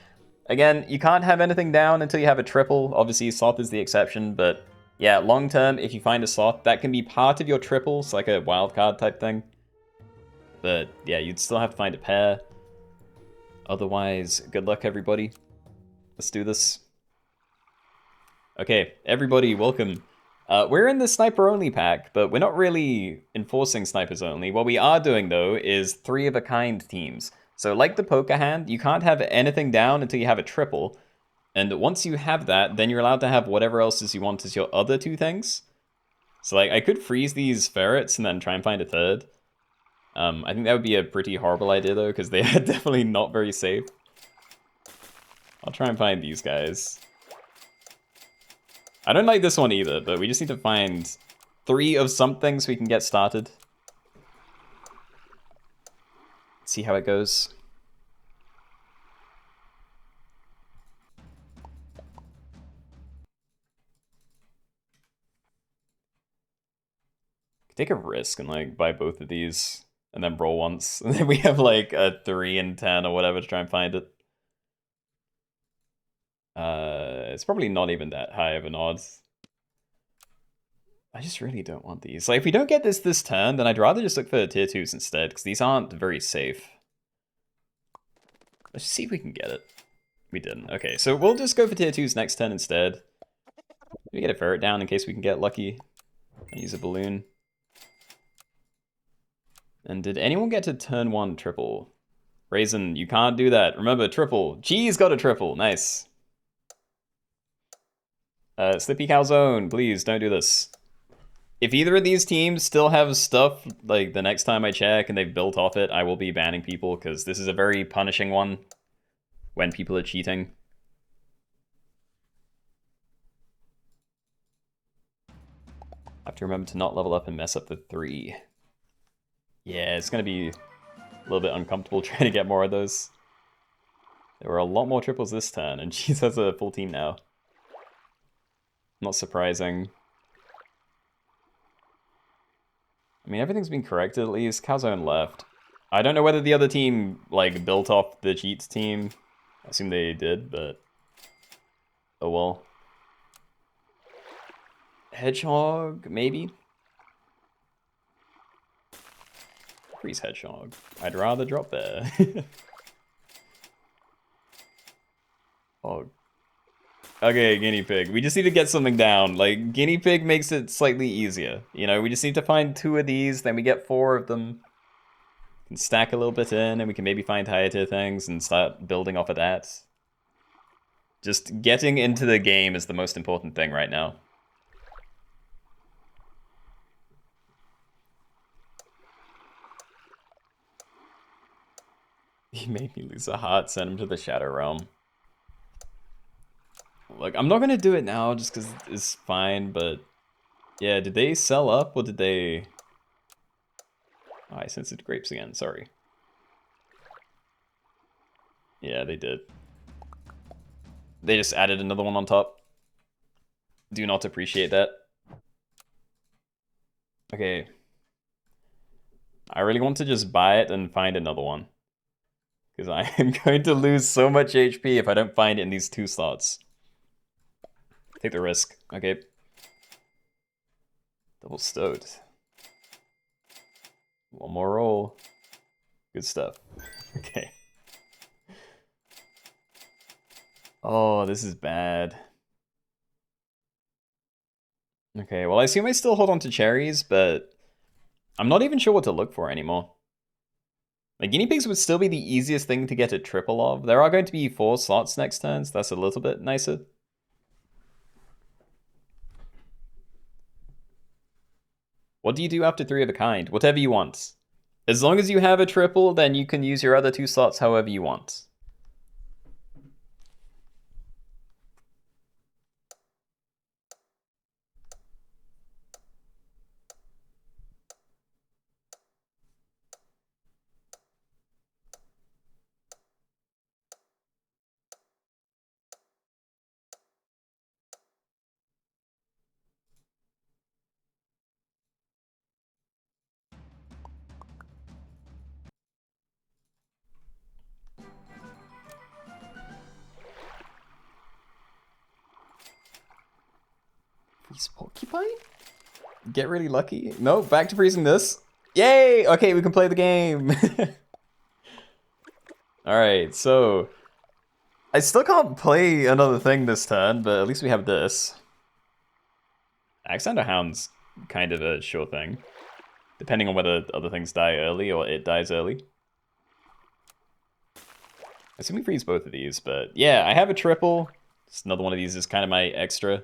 Again, you can't have anything down until you have a triple. Obviously, sloth is the exception, but yeah, long term, if you find a sloth, that can be part of your triples, like a wildcard type thing. But yeah, you'd still have to find a pair. Otherwise, good luck, everybody. Let's do this. Okay, everybody, welcome. We're in the sniper only pack, but we're not really enforcing snipers only. What we are doing, though, is 3 of a kind teams. So like the poker hand, you can't have anything down until you have a triple. And once you have that, then you're allowed to have whatever else you want as your other 2 things. So like, I could freeze these ferrets and then try and find a third. I think that would be a pretty horrible idea, though, because they are definitely not very safe. I'll try and find these guys. I don't like this one either, but we just need to find 3 of something so we can get started. See how it goes. Take a risk and like buy both of these and then roll once. And then we have like a 3 and 10 or whatever to try and find it. It's probably not even that high of an odds. I just really don't want these. Like, if we don't get this turn, then I'd rather just look for tier 2s instead, because these aren't very safe. Let's see if we can get it. We didn't. Okay, so we'll just go for tier 2s next turn instead. Maybe get a ferret down in case we can get lucky. I'll use a balloon. And did anyone get to turn 1 triple? Raisin, you can't do that. Remember, triple. G's got a triple. Nice. Slippy Calzone, please don't do this. If either of these teams still have stuff, like the next time I check and they've built off it, I will be banning people because this is a very punishing one when people are cheating. I have to remember to not level up and mess up the 3. Yeah, it's going to be a little bit uncomfortable trying to get more of those. There were a lot more triples this turn, and Cheese has a full team now. Not surprising. I mean, everything's been corrected at least. Calzone left. I don't know whether the other team, like, built off the cheats team. I assume they did, but... oh well. Hedgehog, maybe? Freeze Hedgehog. I'd rather drop there. Oh. Okay, Guinea Pig. We just need to get something down. Like, Guinea Pig makes it slightly easier. You know, we just need to find 2 of these, then we get 4 of them. We can stack a little bit in, and we can maybe find higher tier things and start building off of that. Just getting into the game is the most important thing right now. He made me lose a heart, send him to the Shadow Realm. Look, I'm not gonna do it now just because it's fine, but yeah, did they sell up or did they... Oh, I censored grapes again, sorry. Yeah, they did. They just added another one on top. Do not appreciate that. Okay. I really want to just buy it and find another one. Because I am going to lose so much HP if I don't find it in these 2 slots. Take the risk. Okay. Double stowed. One more roll. Good stuff. Okay. Oh, this is bad. Okay, well I assume I still hold on to cherries, but I'm not even sure what to look for anymore. Like, guinea pigs would still be the easiest thing to get a triple of. There are going to be 4 slots next turn, so that's a little bit nicer. What do you do after 3 of a kind? Whatever you want. As long as you have a triple, then you can use your other 2 slots however you want. Freeze porcupine? Get really lucky? No, back to freezing this. Yay! Okay, we can play the game. Alright, so I still can't play another thing this turn, but at least we have this. Alexander Hound's kind of a sure thing. Depending on whether other things die early or it dies early. I assume we freeze both of these, but yeah, I have a triple. Just another one of these is kind of my extra.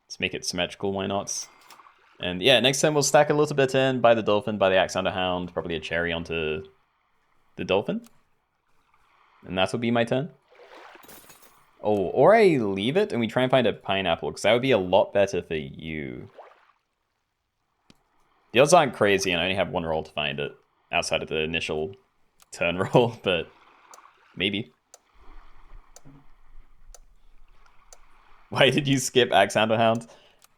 Let's make it symmetrical, why not? And yeah, next time we'll stack a little bit in, buy the Dolphin, buy the Alexander Hound, probably a cherry onto the Dolphin. And that will be my turn. Oh, or I leave it and we try and find a pineapple, because that would be a lot better for you. The odds aren't crazy, and I only have 1 roll to find it, outside of the initial turn roll, but maybe. Why did you skip Alexander Hound?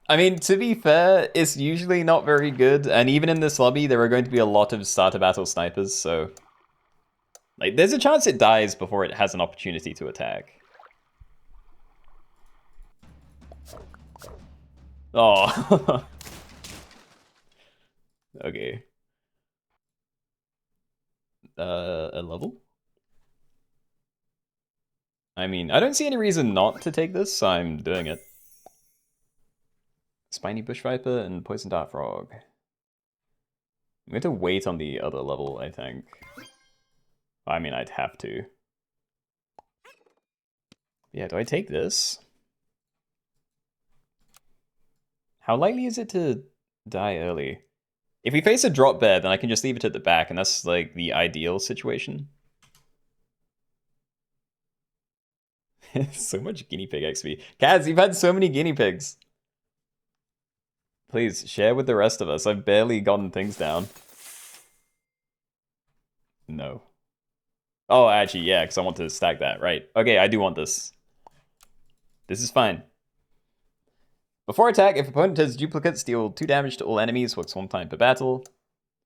I mean, to be fair, it's usually not very good, and even in this lobby, there are going to be a lot of starter battle snipers, so... Like, there's a chance it dies before it has an opportunity to attack. Oh. Okay. A level? I mean, I don't see any reason not to take this, so I'm doing it. Spiny Bush Viper and Poison Dart Frog. I'm going to wait on the other level, I think. I mean, I'd have to. Yeah, do I take this? How likely is it to die early? If we face a drop bear, then I can just leave it at the back, and that's like the ideal situation. So much guinea pig XP. Kaz, you've had so many guinea pigs. Please, share with the rest of us. I've barely gotten things down. No. Oh, actually, yeah, because I want to stack that, right. Okay, I do want this. This is fine. Before attack, if opponent has duplicates, deal 2 damage to all enemies, works 1 time per battle.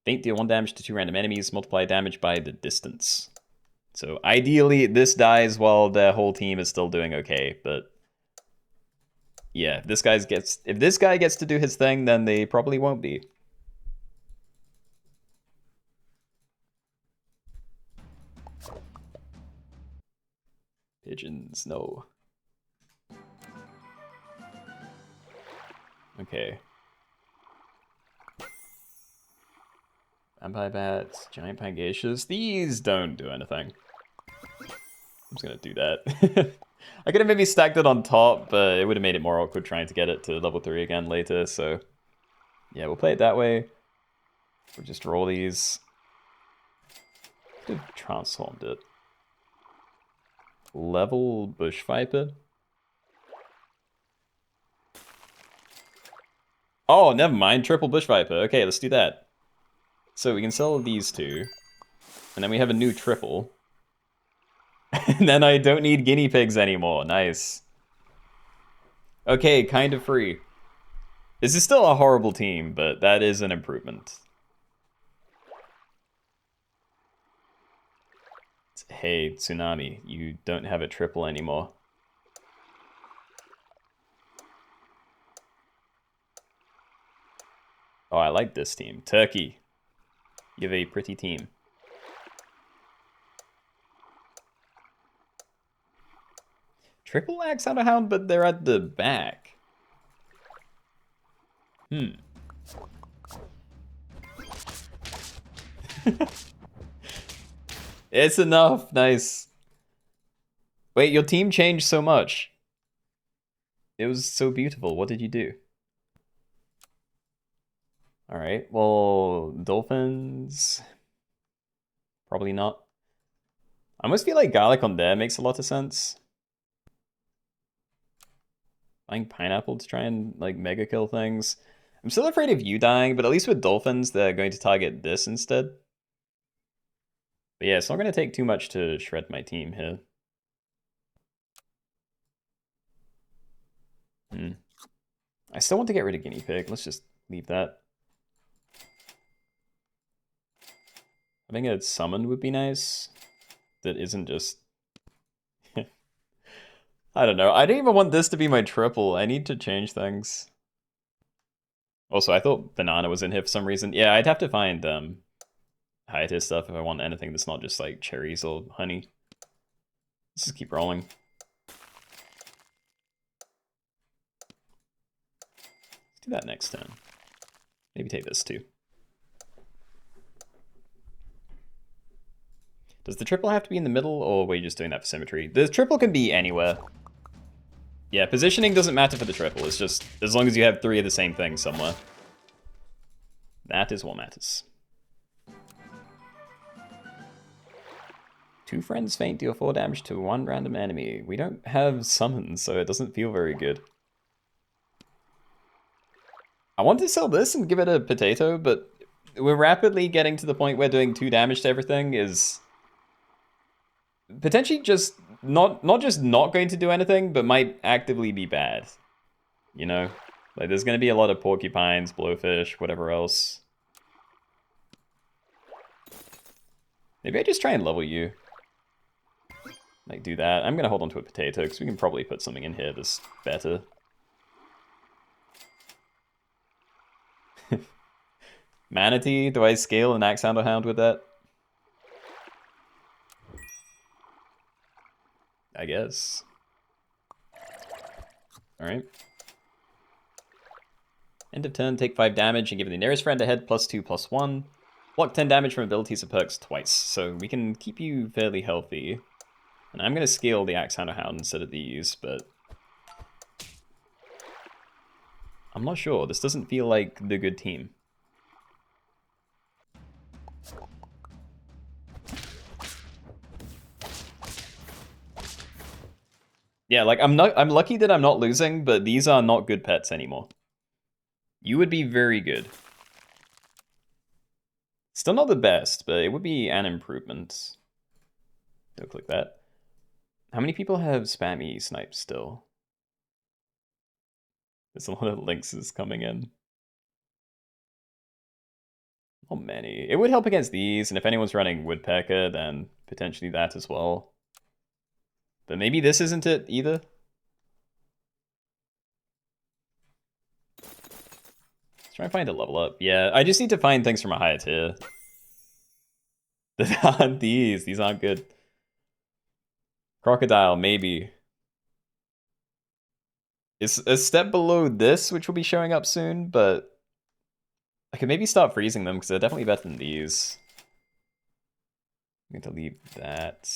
Faint, deal 1 damage to 2 random enemies, multiply damage by the distance. So ideally, this dies while their whole team is still doing okay, but... Yeah, if this guy gets to do his thing, then they probably won't be. Pigeons, no. Okay. Vampire bats, giant pangasius. These don't do anything. I'm just gonna do that. I could have maybe stacked it on top, but it would have made it more awkward trying to get it to level 3 again later, so... Yeah, we'll play it that way. We'll just roll these. Could have transformed it. Level Bush Viper. Oh, never mind. Triple Bush Viper. Okay, let's do that. So we can sell these two. And then we have a new triple. And then I don't need guinea pigs anymore. Nice. Okay, kind of free. This is still a horrible team, but that is an improvement. Hey, Tsunami, you don't have a triple anymore. Oh, I like this team. Turkey. You have a pretty team. Triple Axe Hunter Hound, but they're at the back. It's enough. Nice. Wait, your team changed so much. It was so beautiful. What did you do? Alright, well, dolphins... Probably not. I almost feel like garlic on there makes a lot of sense. Buying pineapple to try and, like, mega kill things. I'm still afraid of you dying, but at least with dolphins, they're going to target this instead. But yeah, it's not going to take too much to shred my team here. I still want to get rid of guinea pig. Let's just leave that. Having a summon would be nice. That isn't just... I don't know. I don't even want this to be my triple. I need to change things. Also, I thought banana was in here for some reason. Yeah, I'd have to find higher tier stuff if I want anything that's not just like cherries or honey. Let's just keep rolling. Let's do that next turn. Maybe take this too. Does the triple have to be in the middle, or were you just doing that for symmetry? The triple can be anywhere. Yeah, positioning doesn't matter for the triple. It's just as long as you have 3 of the same thing somewhere. That is what matters. 2 friends faint, deal 4 damage to 1 random enemy. We don't have summons, so it doesn't feel very good. I want to sell this and give it a potato, but we're rapidly getting to the point where doing 2 damage to everything is potentially just not just not going to do anything, but might actively be bad. You know? Like, there's going to be a lot of porcupines, blowfish, whatever else. Maybe I just try and level you. Like, do that. I'm going to hold on to a potato, because we can probably put something in here that's better. Manatee? Do I scale an Axe Hound Hound with that? I guess. Alright. End of turn, take 5 damage and give the nearest friend ahead +2/+1. Block 10 damage from abilities and perks twice, so we can keep you fairly healthy. And I'm going to scale the Axe Hound Hound instead of these, but... I'm not sure. This doesn't feel like the good team. Yeah, like, I'm lucky that I'm not losing, but these are not good pets anymore. You would be very good. Still not the best, but it would be an improvement. Don't click that. How many people have spammy snipes still? There's a lot of lynxes coming in. Not many. It would help against these, and if anyone's running woodpecker, then potentially that as well. But maybe this isn't it either. Let's try and find a level up. Yeah, I just need to find things from a higher tier. That aren't these. These aren't good. Crocodile, maybe. It's a step below this, which will be showing up soon, but I could maybe start freezing them because they're definitely better than these. I'm going to leave that.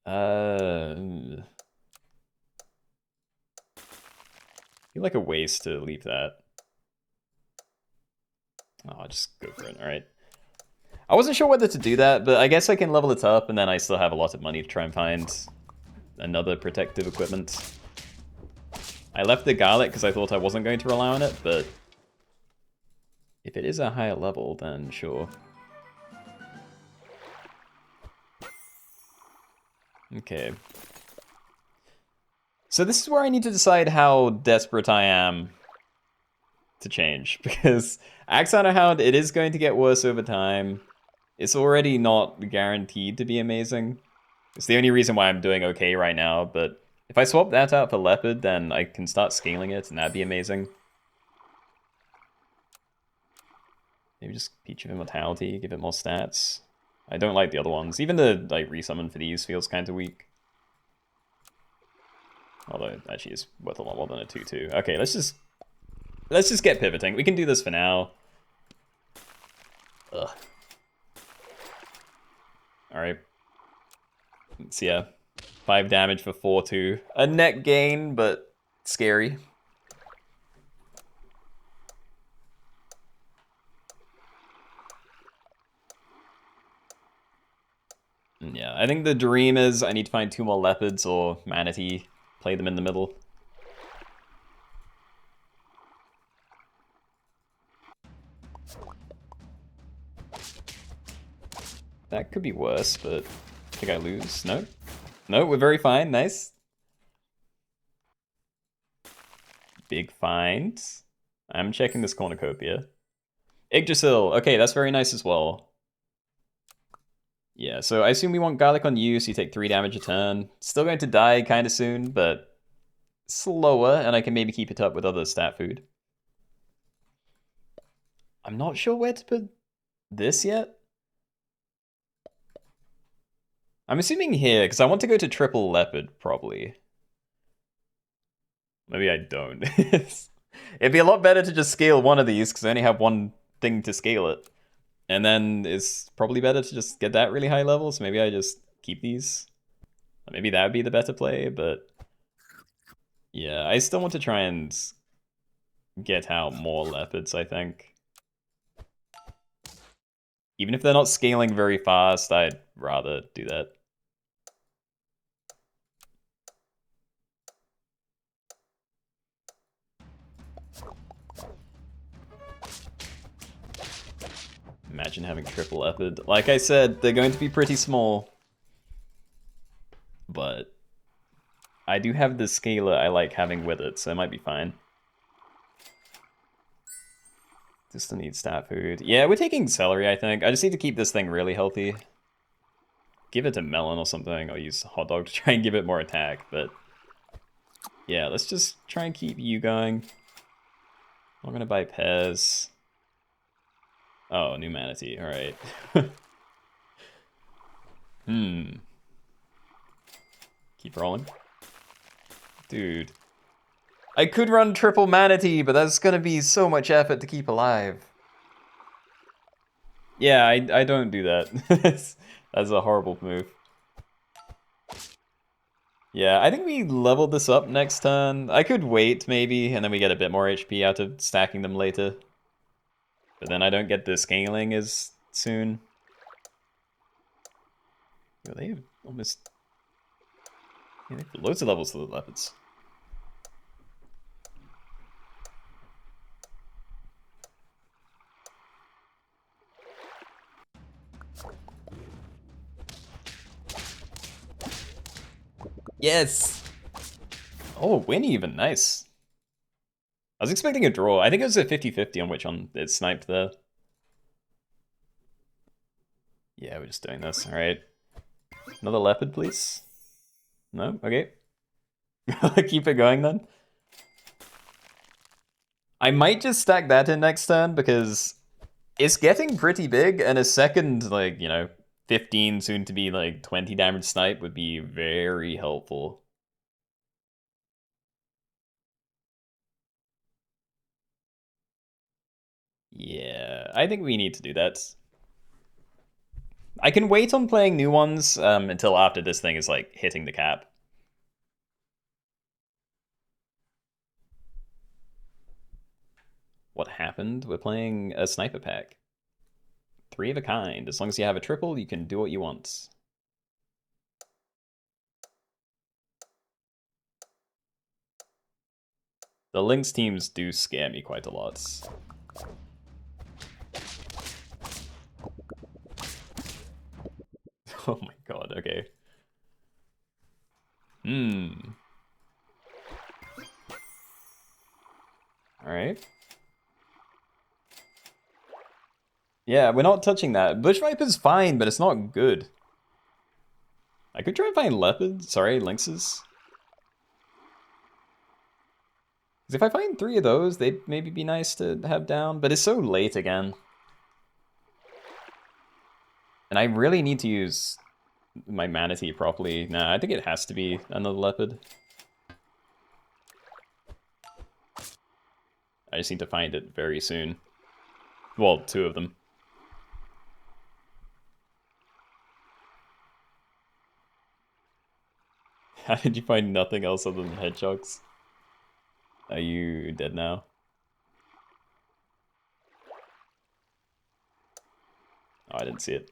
I feel like a waste to leave that. Oh, I'll just go for it, alright. I wasn't sure whether to do that, but I guess I can level it up, and then I still have a lot of money to try and find another protective equipment. I left the garlic because I thought I wasn't going to rely on it, but if it is a higher level, then sure. Okay. So this is where I need to decide how desperate I am to change, because Axe Hunter Hound, it is going to get worse over time. It's already not guaranteed to be amazing. It's the only reason why I'm doing okay right now, but if I swap that out for Leopard, then I can start scaling it, and that'd be amazing. Maybe just Peach of Immortality, give it more stats. I don't like the other ones. Even the like resummon for these feels kind of weak. Although it actually is worth a lot more than a 2-2. Okay, let's just get pivoting. We can do this for now. Ugh. Alright. Let's see, 5 damage for 4-2. A net gain, but scary. Yeah, I think the dream is I need to find 2 more leopards or manatee, play them in the middle. That could be worse, but I think I lose. No? No, we're very fine. Nice. Big find. I'm checking this cornucopia. Yggdrasil. Okay, that's very nice as well. Yeah, so I assume we want garlic on you, so you take 3 damage a turn. Still going to die kind of soon, but slower, and I can maybe keep it up with other stat food. I'm not sure where to put this yet. I'm assuming here, because I want to go to triple leopard, probably. Maybe I don't. It'd be a lot better to just scale one of these, because I only have one thing to scale it. And then it's probably better to just get that really high level, so maybe I just keep these. Maybe that would be the better play, but... yeah, I still want to try and get out more leopards, I think. Even if they're not scaling very fast, I'd rather do that. Imagine having triple leopard. Like I said, they're going to be pretty small. But I do have the scaler I like having with it, so it might be fine. Just need stat food. Yeah, we're taking celery, I think. I just need to keep this thing really healthy. Give it to melon or something. I'll use hot dog to try and give it more attack, but... yeah, let's just try and keep you going. I'm gonna buy pears. Oh, new manatee, alright. Keep rolling. Dude. I could run triple manatee, but that's gonna be so much effort to keep alive. Yeah, I don't do that. That's a horrible move. Yeah, I think we leveled this up next turn. I could wait, maybe, and then we get a bit more HP out of stacking them later. But then I don't get the scaling as soon. Yo, they have almost... yeah, they have loads of levels to the leopards. Yes! Oh, win even, nice. I was expecting a draw. I think it was a 50-50 on which one it sniped there. Yeah, we're just doing this, alright. Another leopard, please. No? Okay. Keep it going then. I might just stack that in next turn because it's getting pretty big, and a second, like, you know, 15, soon to be like 20 damage snipe would be very helpful. Yeah, I think we need to do that. I can wait on playing new ones until after this thing is like hitting the cap. What happened? We're playing a sniper pack. 3 of a kind. As long as you have a triple, you can do what you want. The Lynx teams do scare me quite a lot. Oh my god, okay. Alright. Yeah, we're not touching that. Bush Viper's fine, but it's not good. I could try and find leopards. Sorry, lynxes. Because if I find 3 of those, they'd maybe be nice to have down, but it's so late again. And I really need to use my manatee properly. Nah, I think it has to be another leopard. I just need to find it very soon. Well, 2 of them. How did you find nothing else other than hedgehogs? Are you dead now? Oh, I didn't see it.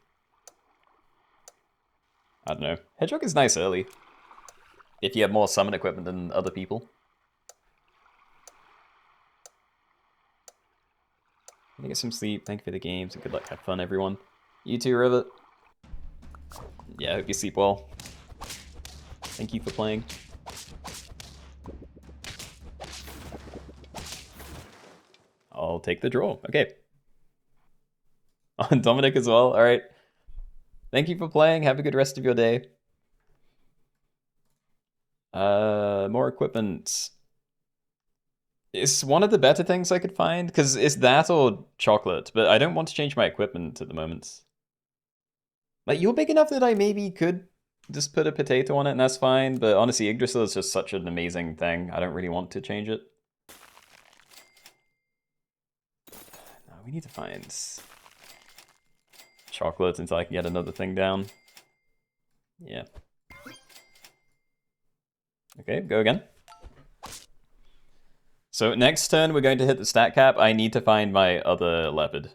I don't know. Hedgehog is nice early. If you have more summon equipment than other people. Let me get some sleep. Thank you for the games and good luck. Have fun, everyone. You too, Rivet. Yeah, I hope you sleep well. Thank you for playing. I'll take the draw. Okay. On Dominic as well. All right. Thank you for playing. Have a good rest of your day. More equipment. It's one of the better things I could find, because it's that or chocolate, but I don't want to change my equipment at the moment. Like, you're big enough that I maybe could just put a potato on it and that's fine, but honestly, Yggdrasil is just such an amazing thing. I don't really want to change it. No, we need to find chocolate until I can get another thing down. Yeah. Okay, go again. So next turn, we're going to hit the stat cap. I need to find my other leopard.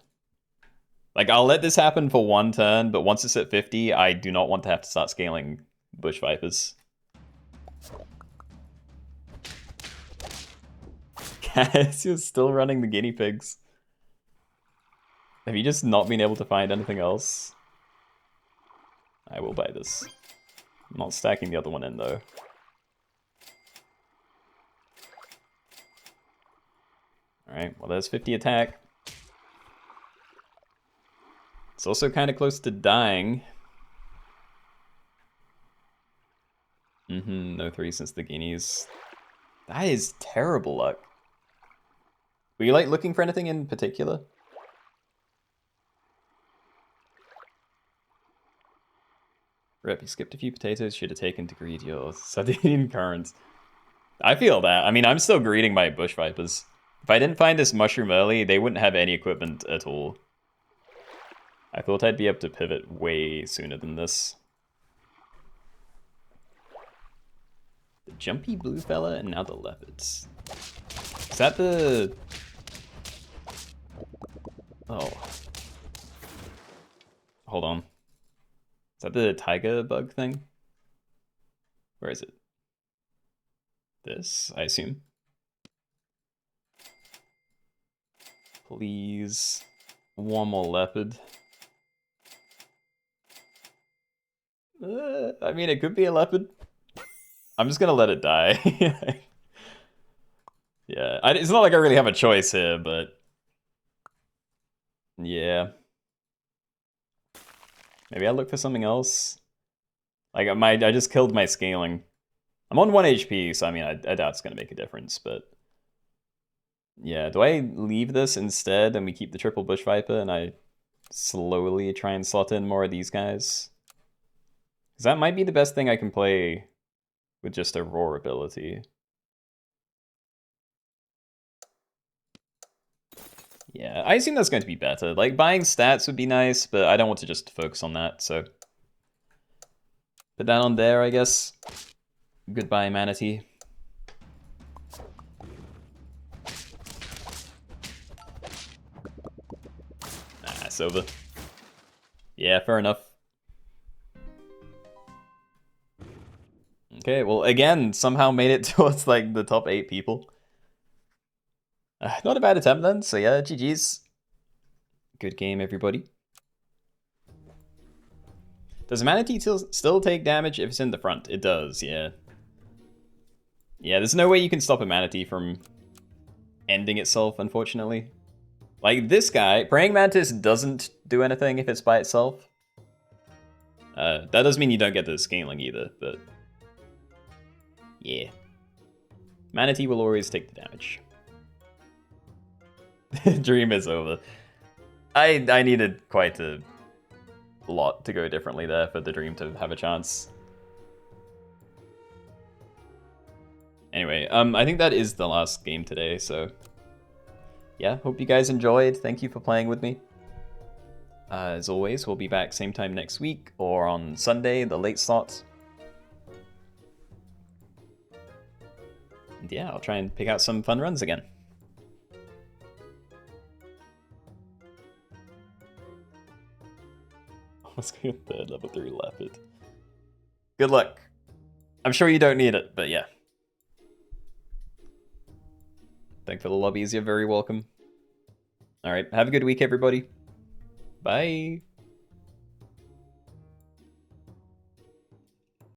Like, I'll let this happen for 1 turn, but once it's at 50, I do not want to have to start scaling Bush Vipers. You're still running the guinea pigs. Have you just not been able to find anything else? I will buy this. I'm not stacking the other one in, though. Alright, well there's 50 attack. It's also kind of close to dying. No 3 since the guineas. That is terrible luck. Were you like looking for anything in particular? Rip, you skipped a few potatoes, should have taken to greed your Sardinian currants. I feel that. I mean, I'm still greeting my Bush Vipers. If I didn't find this mushroom early, they wouldn't have any equipment at all. I thought I'd be able to pivot way sooner than this. The jumpy blue fella and now the leopards. Is that the... Oh. Hold on. Is that the tiger bug thing? Where is it? This, I assume. Please. One more leopard. I mean, it could be a leopard. I'm just gonna let it die. Yeah, it's not like I really have a choice here, but... Yeah. Maybe I look for something else. Like, I just killed my scaling. I'm on 1 HP, so I mean, I doubt it's gonna make a difference, but... Yeah, do I leave this instead and we keep the triple Bush Viper and I slowly try and slot in more of these guys? Because that might be the best thing I can play with just a roar ability. Yeah, I assume that's going to be better. Like, buying stats would be nice, but I don't want to just focus on that, so... Put that on there, I guess. Goodbye, manatee. Nah, it's over. Yeah, fair enough. Okay, well, again, somehow made it towards, like, the top 8 people. Not a bad attempt then, so yeah, GG's. Good game, everybody. Does Manatee still take damage if it's in the front? It does, yeah. Yeah, there's no way you can stop a Manatee from ending itself, unfortunately. Like, this guy, Praying Mantis doesn't do anything if it's by itself. That doesn't mean you don't get the scaling either, but... yeah. Manatee will always take the damage. Dream is over. I needed quite a lot to go differently there for the dream to have a chance. Anyway, I think that is the last game today, so... yeah, hope you guys enjoyed. Thank you for playing with me. As always, we'll be back same time next week, or on Sunday, the late slot. And yeah, I'll try and pick out some fun runs again. Let's go third level 3 leopard. Good luck. I'm sure you don't need it, but yeah. Thank for the lobbies, you're very welcome. Alright, have a good week, everybody. Bye.